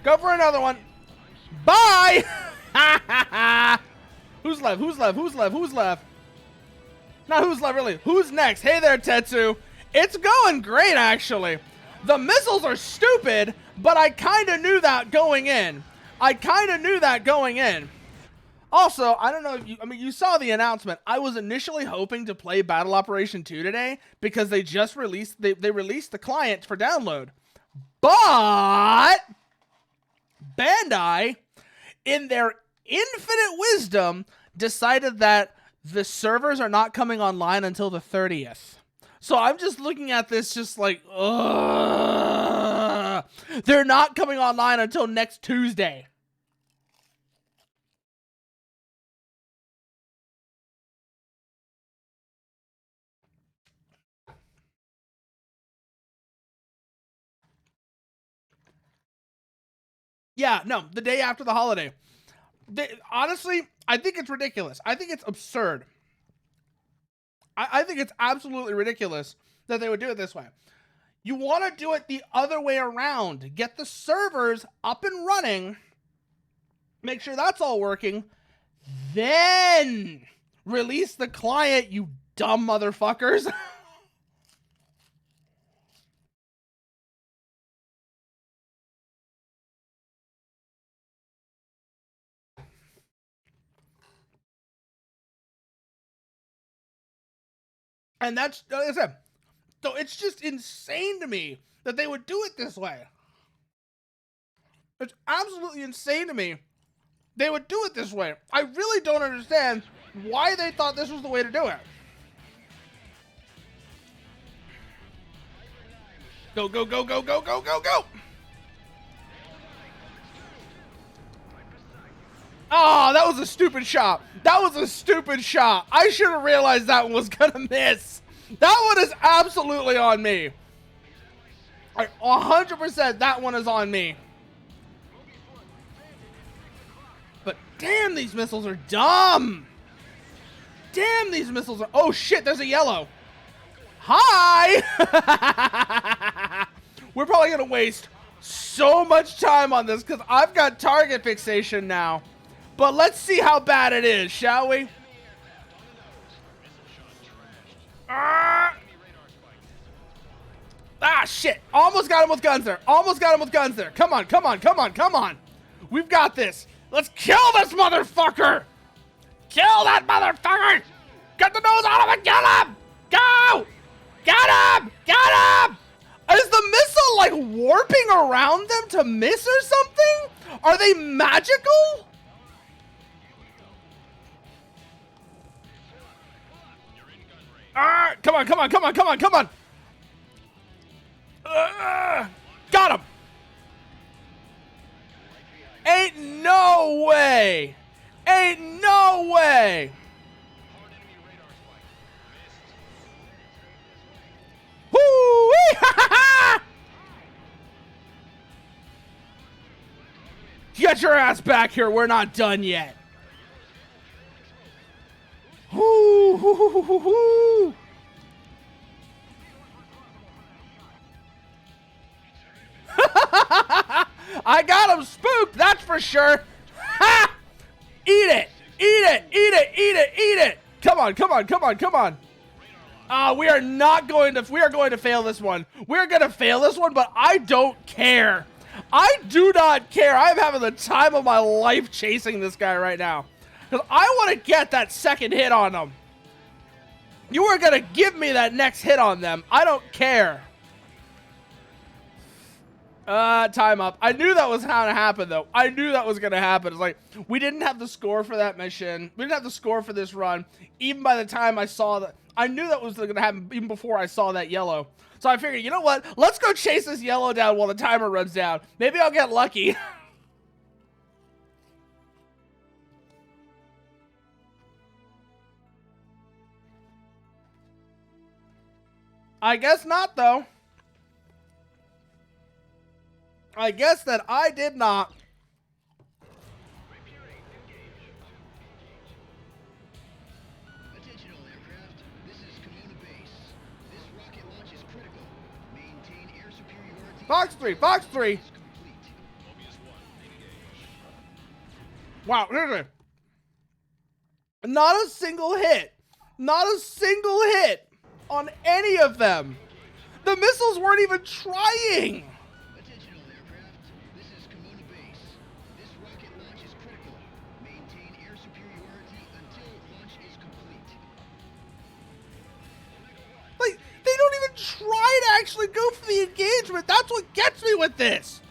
Go for another one. Bye! Who's left? Who's left? Who's left? Who's left? Not who's left, really. Who's next? Hey there, Tetsu. It's going great, actually. The missiles are stupid, but I kind of knew that going in. Also, I don't know if you saw the announcement. I was initially hoping to play Battle Operation 2 today because they just released, they released the client for download. But Bandai, in their infinite wisdom, decided that the servers are not coming online until the 30th. So I'm just looking at this just like, ugh. They're not coming online until next Tuesday. Yeah, no, the day after the holiday. Honestly, I think it's ridiculous. I think it's absurd. I think it's absolutely ridiculous that they would do it this way. You want to do it the other way around. Get the servers up and running. Make sure that's all working. Then release the client, you dumb motherfuckers. And that's, like I said, so it's just insane to me that they would do it this way. It's absolutely insane to me they would do it this way. I really don't understand why they thought this was the way to do it. Go, go, go, go, go, go, go, go! Oh, that was a stupid shot. That was a stupid shot. I should have realized that one was gonna miss. That one is absolutely on me. 100% that one is on me. But damn, these missiles are dumb. Damn, these missiles are... Oh shit, there's a yellow. Hi! We're probably gonna waste so much time on this because I've got target fixation now. But let's see how bad it is, shall we? Ah, shit. Almost got him with guns there. Almost got him with guns there. Come on, come on, come on, come on. We've got this. Let's kill this motherfucker. Kill that motherfucker. Get the nose out of it. Get him. Go. Get him. Get him. Is the missile like warping around them to miss or something? Are they magical? Come on, come on, come on, come on, come on. Got him. Ain't no way. Ain't no way. Woo-wee! Get your ass back here. We're not done yet. Woo-hoo-hoo-hoo-hoo. I got him spooked, that's for sure. Ha! Eat it! Eat it! Eat it! Eat it! Eat it! Come on! Come on! Come on! Come on! We are not going to. We are going to fail this one. We're going to fail this one, but I don't care. I do not care. I'm having the time of my life chasing this guy right now because I want to get that second hit on him. You are going to give me that next hit on them. I don't care. Time up. I knew that was going to happen, though. I knew that was going to happen. It's like, we didn't have the score for that mission. We didn't have the score for this run. Even by the time I saw that, I knew that was going to happen even before I saw that yellow. So I figured, you know what? Let's go chase this yellow down while the timer runs down. Maybe I'll get lucky. I guess not, though. I guess that I did not. Attention all aircraft. This is Kimona Base. This rocket launch is critical. Maintain air superiority. Fox 3, Fox 3. Complete. Mobius 1, engage. Wow, literally. Not a single hit. Not a single hit on any of them. The missiles weren't even trying. Attention all aircraft. This is Kimona Base. This rocket launch is critical. Maintain air superiority until launch is complete. Like, they don't even try to actually go for the engagement. That's what gets me with this.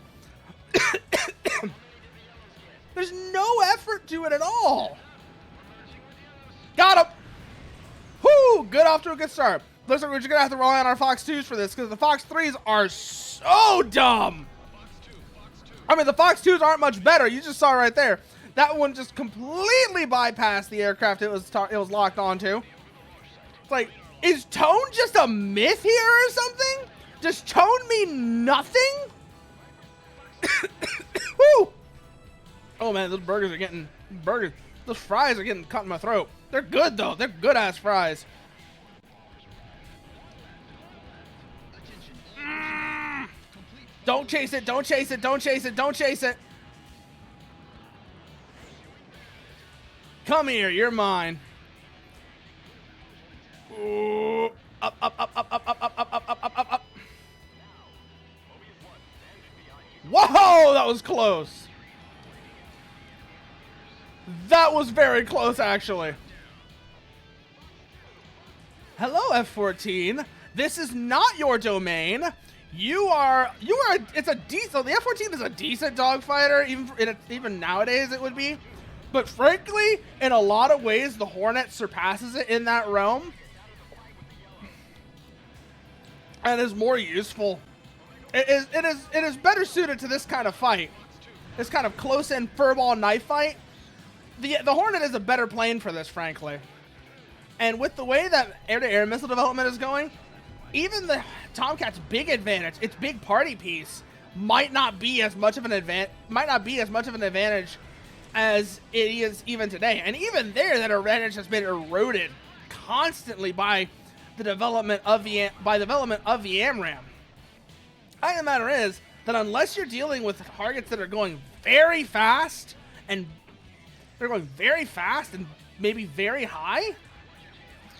There's no effort to it at all. Got him. Whoo, good, off to a good start. Looks like we're just going to have to rely on our Fox 2s for this because the Fox 3s are so dumb. I mean, the Fox 2s aren't much better. You just saw right there. That one just completely bypassed the aircraft it was locked onto. It's like, is tone just a myth here or something? Does tone mean nothing? Woo! Oh man, those burgers are getting Those fries are getting caught in my throat. They're good though. They're good ass fries. Don't chase it. Don't chase it. Don't chase it. Don't chase it. Come here. You're mine. Ooh. Up, up, up, up, up, up, up, up, up, up, up, up. Whoa, that was close. That was very close, actually. Hello, F-14. This is not your domain. It's a decent, the F-14 is a decent dogfighter, even nowadays it would be. But frankly, in a lot of ways, the Hornet surpasses it in that realm. And is more useful. It is better suited to this kind of fight. This kind of close-in furball knife fight. The Hornet is a better plane for this, frankly. And with the way that air-to-air missile development is going, even the Tomcat's big advantage, its big party piece, might not be as much of an advantage as it is even today. And even there, that advantage has been eroded constantly by the development of the AMRAAM. The fact of the matter is that unless you're dealing with targets that are going very fast and maybe very high,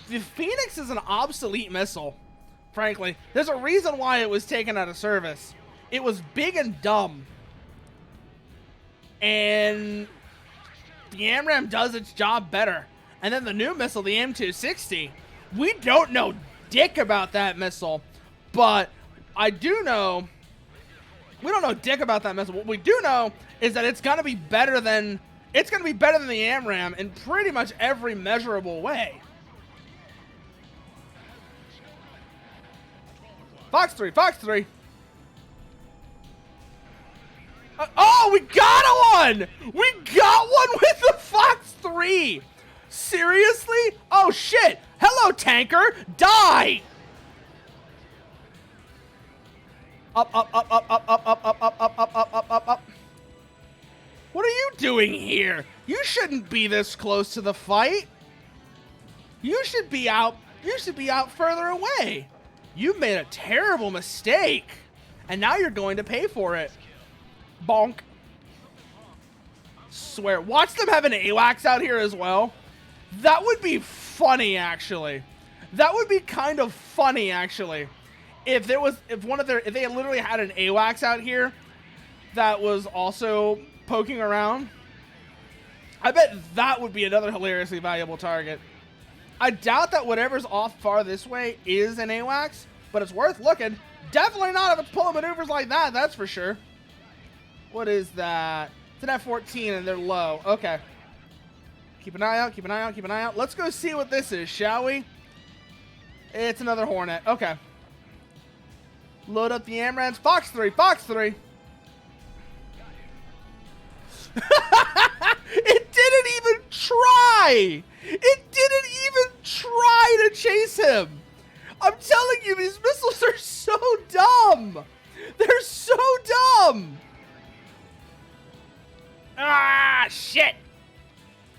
the Phoenix is an obsolete missile. Frankly, there's a reason why it was taken out of service. It was big and dumb, and the AMRAAM does its job better. And then the new missile, the M260, we don't know dick about that missile, but I do know, we don't know dick about that missile. What we do know is that it's gonna be better than the AMRAAM in pretty much every measurable way. Fox 3, Fox 3. Oh, we got one! We got one with the Fox 3! Seriously? Oh shit! Hello, tanker! Die! Up, up, up, up, up, up, up, up, up, up, up, up, up, up. What are you doing here? You shouldn't be this close to the fight. You should be out further away. You made a terrible mistake, and now you're going to pay for it. Bonk. Swear. Watch them have an AWACS out here as well. That would be funny, actually. That would be kind of funny, actually. If they literally had an AWACS out here that was also poking around, I bet that would be another hilariously valuable target. I doubt that whatever's off far this way is an AWACS, but it's worth looking. Definitely not if it's pulling maneuvers like that, that's for sure. What is that? It's an F-14 and they're low. Okay. Keep an eye out, keep an eye out, keep an eye out. Let's go see what this is, shall we? It's another Hornet. Okay. Load up the AMRAAMs. Fox 3, Fox 3. It didn't even try! It didn't even try to chase him! I'm telling you, these missiles are so dumb! They're so dumb! Ah, shit!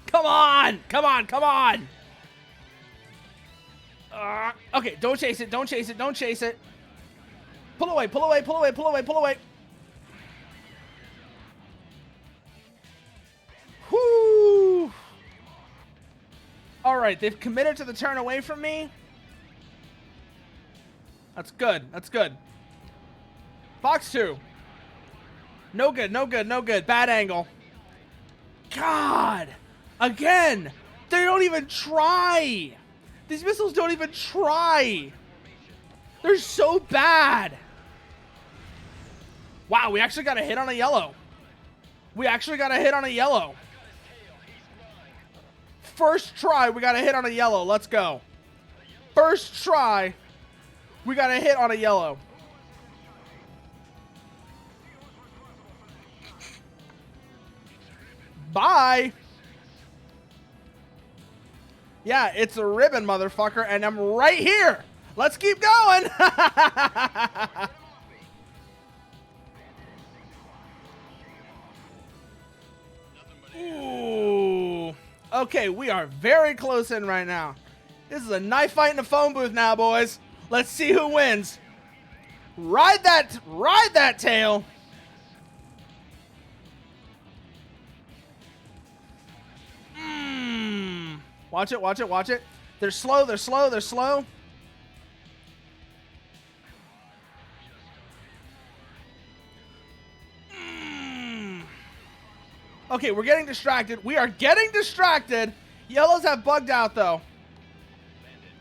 Come on! Come on, come on! Okay, don't chase it, don't chase it, don't chase it. Pull away, pull away, pull away, pull away, pull away. Whoo! Alright, they've committed to the turn away from me. That's good, that's good. Fox 2. No good, no good, no good. Bad angle. God! Again! They don't even try! These missiles don't even try! They're so bad! Wow, we actually got a hit on a yellow. We actually got a hit on a yellow. First try, we got a hit on a yellow. Let's go. First try, we got a hit on a yellow. Bye. Yeah, it's a ribbon, motherfucker, and I'm right here. Let's keep going. Ooh. Okay, we are very close in right now. This is a knife fight in a phone booth now, boys. Let's see who wins. Ride that tail. Watch it, watch it, watch it. They're slow, they're slow, they're slow. Okay, we're getting distracted. We are getting distracted. Yellows have bugged out, though.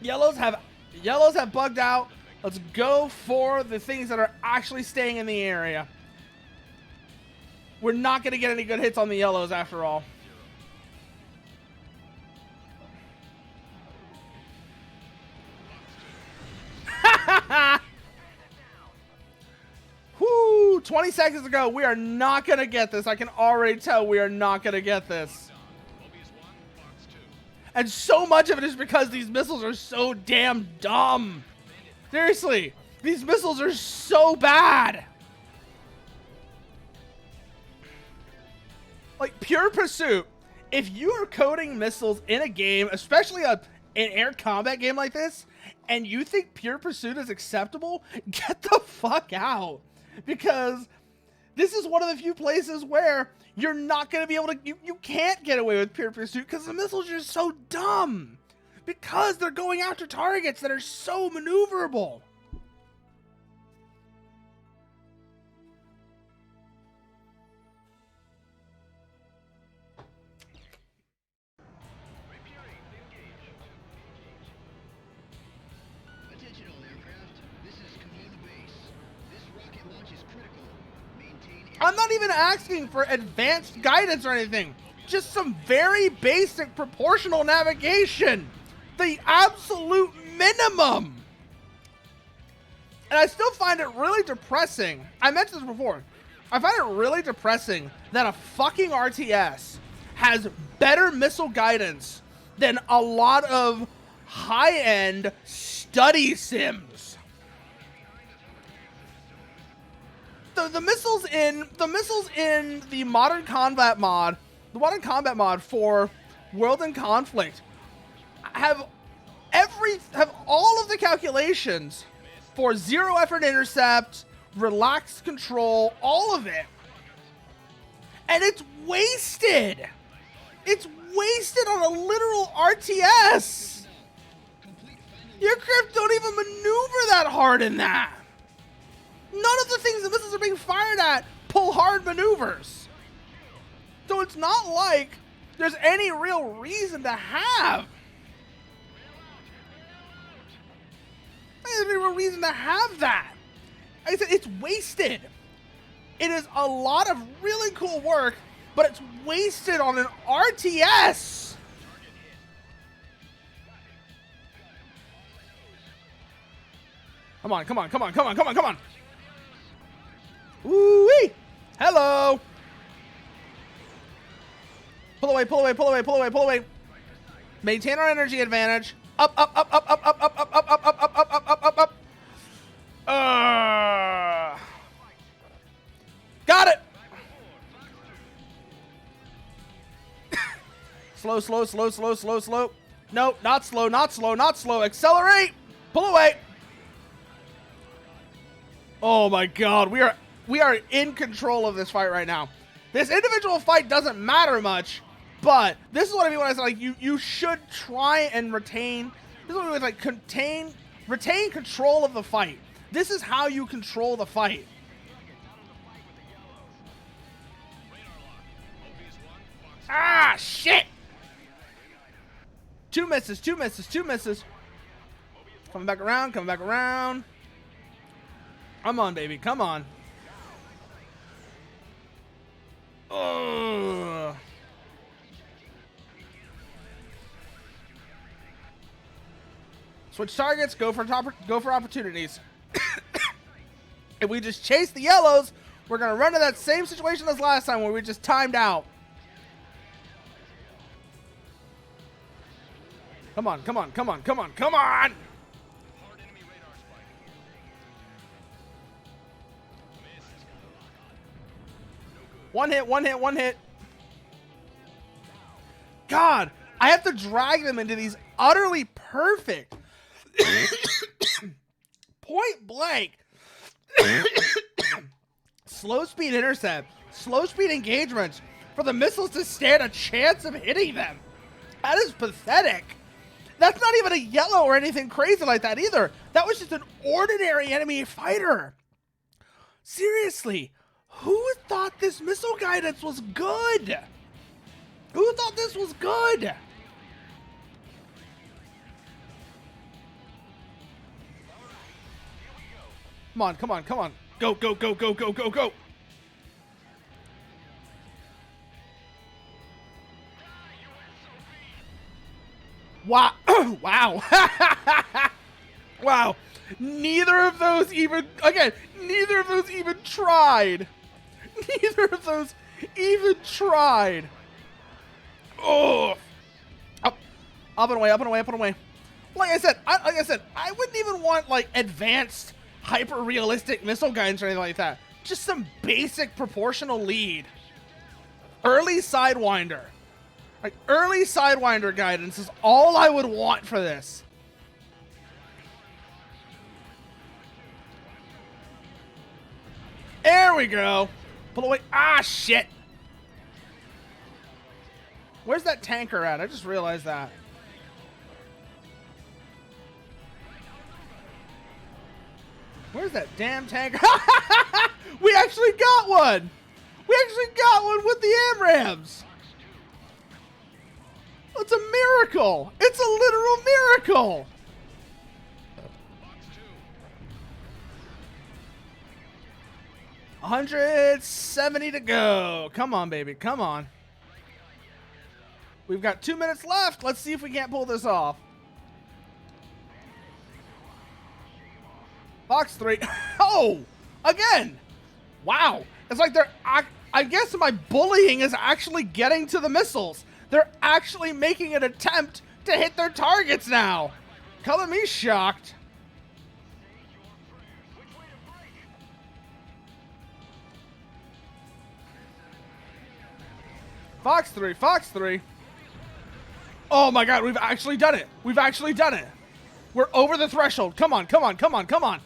Yellows have bugged out. Let's go for the things that are actually staying in the area. We're not going to get any good hits on the yellows after all. Whoo! 20 seconds ago. We are not going to get this. I can already tell we are not going to get this. And so much of it is because these missiles are so damn dumb. Seriously, these missiles are so bad. Like, Pure Pursuit, if you are coding missiles in a game, especially an air combat game like this, and you think Pure Pursuit is acceptable, get the fuck out. Because this is one of the few places where you're not going to be able to, you can't get away with Pure Pursuit because the missiles are so dumb. Because they're going after targets that are so maneuverable. Attention all aircraft. This is Command Base. This rocket launch is critical. Maintain air. I'm not even asking for advanced guidance or anything. Just some very basic proportional navigation. The absolute minimum. And I still find it really depressing. I mentioned this before. I find it really depressing that a fucking RTS has better missile guidance than a lot of high-end study sims. The missiles in the modern combat mod, for World in Conflict have all of the calculations for zero effort intercept, relaxed control, all of it. And it's wasted. It's wasted on a literal RTS. Your crypt don't even maneuver that hard in that. None of the things the missiles are being fired at pull hard maneuvers. So it's not like there's any real reason to have. There's no real reason to have that. Like I said, it's wasted. It is a lot of really cool work, but it's wasted on an RTS. Come on, come on, come on, come on, come on, come on. Woo-wee! Hello! Pull away, pull away, pull away, pull away, pull away. Maintain our energy advantage. Up, up, up, up, up, up, up, up, up, up, up, up, up, up, up, up, up. Got it! Slow, slow, slow, slow, slow, slow. No, not slow, not slow, not slow. Accelerate! Pull away! Oh my god, we are in control of this fight right now. This individual fight doesn't matter much, but this is what I mean when I say, like, you should try and retain. This is what I mean, like, retain control of the fight. This is how you control the fight. Ah, shit! Two misses, two misses, two misses. Coming back around, coming back around. Come on, baby, come on. Ugh. Switch targets, go for opportunities. If we just chase the yellows, we're gonna run to that same situation as last time where we just timed out. Come on, come on, come on, come on, come on! One hit, one hit, one hit. God, I have to drag them into these utterly perfect, point blank, slow speed intercept, slow speed engagements for the missiles to stand a chance of hitting them. That is pathetic. That's not even a yellow or anything crazy like that either. That was just an ordinary enemy fighter. Seriously, who thought this missile guidance was good? Who thought this was good? Come on, come on, come on. Go, go, go, go, go, go, go. Wow. Wow. Wow. Neither of those even tried. Neither of those even tried. Oh. Up and away, up and away, up and away. Like I said, I wouldn't even want like advanced hyper-realistic missile guidance or anything like that. Just some basic proportional lead. Early Sidewinder. Like, early Sidewinder guidance is all I would want for this. There we go. Pull away. Ah, shit. Where's that tanker at? I just realized that. Where's that damn tanker? We actually got one. We actually got one with the AMRAAMs. It's a miracle. It's a literal miracle. 170 to go. Come on, baby. Come on. We've got 2 minutes left. Let's see if we can't pull this off. Fox 3. Oh, again. Wow. It's like they're, I guess my bullying is actually getting to the missiles. They're actually making an attempt to hit their targets now. Color me shocked. Fox 3, Fox 3. Oh my God, we've actually done it. We've actually done it. We're over the threshold. Come on, come on, come on, come on.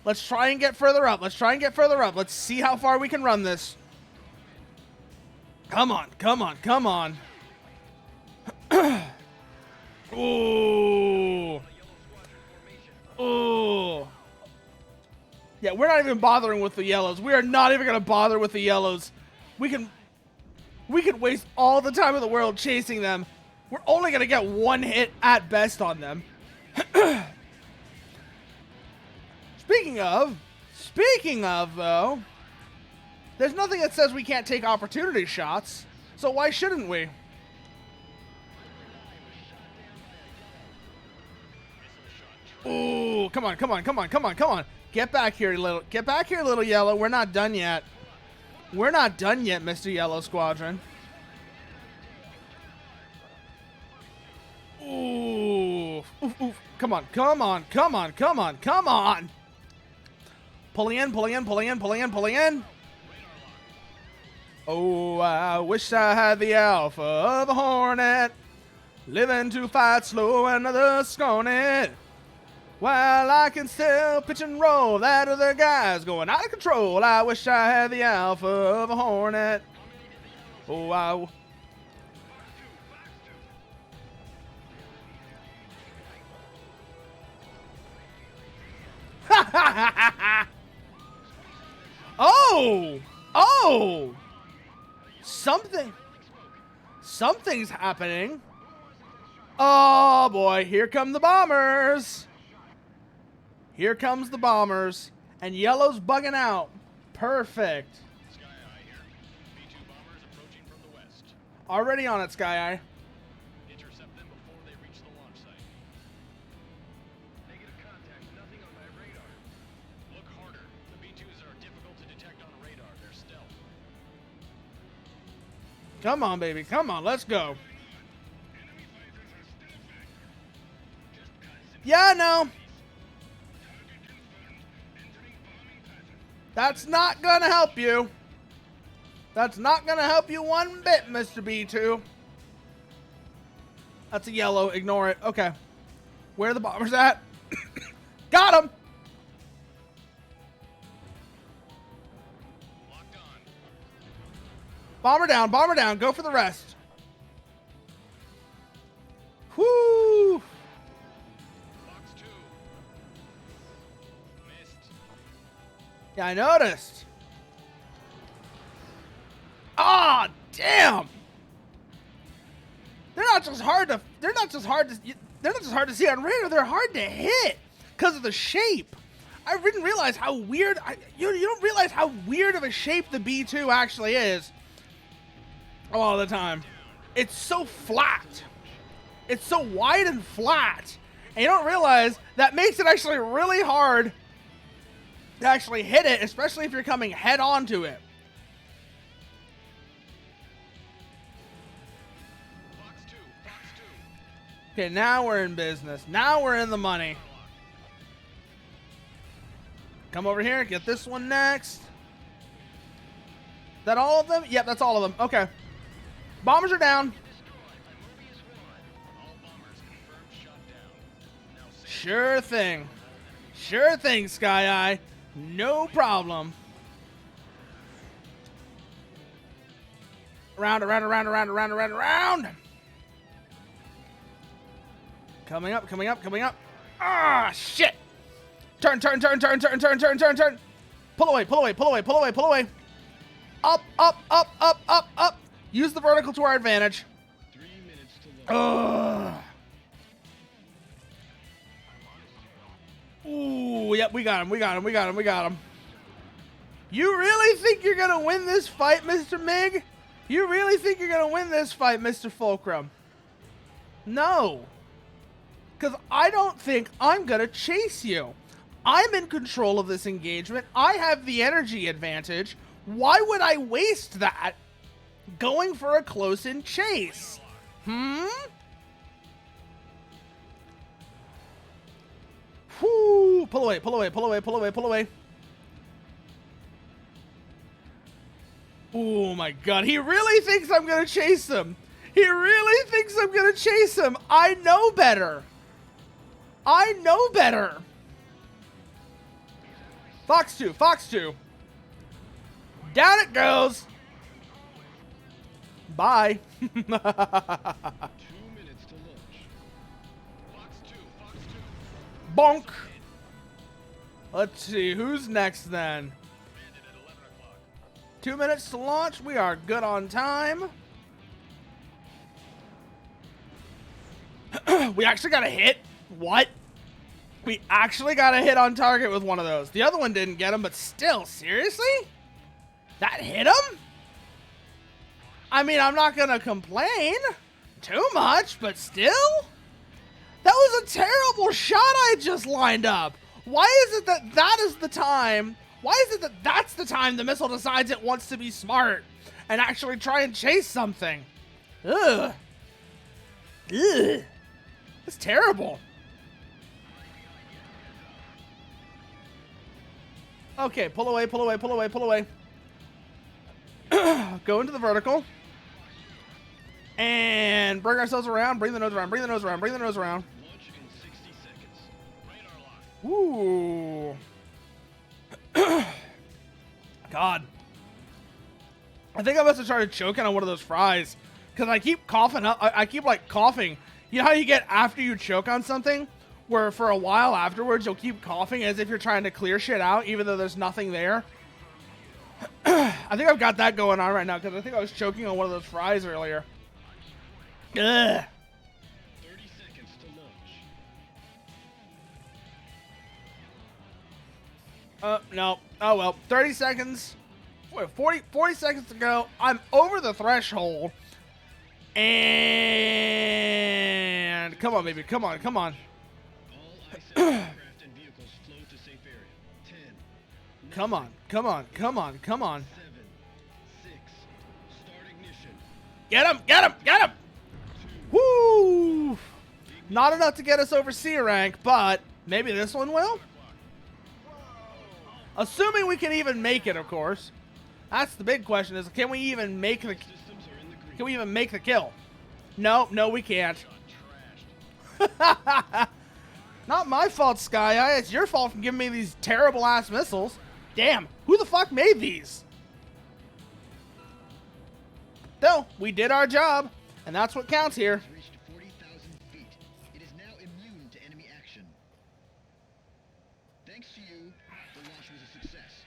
Let's try and get further up. Let's try and get further up. Let's see how far we can run this. Come on, come on, come on. Ooh. Ooh. Yeah, we're not even bothering with the yellows. We are not even going to bother with the yellows. We can waste all the time in the world chasing them. We're only going to get one hit at best on them. Speaking of, though, there's nothing that says we can't take opportunity shots. So why shouldn't we? Ooh, come on, come on, come on, come on, come on. Get back here, little yellow. We're not done yet. We're not done yet, Mr. Yellow Squadron. Ooh. Oof, oof. Come on, come on, come on, come on, come on. Pulling in, pulling in, pulling in, pulling in, pulling in. Oh, I wish I had the alpha of a Hornet. Living to fight slow, another scorn it. While I can still pitch and roll, that other guy's going out of control. I wish I had the alpha of a Hornet. Oh, I... Oh! Oh! Something's happening. Oh, boy. Here come the bombers. Here comes the bombers. And yellow's bugging out. Perfect. Sky Eye here. B-2 bombers approaching from the west. Already on it, Sky Eye. Intercept them before they reach the launch site. Negative contact. Nothing on my radar. Look harder. The B-2s are difficult to detect on radar. They're stealth. Come on, baby. Come on. Let's go. Yeah, no. That's not gonna help you. That's not gonna help you one bit, Mr. B2. That's a yellow. Ignore it. Okay. Where are the bombers at? Got him! Locked on. Bomber down. Bomber down. Go for the rest. Whoo! Fox 2. Missed. Yeah, I noticed. Ah, damn! They're not just hard to see on radar. They're hard to hit because of the shape. I didn't realize how weird. You don't realize how weird of a shape the B2 actually is. A lot of the time, it's so flat. It's so wide and flat, and you don't realize that makes it actually really hard to actually hit it, especially if you're coming head on to it. Fox 2. Fox 2. Okay, now we're in business. Now we're in the money. Come over here. Get this one next. Is that all of them? Yep, that's all of them. Okay. Bombers are down. All bombers confirmed shot down. Now save Sure thing. Sure thing, Sky Eye. No problem. Round, around, around, around, around, around, around. Coming up, coming up, coming up. Ah, shit. Turn, turn, turn, turn, turn, turn, turn, turn, turn. Pull away, pull away, pull away, pull away, pull away. Up, up, up, up, up, up. Use the vertical to our advantage. 3 minutes to load. Ugh. Ooh, yep, we got him, we got him, we got him, we got him. You really think you're gonna win this fight, Mr. Mig? You really think you're gonna win this fight, Mr. Fulcrum? No. Because I don't think I'm gonna chase you. I'm in control of this engagement. I have the energy advantage. Why would I waste that going for a close-in chase? Hmm? Whoo! Pull away, pull away, pull away, pull away, pull away. Oh my god, he really thinks I'm gonna chase him. He really thinks I'm gonna chase him. I know better. I know better. Fox 2, Fox 2. Down it goes. Bye. 2 minutes to launch. Fox 2. Fox 2. Bonk. Let's see, who's next then? Landed at 11 o'clock. 2 minutes to launch. We are good on time. We actually got a hit. What? We actually got a hit on target with one of those. The other one didn't get him, but still, seriously? That hit him? I mean, I'm not gonna complain too much, but still? That was a terrible shot I just lined up. Why is it that that is the time? Why is it that that's the time the missile decides it wants to be smart and actually try and chase something? Ugh. Ugh. That's terrible. Okay, pull away, pull away, pull away, pull away. Go into the vertical. And bring ourselves around. Bring the nose around. Bring the nose around. Bring the nose around. Launch in 60 seconds. Radar lock. Ooh. God. I think I must have started choking on one of those fries. Because I keep coughing up. I keep like coughing. You know how you get after you choke on something? Where for a while afterwards you'll keep coughing as if you're trying to clear shit out even though there's nothing there. I think I've got that going on right now because I think I was choking on one of those fries earlier. Ugh. 30 seconds to launch. No. Oh well. 30 seconds. Wait, 40 seconds to go. I'm over the threshold. And come on, baby. Come on. Come on. All ISAC aircraft and vehicles flow to safe area. 10, Come on. Come on. Come on. Come on. 7, 6. Start ignition. Get him. Get him. Get him. 2. Woo. Not enough to get us over C rank, but maybe this one will. Assuming we can even make it, of course. That's the big question: is can we even make the Systems are in the green. can we even make the kill? No, we can't. Not my fault, Sky Eye. It's your fault for giving me these terrible ass missiles. Damn, who the fuck made these? Though, we did our job, and that's what counts here. Has reached 40,000 feet. It is now immune to enemy action. Thanks to you, the launch was a success.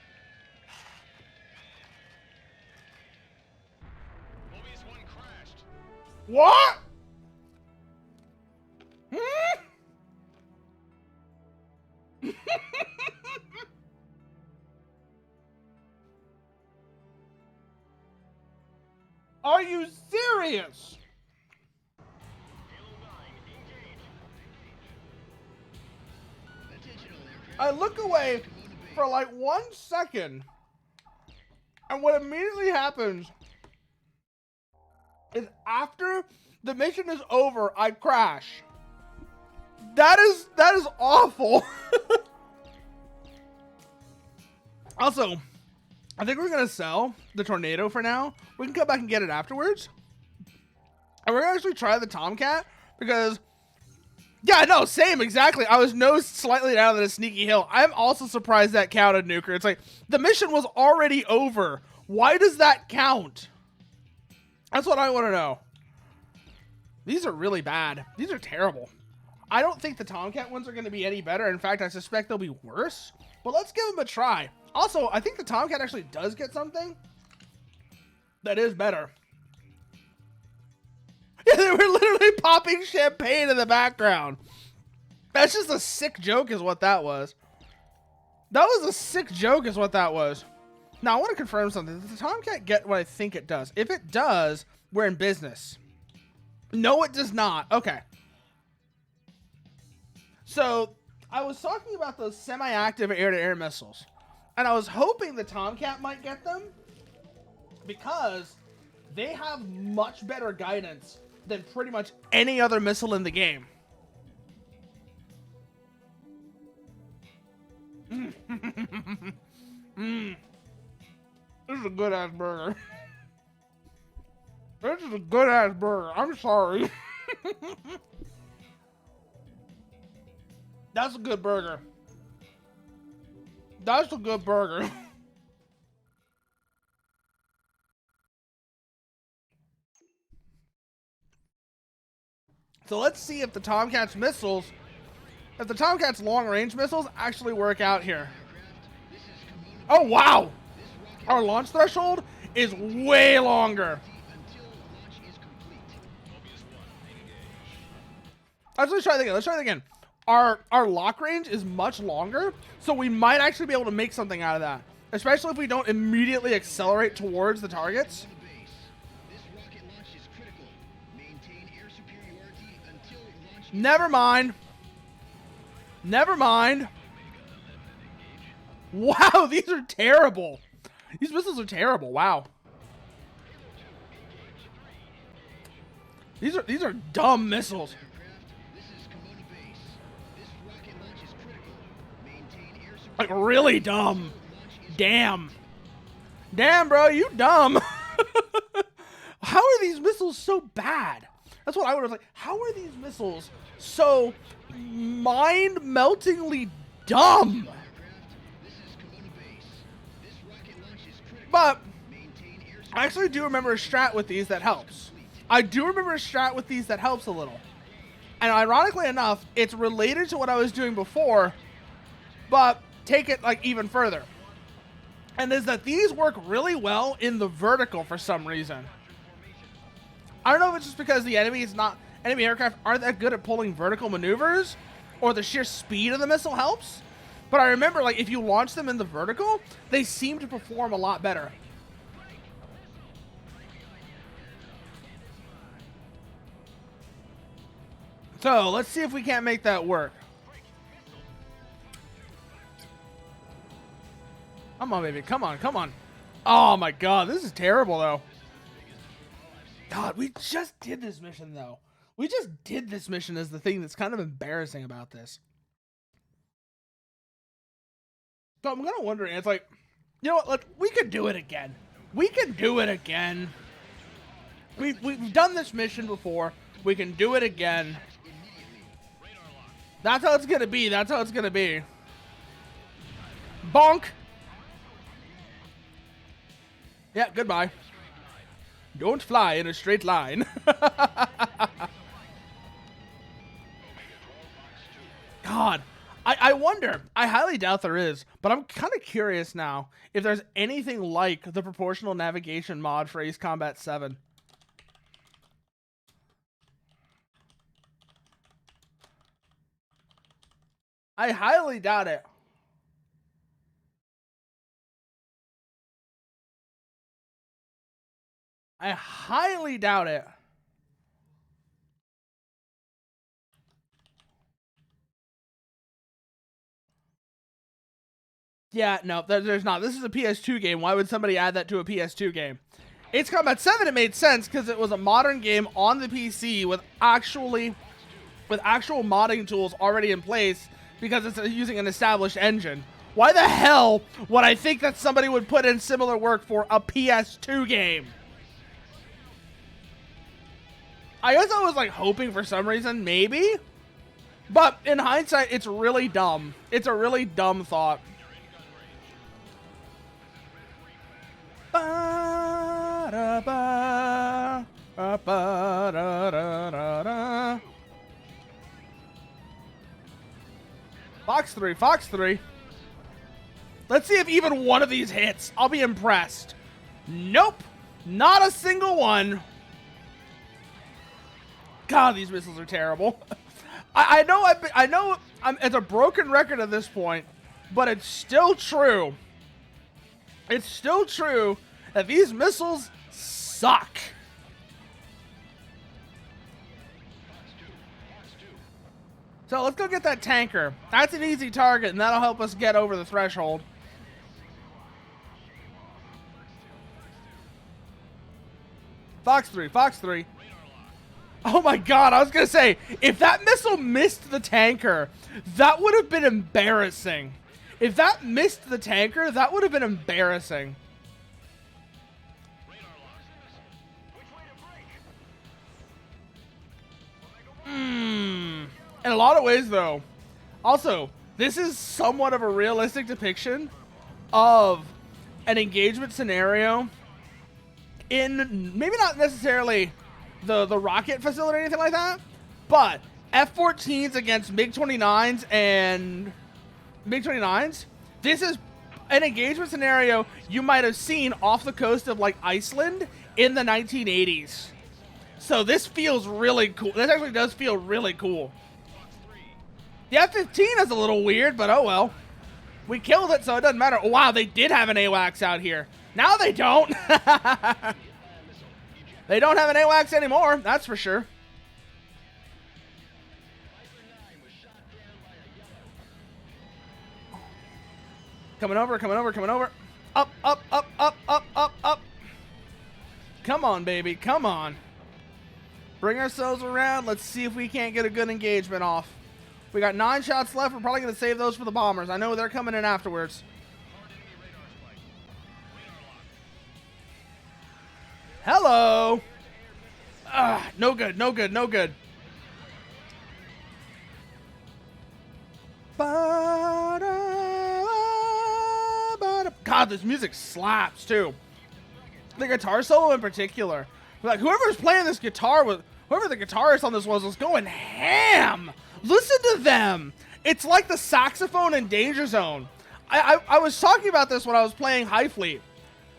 Mobius 1 crashed. What? Hmm? Are you serious? Halo 9, engage. Attention all aircraft. I look away for like 1 second, and what immediately happens is after the mission is over, I crash. That is awful. Also, I think we're gonna sell the Tornado for now. We can come back and get it afterwards. And we're gonna actually try the Tomcat because, yeah, no, same, exactly. I was nosed slightly down at a sneaky hill. I'm also surprised that counted, Nuker. It's like, the mission was already over. Why does that count? That's what I want to know. These are really bad. These are terrible. I don't think the Tomcat ones are going to be any better. In fact, I suspect they'll be worse. But let's give them a try. Also, I think the Tomcat actually does get something that is better. Yeah, they were literally popping champagne in the background. That's just a sick joke is what that was. That was a sick joke is what that was. Now, I want to confirm something. Does the Tomcat get what I think it does? If it does, we're in business. No, it does not. Okay. So, I was talking about those semi-active air-to-air missiles. And I was hoping the Tomcat might get them because they have much better guidance than pretty much any other missile in the game. This is a good-ass burger. This is a good-ass burger. I'm sorry. That's a good burger. That's a good burger. So let's see if the Tomcat's missiles, if the Tomcat's long-range missiles actually work out here. Oh, wow. Our launch threshold is way longer. Let's try it again. Let's try it again. Our lock range is much longer, so we might actually be able to make something out of that, especially if we don't immediately accelerate towards the targets. Never mind. Never mind. Wow, these are terrible. These missiles are terrible. Wow. These are dumb missiles. Like, really dumb. Damn. Damn, bro, you dumb. How are these missiles so bad? That's what I was like. How are these missiles so mind-meltingly dumb? But I actually do remember a strat with these that helps. I do remember a strat with these that helps a little. And ironically enough, it's related to what I was doing before, but take it like even further. And is that these work really well in the vertical for some reason. I don't know if it's just because the enemy aircraft aren't that good at pulling vertical maneuvers, or the sheer speed of the missile helps. But I remember, like, if you launch them in the vertical, they seem to perform a lot better. So, let's see if we can't make that work. Come on, baby. Come on, come on. Oh, my God. This is terrible, though. God, we just did this mission, though. We just did this mission as the thing that's kind of embarrassing about this. So I'm kind of wondering, it's like, you know what, look, we could do it again. We can do it again. We've done this mission before. We can do it again. That's how it's gonna be. That's how it's gonna be. Bonk. Yeah, goodbye. Don't fly in a straight line. God, I wonder. I highly doubt there is, but I'm kind of curious now if there's anything like the proportional navigation mod for Ace Combat 7. I highly doubt it. I highly doubt it. Yeah, no, there's not. This is a PS2 game. Why would somebody add that to a PS2 game? Ace Combat 7, it made sense because it was a modern game on the PC with actual modding tools already in place because it's using an established engine. Why the hell would I think that somebody would put in similar work for a PS2 game? I guess I was like hoping for some reason, maybe. But in hindsight, it's really dumb. It's a really dumb thought. Fox 3, Fox 3. Let's see if even one of these hits. I'll be impressed. Nope. Not a single one. God, these missiles are terrible. I know it's a broken record at this point, but it's still true. It's still true that these missiles suck. So let's go get that tanker. That's an easy target, and that'll help us get over the threshold. Fox 3, Fox 3. Oh my god, I was going to say, if that missile missed the tanker, that would have been embarrassing. If that missed the tanker, that would have been embarrassing. In a lot of ways, though. Also, this is somewhat of a realistic depiction of an engagement scenario in maybe not necessarily the rocket facility or anything like that, but F-14s against MiG-29s and MiG-29s. This is an engagement scenario you might have seen off the coast of like Iceland in the 1980s. So this feels really cool. This actually does feel really cool. The F-15 is a little weird, but oh well. We killed it, so it doesn't matter. Oh, wow, they did have an AWACS out here. Now they don't. They don't have an AWACS anymore, that's for sure. Coming over, coming over, coming over. Up, up, up, up, up, up, up. Come on, baby, come on. Bring ourselves around. Let's see if we can't get a good engagement off. We got 9 shots left. We're probably going to save those for the bombers. I know they're coming in afterwards. Hello. No good, no good, no good. God, this music slaps too. The guitar solo in particular. Like, whoever's playing this guitar with, whoever the guitarist on this was going ham. Listen to them. It's like the saxophone in Danger Zone. I was talking about this when I was playing High Fleet.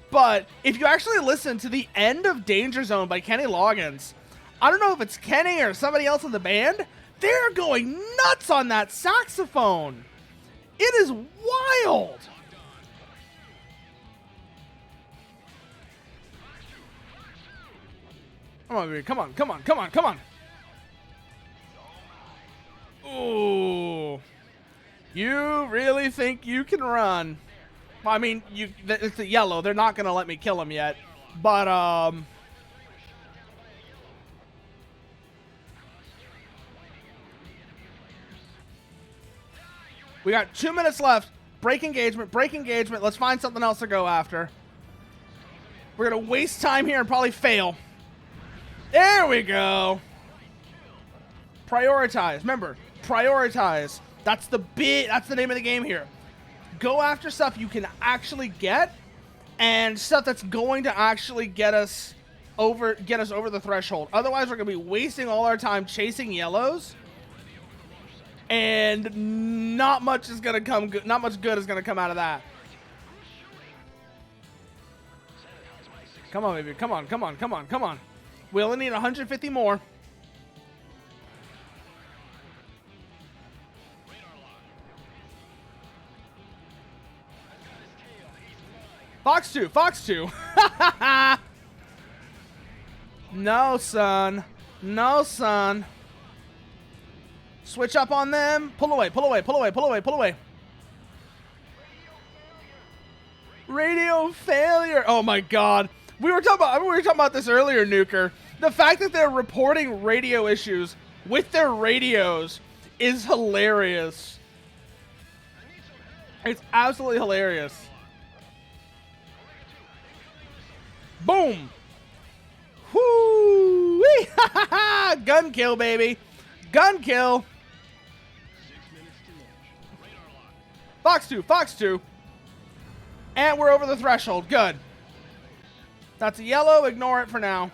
But if you actually listen to the end of Danger Zone by Kenny Loggins, I don't know if it's Kenny or somebody else in the band, they're going nuts on that saxophone. It is wild. Come on, baby. Come on, come on, come on, come on. Ooh. You really think you can run? Well, I mean, it's a yellow. They're not going to let me kill him yet. But, we got 2 minutes left. Break engagement, break engagement. Let's find something else to go after. We're going to waste time here and probably fail. There we go. Prioritize. Remember, Prioritize. That's the name of the game here. Go after stuff you can actually get, and stuff that's going to actually get us over the threshold. Otherwise, we're going to be wasting all our time chasing yellows, and not much is going to come good. Not much good is going to come out of that. Come on, baby. Come on, come on, come on, come on. We only need 150 more. Fox 2, Fox 2. No, son. No, son. Switch up on them. Pull away, pull away, pull away, pull away, pull away. Radio failure. Oh my god. We were talking about this earlier, Nuker. The fact that they're reporting radio issues with their radios is hilarious. It's absolutely hilarious. Boom. Whoo! Gun kill, baby. Gun kill. Fox 2, Fox 2. And we're over the threshold. Good. That's a yellow. Ignore it for now.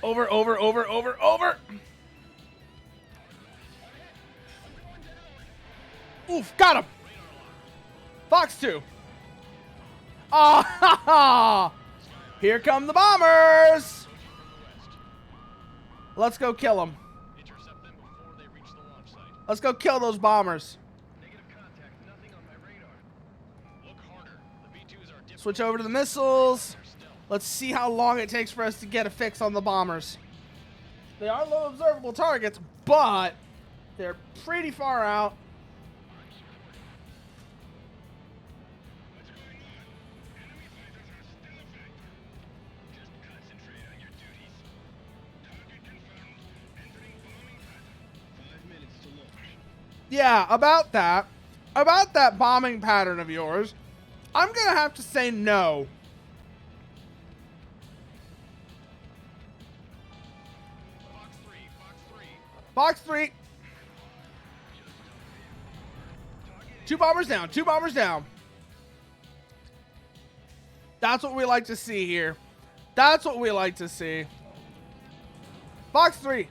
Over, over, over, over, over. Oof, got him. Fox 2. Ah, here come the bombers. Let's go kill them. Intercept them before they reach the launch site. Let's go kill those bombers. Negative contact, nothing on my radar. Look harder. The B-2s are different. Switch over to the missiles. Let's see how long it takes for us to get a fix on the bombers. They are low observable targets, but they're pretty far out. Yeah, about that bombing pattern of yours, I'm gonna have to say no. Fox 3, Fox 3. Fox 3. 2 bombers down, 2 bombers down. That's what we like to see here. That's what we like to see. Fox 3.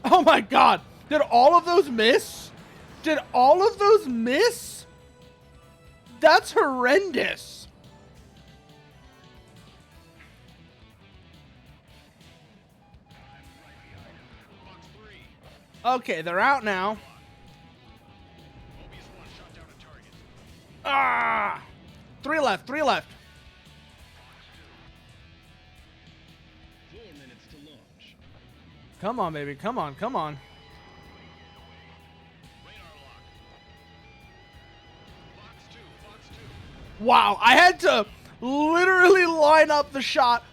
Oh my god. Did all of those miss? Did all of those miss? That's horrendous. Fox 3. Okay, they're out now. Mobius 1 shot down a target. Ah! 3 left, 3 left. 4 minutes to launch. Come on, baby. Come on, come on. Radar lock. Fox 2, Fox 2. Wow, I had to literally line up the shot.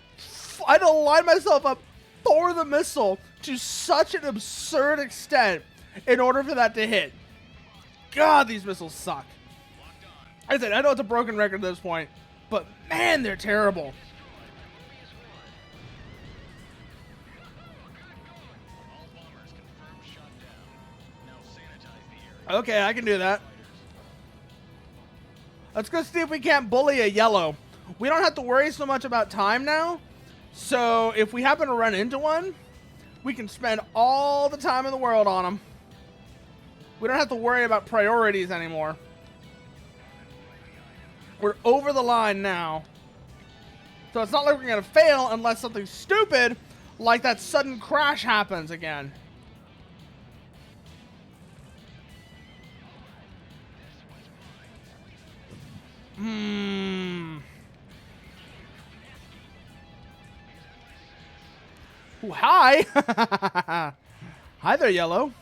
I had to line myself up for the missile to such an absurd extent in order for that to hit. God, these missiles suck. Locked on. I said, I know it's a broken record at this point, but man, they're terrible. All bombers confirmed shot down. Now sanitize the area. Okay, I can do that. Let's go see if we can't bully a yellow. We don't have to worry so much about time now. So if we happen to run into one, we can spend all the time in the world on them. We don't have to worry about priorities anymore. We're over the line now. So it's not like we're going to fail unless something stupid like that sudden crash happens again. Ooh, hi. Hi there, yellow.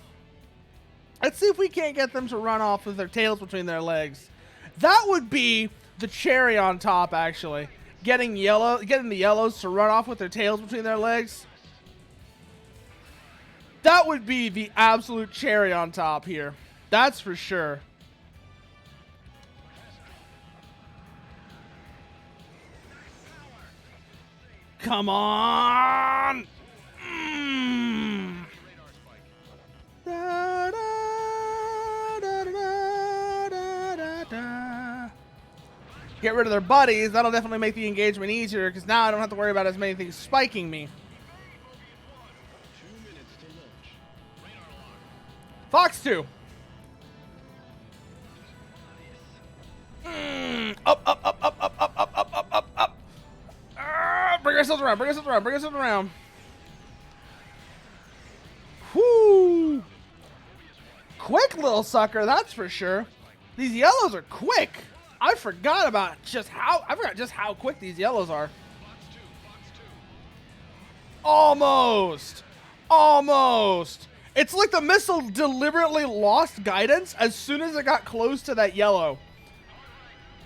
Let's see if we can't get them to run off with their tails between their legs. That would be the cherry on top, actually. Getting the yellows to run off with their tails between their legs. That would be the absolute cherry on top here. That's for sure. Come on! Mm. Da, da, da, da, da, da, da. Get rid of their buddies. That'll definitely make the engagement easier, because now I don't have to worry about as many things spiking me. 2 minutes to launch. Radar lock. Fox 2. Up, up, up, up, up, up, up, up, up, up, up. Bring ourselves around, bring ourselves around, bring ourselves around. Whoo! Quick little sucker, that's for sure. These yellows are quick. I forgot just how quick these yellows are. Almost. Almost. It's like the missile deliberately lost guidance as soon as it got close to that yellow.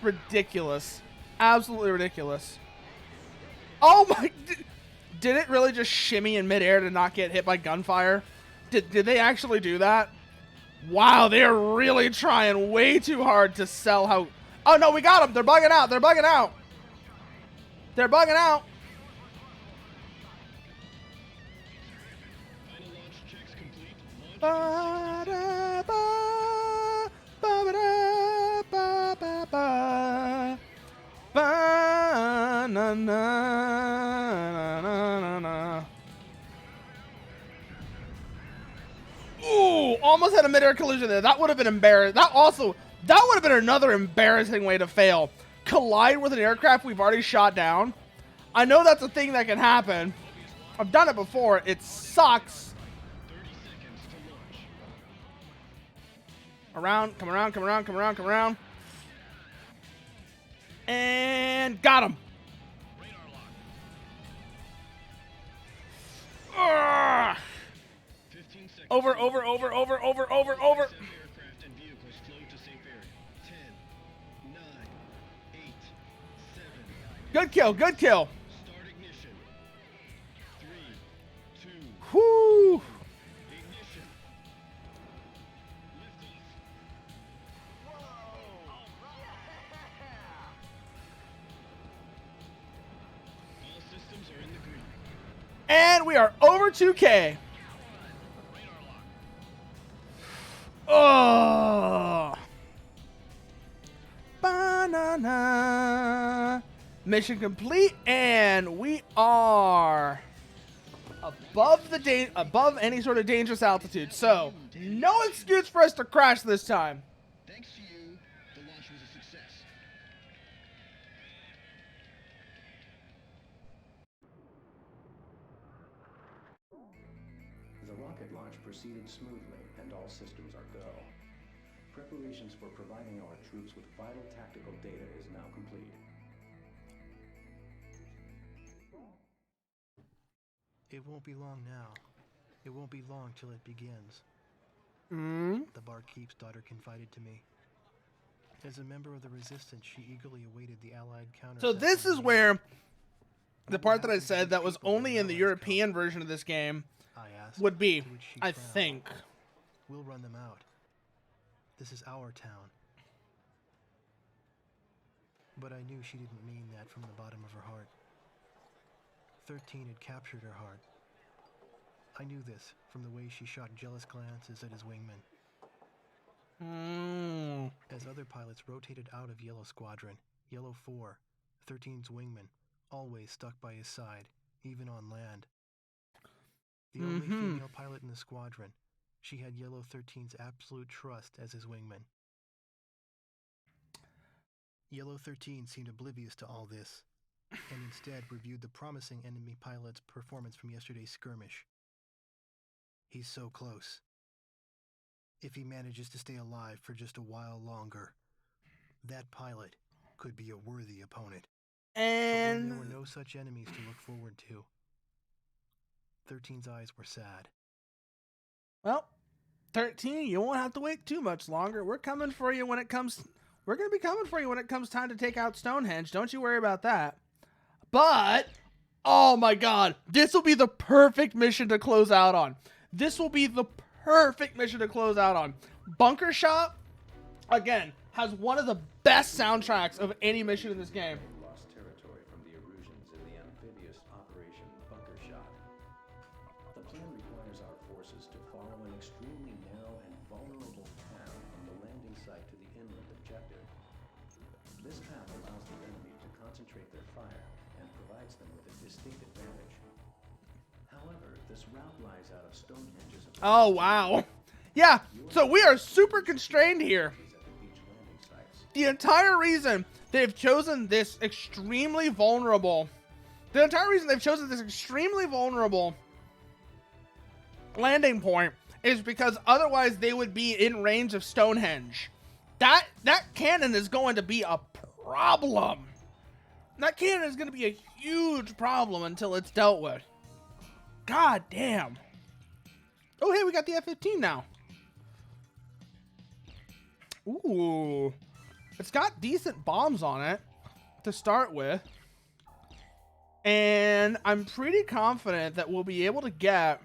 Ridiculous. Absolutely ridiculous. Oh my... Did it really just shimmy in midair to not get hit by gunfire? Did they actually do that? Wow, they're really trying way too hard to sell how... Oh no, we got them. They're bugging out. They're bugging out. They're bugging out. Final launch checks complete. Launch Ba-da-ba, ba-ba-da, ba-ba-ba, ba-na-na-na-na-na. Ooh, almost had a mid-air collision there. That would have been embarrassing. That would have been another embarrassing way to fail. Collide with an aircraft we've already shot down. I know that's a thing that can happen. I've done it before. It sucks. 30 seconds to launch. Around, come around, come around, come around, come around. And got him. Radar lock. Ugh. 15 seconds. Over. Set aircraft and vehicles flow to safe area. 10, 9, 8, 7. Good kill, good kill. Start ignition. 3, 2, Whoo. ignition. Liftoff. All systems are in the green. And we are over 2K. Oh. Banana. Mission complete, and we are above any sort of dangerous altitude. So, no excuse for us to crash this time. Thanks to you, the launch was a success. The rocket launch proceeded smoothly, and all systems are go. Preparations for providing our troops with vital tactical data is now complete. It won't be long now. It won't be long till it begins. The barkeep's daughter confided to me. As a member of the resistance, she eagerly awaited the Allied counter. So this is where the part that I said that was only in the European version of this game I asked, would be, to which she I frowned. think. We'll run them out. This is our town. But I knew she didn't mean that from the bottom of her heart. 13 had captured her heart. I knew this from the way she shot jealous glances at his wingman. As other pilots rotated out of Yellow Squadron, Yellow 4, 13's wingman, always stuck by his side, even on land. The only female pilot in the squadron, she had Yellow 13's absolute trust as his wingman. Yellow 13 seemed oblivious to all this, and instead reviewed the promising enemy pilot's performance from yesterday's skirmish. He's so close. If he manages to stay alive for just a while longer, that pilot could be a worthy opponent. But when there were And no such enemies to look forward to, 13's eyes were sad. well, 13, you won't have to wait too much longer. We're coming for you when it comes. We're going to be coming for you when it comes time to take out Stonehenge. Don't you worry about that. But, oh my god, this will be the perfect mission to close out on. This will be the perfect mission to close out on. Bunker Shop, again, has one of the best soundtracks of any mission in this game. Lost territory from the erosions in the amphibious orders our forces to follow an extremely narrow and vulnerable path from the landing site to the inland objective. This path allows the enemy to concentrate their fire and provides them with a distinct advantage. However, this route lies out of Stonehenge's. Oh, wow. Yeah, so we are super constrained here. The entire reason they've chosen this extremely vulnerable landing point is because otherwise they would be in range of Stonehenge. That cannon is going to be a problem. That cannon is going to be a huge problem until it's dealt with. God damn. Oh, hey, we got the F-15 now. Ooh. It's got decent bombs on it to start with. And I'm pretty confident that we'll be able to get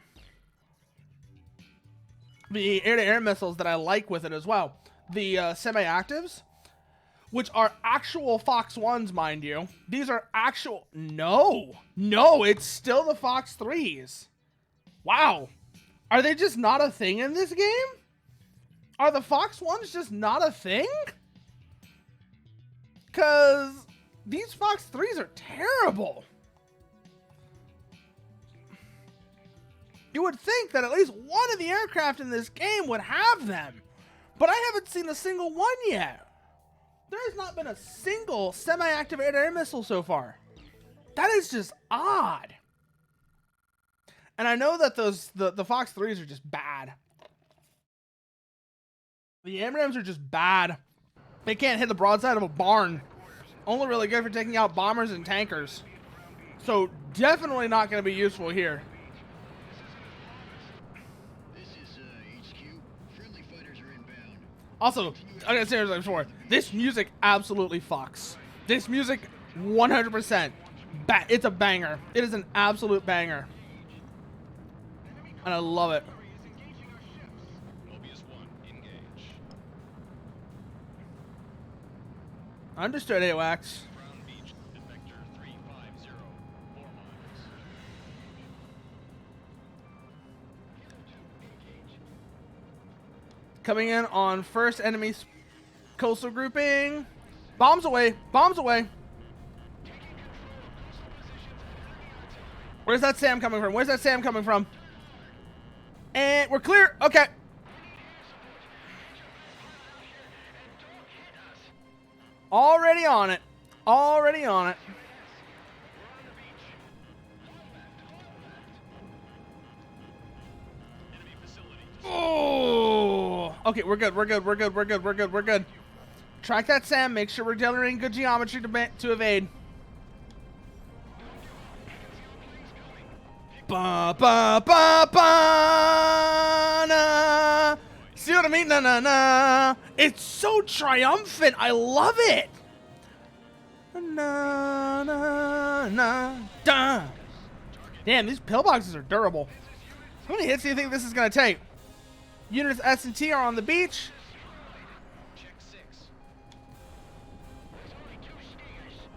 the air-to-air missiles that I like with it as well. The semi-actives, which are actual Fox 1s, mind you. These are actual... No, it's still the Fox 3s. Wow. Are they just not a thing in this game? Are the Fox 1s just not a thing? Because these Fox 3s are terrible. You would think that at least one of the aircraft in this game would have them. But I haven't seen a single one yet. There has not been a single semi-active air-to-air missile so far. That is just odd. And I know that the Fox 3s are just bad. The AMRAAMs are just bad. They can't hit the broadside of a barn. Only really good for taking out bombers and tankers. So definitely not going to be useful here. This is HQ. Friendly fighters are inbound. Also, I gotta say this before, this music absolutely fucks. This music 100%. It's a banger. It is an absolute banger. And I love it. Mobius 1, engage. Understood, AWACS. Ground beach, Vector 350, 4 miles. Coming in on first enemy coastal grouping. Bombs away. Bombs away. Where's that SAM coming from? Where's that SAM coming from? And we're clear. Okay. Already on it. Already on it. Oh. Okay, we're good. We're good. We're good. We're good. We're good. We're good. Track that SAM. Make sure we're generating good geometry to evade. Ba ba ba ba na. See what I mean? Na na na. It's so triumphant. I love it. Na na na da. Damn, these pillboxes are durable. How many hits do you think this is gonna take? Units S and T are on the beach. Check 6. There's only 2 stingers.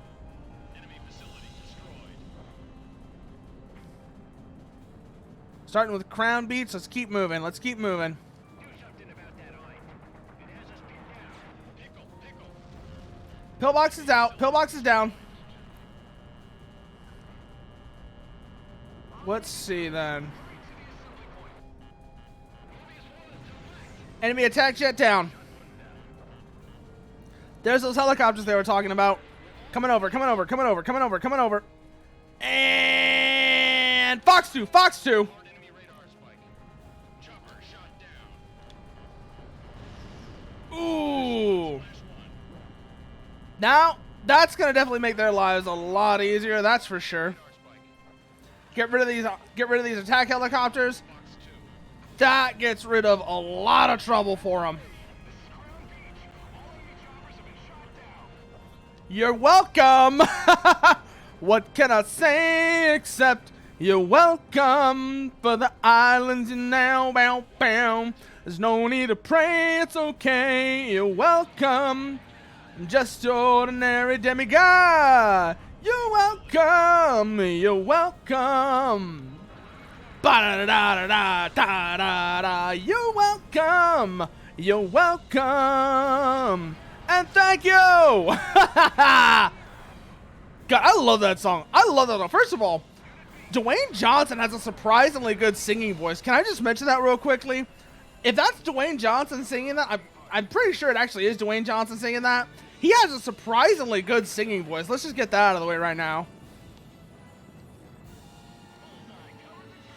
Enemy facility destroyed. Starting with Crown Beach. Let's keep moving. Let's keep moving. Do something about that eye. It has us pinned down. Pickle, pickle. Pillbox is out. Pillbox is down. Let's see then. Enemy attack jet down. There's those helicopters they were talking about. Coming over, coming over, coming over, coming over, coming over. And Fox 2, Fox 2. Enemy radar spike. Chopper shot down. Ooh. Now, that's going to definitely make their lives a lot easier, that's for sure. Get rid of these attack helicopters. That gets rid of a lot of trouble for them. You're welcome. What can I say except you're welcome for the islands you now bow bow. There's no need to pray, it's okay. You're welcome. I'm just ordinary demigod. You're welcome. You're welcome. Ba-da-da-da-da-da-da-da. You're welcome. You're welcome. And thank you. God, I love that song. I love that song. First of all, Dwayne Johnson has a surprisingly good singing voice. Can I just mention that real quickly? If that's Dwayne Johnson singing that, I'm pretty sure it actually is Dwayne Johnson singing that. He has a surprisingly good singing voice. Let's just get that out of the way right now.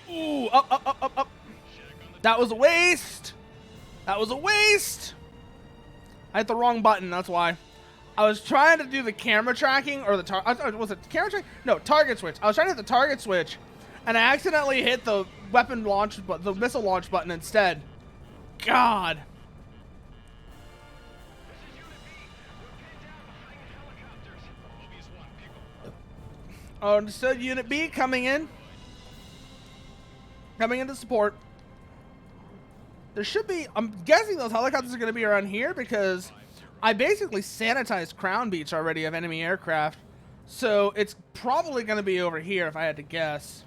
Ooh, up, up, up, up, up. That was a waste. That was a waste. I hit the wrong button, that's why. I was trying to do the camera tracking, or the was it camera track? No, target switch. I was trying to hit the target switch, and I accidentally hit the weapon launch, but the missile launch button instead. God. Understood. Unit B coming in. Coming into support. There should be, I'm guessing those helicopters are going to be around here because I basically sanitized Crown Beach already of enemy aircraft. So it's probably going to be over here if I had to guess.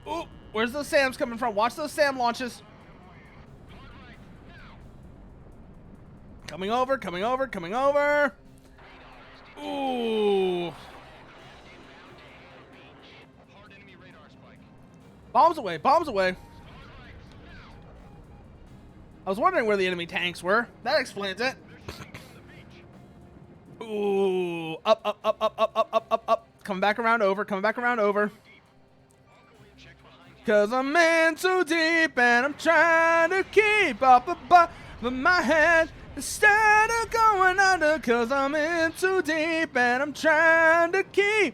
Ooh, where's those SAMs coming from? Watch those SAM launches. Coming over, coming over, coming over. Ooh. Bombs away, bombs away. I was wondering where the enemy tanks were. That explains it. Ooh. Up, up, up, up, up, up, up, up, up. Coming back around over, coming back around over. Cause I'm in too deep and I'm trying to keep up above my head instead of going under. Cause I'm in too deep and I'm trying to keep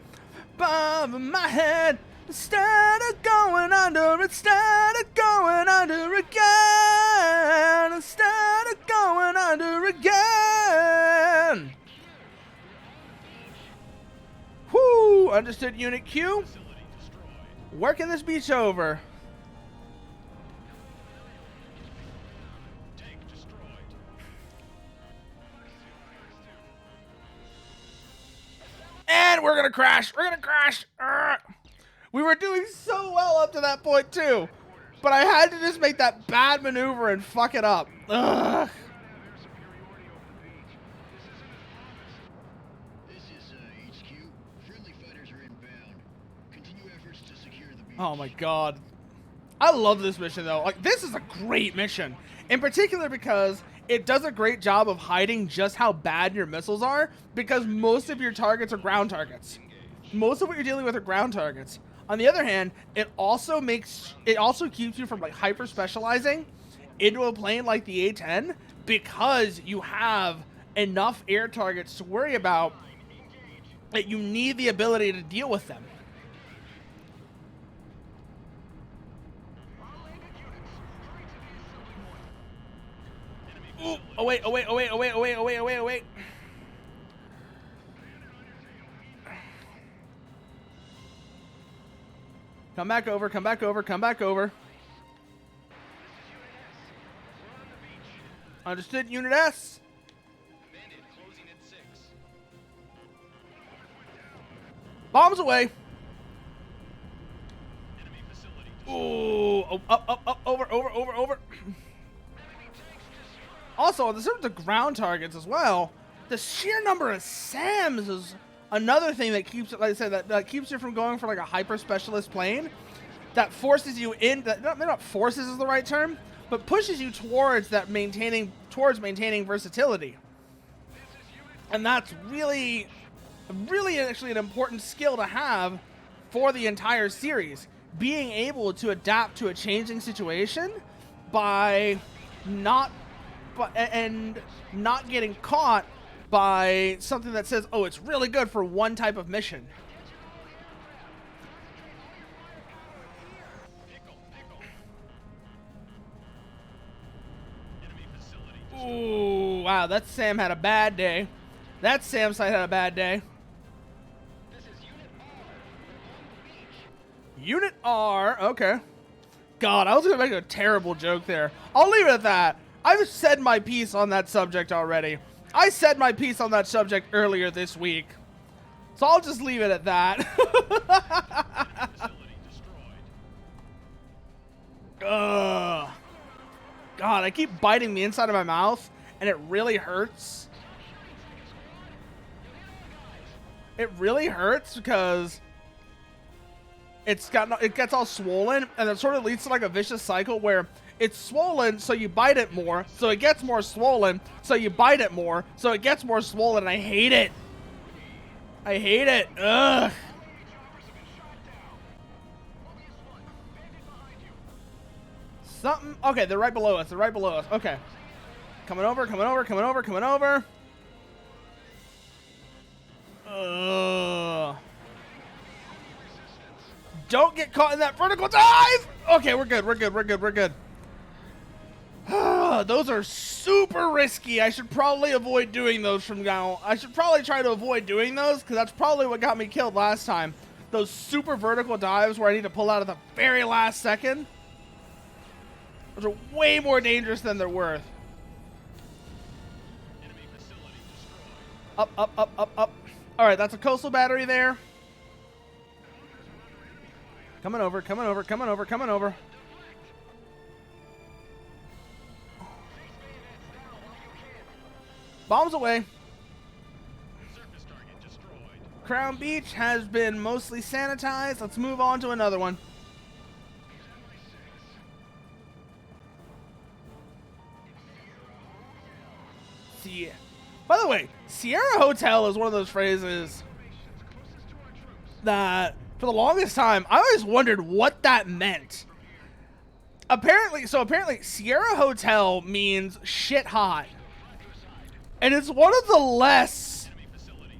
above my head instead of going under. Instead of going under again. Instead of going under again. Whoo! Understood, Unit Q. Working this beach over. And we're gonna crash. We're gonna crash. We were doing so well up to that point too, but I had to just make that bad maneuver and fuck it up. Ugh. Oh my god. I love this mission though. Like, this is a great mission. In particular because it does a great job of hiding just how bad your missiles are, because most of your targets are ground targets. Most of what you're dealing with are ground targets. On the other hand, it also keeps you from like hyper specializing into a plane like the A-10 because you have enough air targets to worry about that you need the ability to deal with them. Ooh, oh wait, oh wait, oh wait, oh wait, oh wait, oh wait, oh wait, oh wait. Come back over, come back over, come back over. Understood, Unit S. Bombs away. Ooh, oh, up, over, over, over, over. Also, in terms of ground targets as well, the sheer number of SAMs is another thing that keeps it, like I said, that keeps you from going for like a hyper specialist plane. That forces you in, that not forces is the right term, but pushes you towards that maintaining versatility. And that's really actually an important skill to have for the entire series. Being able to adapt to a changing situation by not getting caught by something that says, oh, it's really good for one type of mission. Ooh, wow, that Sam had a bad day. That Sam site had a bad day. Unit R, okay. God, I was gonna make a terrible joke there. I'll leave it at that. I've said my piece on that subject already. I said my piece on that subject earlier this week. So I'll just leave it at that. Ugh. God, I keep biting the inside of my mouth, and it really hurts. It really hurts because it gets all swollen, and it sort of leads to like a vicious cycle where it's swollen, so you bite it more, so it gets more swollen, so you bite it more, so it gets more swollen, and I hate it. I hate it. Ugh. Something. Okay, they're right below us. They're right below us. Okay. Coming over, coming over, coming over, coming over. Ugh. Don't get caught in that vertical dive! Okay, we're good, we're good, we're good, we're good. Those are super risky. I should probably avoid doing those from now. I should probably try to avoid doing those, because that's probably what got me killed last time. Those super vertical dives where I need to pull out at the very last second. Those are way more dangerous than they're worth. Up, up, up, up, up. Alright, that's a coastal battery there. Coming over, coming over, coming over, coming over. Bombs away. Crown Beach has been mostly sanitized. Let's move on to another one. See. By the way, Sierra Hotel is one of those phrases that, for the longest time, I always wondered what that meant. Apparently, Sierra Hotel means shit hot. And it's one of the less,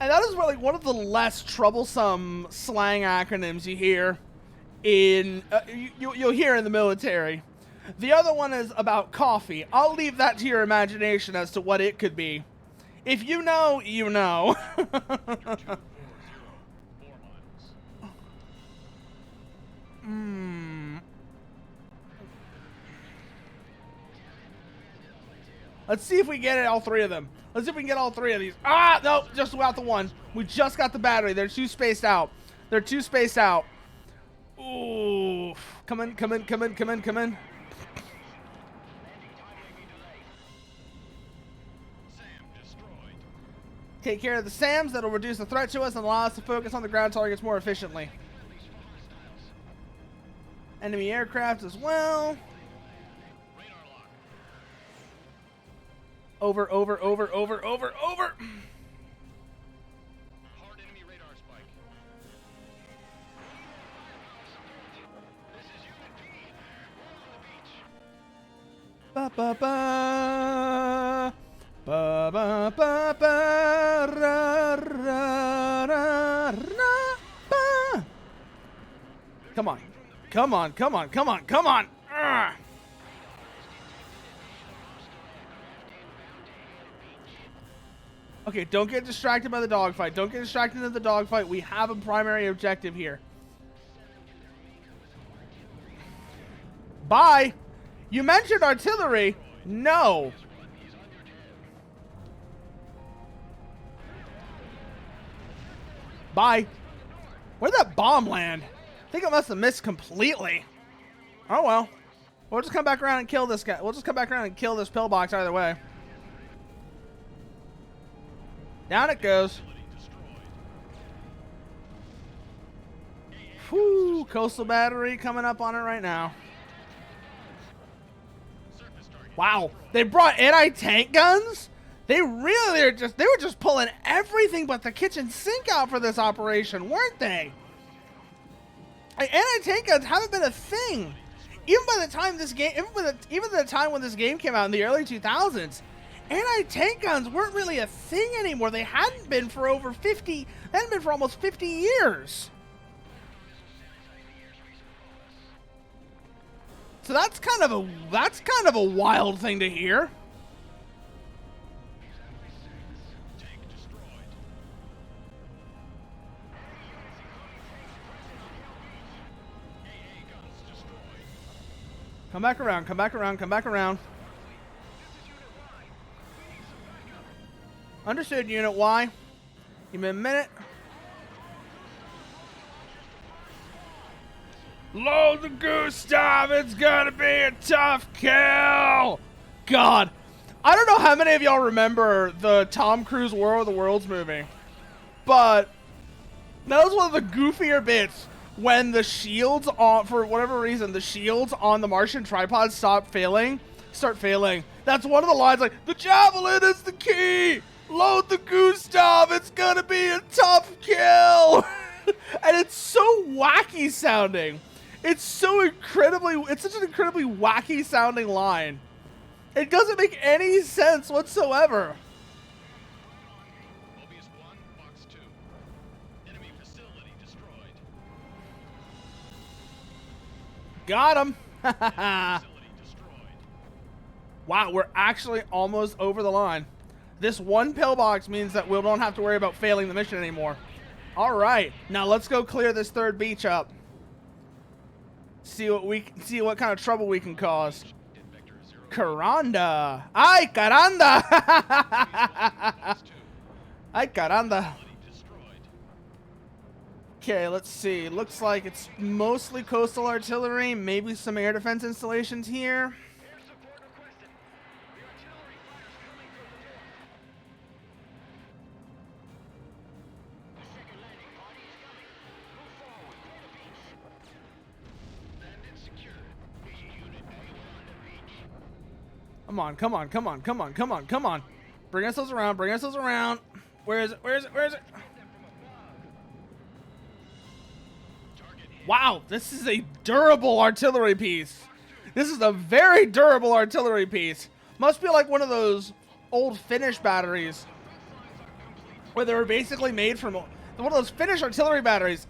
and that is really one of the less troublesome slang acronyms you hear in, you'll hear in the military. The other one is about coffee. I'll leave that to your imagination as to what it could be. If you know, you know. Let's see if we get it, all three of them. Let's see if we can get all three of these. Ah, no, just about the one. We just got the battery. They're too spaced out. They're too spaced out. Ooh. Come in, come in, come in, come in, come in. Take care of the SAMs. That'll reduce the threat to us and allow us to focus on the ground targets more efficiently. Enemy aircraft as well. Over, over, over, over, over, over. Hard enemy radar spike. This is Unit P. We're on the beach. Ba ba ba. Ba ba ba ba ra ra ra ra ba. Come on. Come on, come on, come on, come on. Ugh. Okay, don't get distracted by the dogfight. Don't get distracted in the dogfight. We have a primary objective here. Bye. You mentioned artillery. No. Bye. Where'd that bomb land? I think it must have missed completely. Oh well. We'll just come back around and kill this guy. We'll just come back around and kill this pillbox either way. Down it goes. Whew, coastal battery coming up on it right now. Wow, they brought anti-tank guns? They were just pulling everything but the kitchen sink out for this operation, weren't they? Anti-tank guns haven't been a thing. Even by the time this game, even the time when this game came out in the early 2000s, anti-tank guns weren't really a thing anymore. They hadn't been for almost 50 years. So that's kind of a wild thing to hear. Come back around, come back around, come back around. Understood, Unit Y. Give me a minute. Load the Gustav. It's gonna be a tough kill. God. I don't know how many of y'all remember the Tom Cruise War of the Worlds movie, but that was one of the goofier bits when the shields on, for whatever reason, the shields on the Martian tripod start failing. That's one of the lines, like, the javelin is the key. Load the Gustav. It's gonna be a tough kill. And it's so wacky sounding. It's such an incredibly wacky sounding line. It doesn't make any sense whatsoever. Mobius 1, Fox 2. Enemy facility destroyed. Got him. Facility destroyed. Wow, we're actually almost over the line. This one pillbox means that we don't have to worry about failing the mission anymore. All right, now let's go clear this third beach up. See what kind of trouble we can cause. Caranda. Ay, caranda. Ay, caranda. Okay, let's see. Looks like it's mostly coastal artillery, maybe some air defense installations here. Come on, come on, come on, come on, come on, come on. Bring ourselves around, bring ourselves around. Where is it? Where is it? Where is it? Wow, this is a durable artillery piece. This is a very durable artillery piece. Must be like one of those old Finnish batteries where they were basically made from one of those Finnish artillery batteries.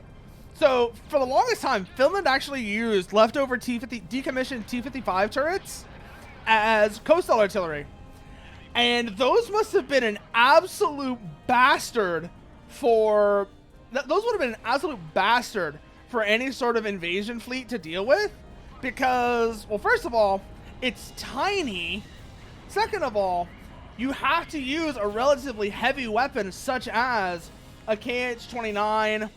So for the longest time, Finland actually used leftover decommissioned T-55 turrets as coastal artillery. And those must have been an absolute bastard for... Those would have been an absolute bastard for any sort of invasion fleet to deal with. Because, well, first of all, it's tiny. Second of all, you have to use a relatively heavy weapon such as a KH-29,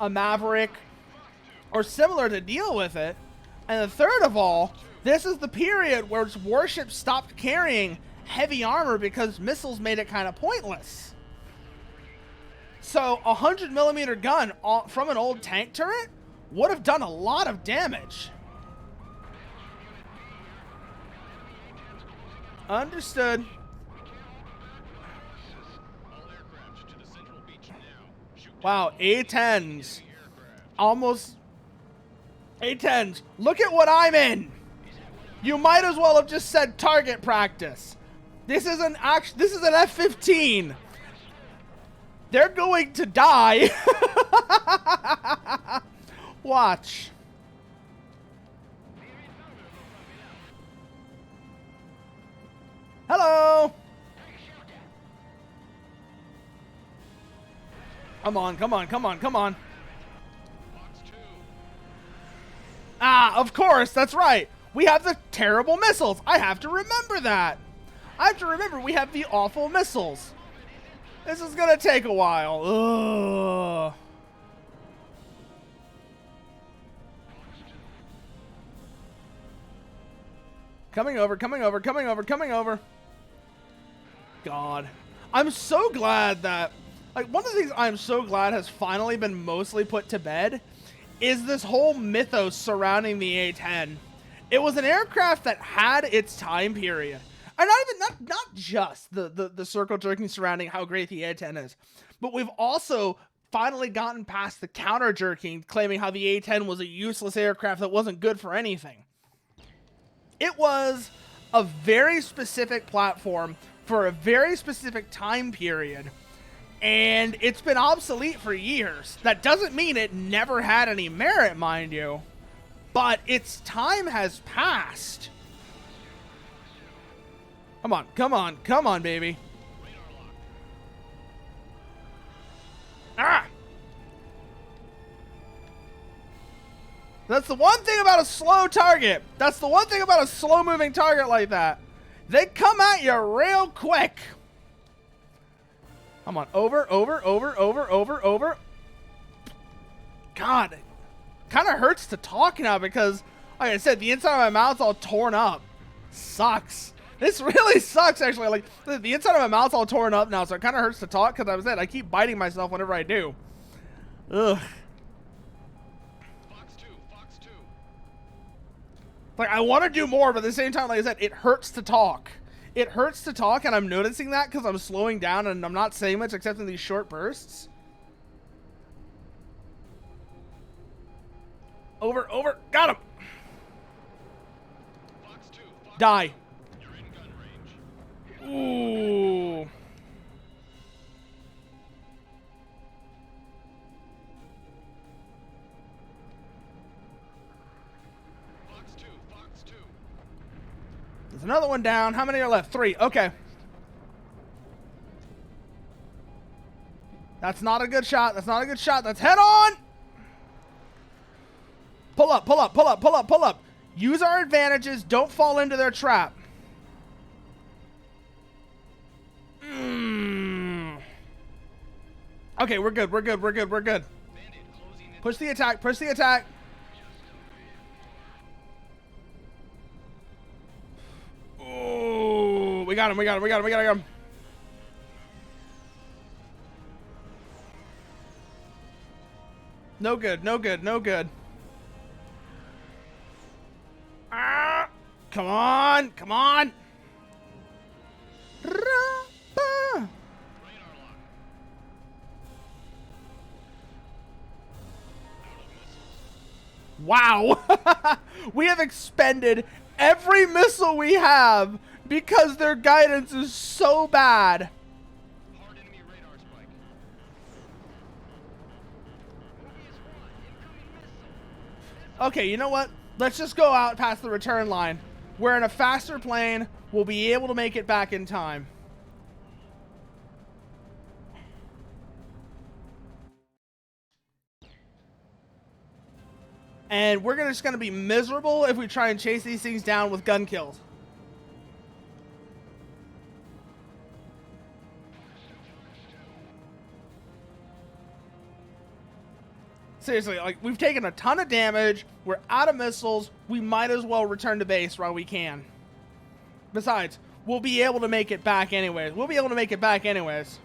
a Maverick, or similar to deal with it. And the third of all, this is the period where warships stopped carrying heavy armor because missiles made it kind of pointless. So a 100mm gun from an old tank turret would have done a lot of damage. Understood. Wow, A-10s. Almost A-10s. Look at what I'm in. You might as well have just said target practice. This is an F-15. They're going to die. Watch. Hello. Come on, come on, come on, come on. Ah, of course, that's right. We have the terrible missiles. I have to remember that. I have to remember we have the awful missiles. This is gonna take a while. Ugh. Coming over, coming over, coming over, coming over. God. I'm so glad that, like, one of the things I'm so glad has finally been mostly put to bed is this whole mythos surrounding the A-10. It was an aircraft that had its time period. And not just the circle jerking surrounding how great the A-10 is, but we've also finally gotten past the counter jerking claiming how the A-10 was a useless aircraft that wasn't good for anything. It was a very specific platform for a very specific time period, and it's been obsolete for years. That doesn't mean it never had any merit, mind you, but its time has passed. Come on, come on, come on, baby. Ah! That's the one thing about a slow target. That's the one thing about a slow-moving target like that. They come at you real quick. Come on. Over, over, over, over, over, over. God. Kind of hurts to talk now because, like I said, the inside of my mouth's all torn up. Sucks. This really sucks, actually. Like, the inside of my mouth's all torn up now, so it kind of hurts to talk because I keep biting myself whenever I do. Ugh. Fox 2, Fox 2. Like, I want to do more, but at the same time, like I said, it hurts to talk. It hurts to talk, and I'm noticing that because I'm slowing down and I'm not saying much except in these short bursts. Over, over. Got him. Fox 2, Fox Die. You're in gun range. Ooh. Fox 2, Fox 2. There's another one down. How many are left? 3. Okay. That's not a good shot. That's not a good shot. That's head on. Pull up, pull up, pull up, pull up, pull up. Use our advantages. Don't fall into their trap. Okay, we're good. We're good. We're good. We're good. Bandit closing in. Push the attack. Push the attack. Oh, we got him. We got him. We got him. We got him. No good. No good. No good. Ah, come on. Come on. Ra-ba. Radar lock. Wow. We have expended every missile we have because their guidance is so bad. Hard enemy radar spike. Mobius 1, incoming missile. Okay, you know what? Let's just go out past the return line. We're in a faster plane. We'll be able to make it back in time. And we're just going to be miserable if we try and chase these things down with gun kills. Seriously, like, we've taken a ton of damage. We're out of missiles. We might as well return to base while we can. Besides, we'll be able to make it back anyways. We'll be able to make it back anyways.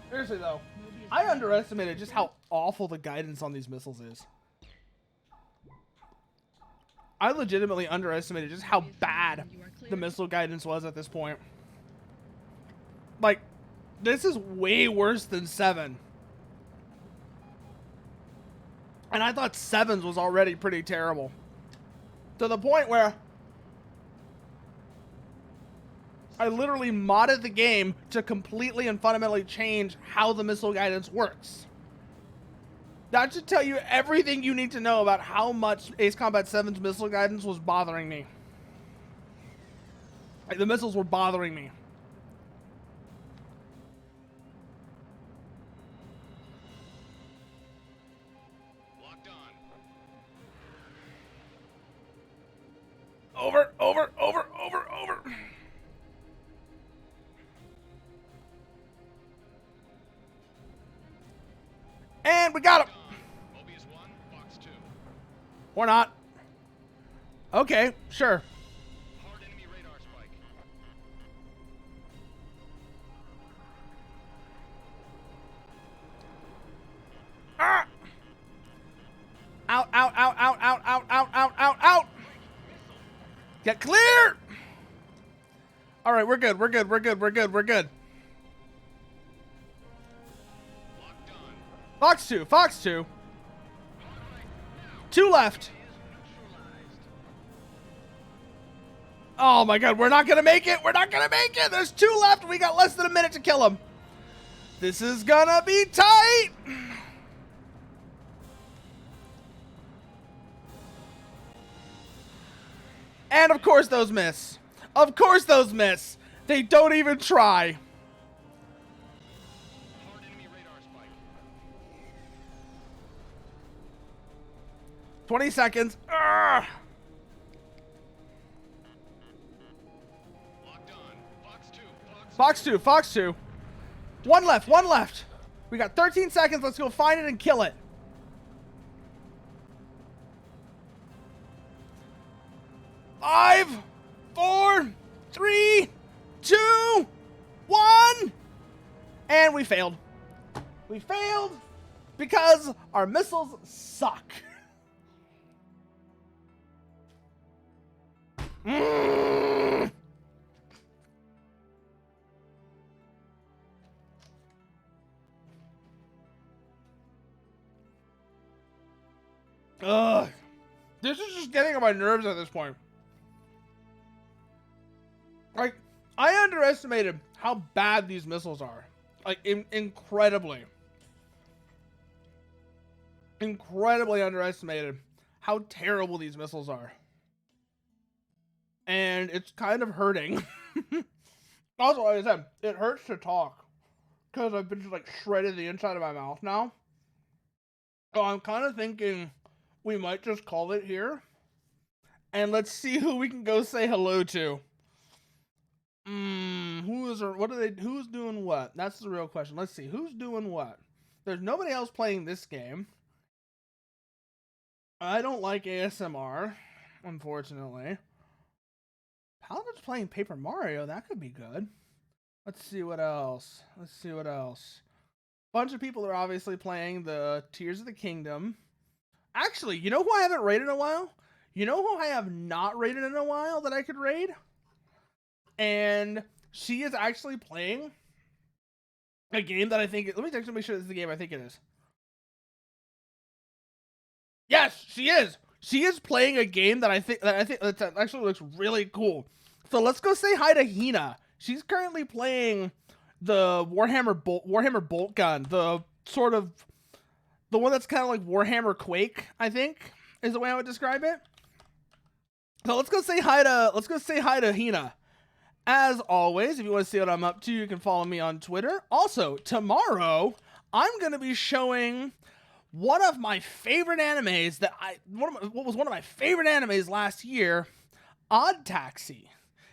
Seriously, though, I underestimated just how awful the guidance on these missiles is. I legitimately underestimated just how bad the missile guidance was at this point. Like, this is way worse than 7. And I thought 7's was already pretty terrible. To the point where I literally modded the game to completely and fundamentally change how the missile guidance works. That should tell you everything you need to know about how much Ace Combat 7's missile guidance was bothering me. Like, the missiles were bothering me. Locked on. Over, over, over, over, over. And we got him. Mobius 1, Fox 2. Or not. Okay, sure. Hard enemy radar spike. Ah! Out, out, out, out, out, out, out, out, out, out. Get clear. All right, we're good. We're good. We're good. We're good. We're good. Locked on. Fox 2. Fox 2. 2 left. Oh my god, we're not gonna make it. We're not gonna make it. There's 2 left. We got less than a minute to kill him. This is gonna be tight. And of course those miss. Of course those miss. They don't even try. Hard enemy radar spike. 20 seconds. Urgh. Fox 2, Fox 2. One left, one left. We got 13 seconds. Let's go find it and kill it. Five, 4, 3, 2, 1. And we failed. We failed because our missiles suck. Ugh. This is just getting on my nerves at this point. Like, I underestimated how bad these missiles are. Like, incredibly underestimated how terrible these missiles are. And it's kind of hurting. Also, like I said, it hurts to talk. Because I've been just, like, shredded the inside of my mouth now. So I'm kind of thinking we might just call it here. And let's see who we can go say hello to. Who's doing what? That's the real question. Let's see. Who's doing what? There's nobody else playing this game. I don't like ASMR, unfortunately. Paladin's playing Paper Mario. That could be good. Let's see what else. Bunch of people are obviously playing the Tears of the Kingdom. Actually, you know who I haven't raided in a while? You know who I have not raided in a while that I could raid? And she is actually playing a game that I think... Let me actually make sure this is the game I think it is. Yes, she is. She is playing a game that I think that actually looks really cool. So let's go say hi to Hina. She's currently playing the Warhammer Bolt Gun, the one that's kind of like Warhammer Quake, I think, is the way I would describe it. So let's go say hi to Hina. As always, if you want to see what I'm up to, you can follow me on Twitter. Also, tomorrow I'm going to be showing one of my favorite animes what was one of my favorite animes last year, Odd Taxi.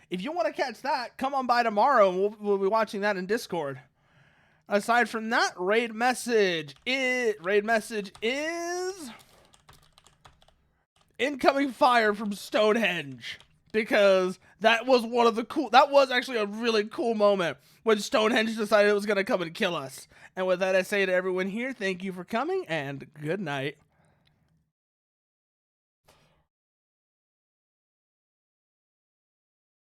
If you want to catch that, come on by tomorrow and we'll be watching that in Discord. Aside from that, raid message is incoming fire from Stonehenge, because that was actually a really cool moment when Stonehenge decided it was going to come and kill us. And with that, I say to everyone here, thank you for coming and good night.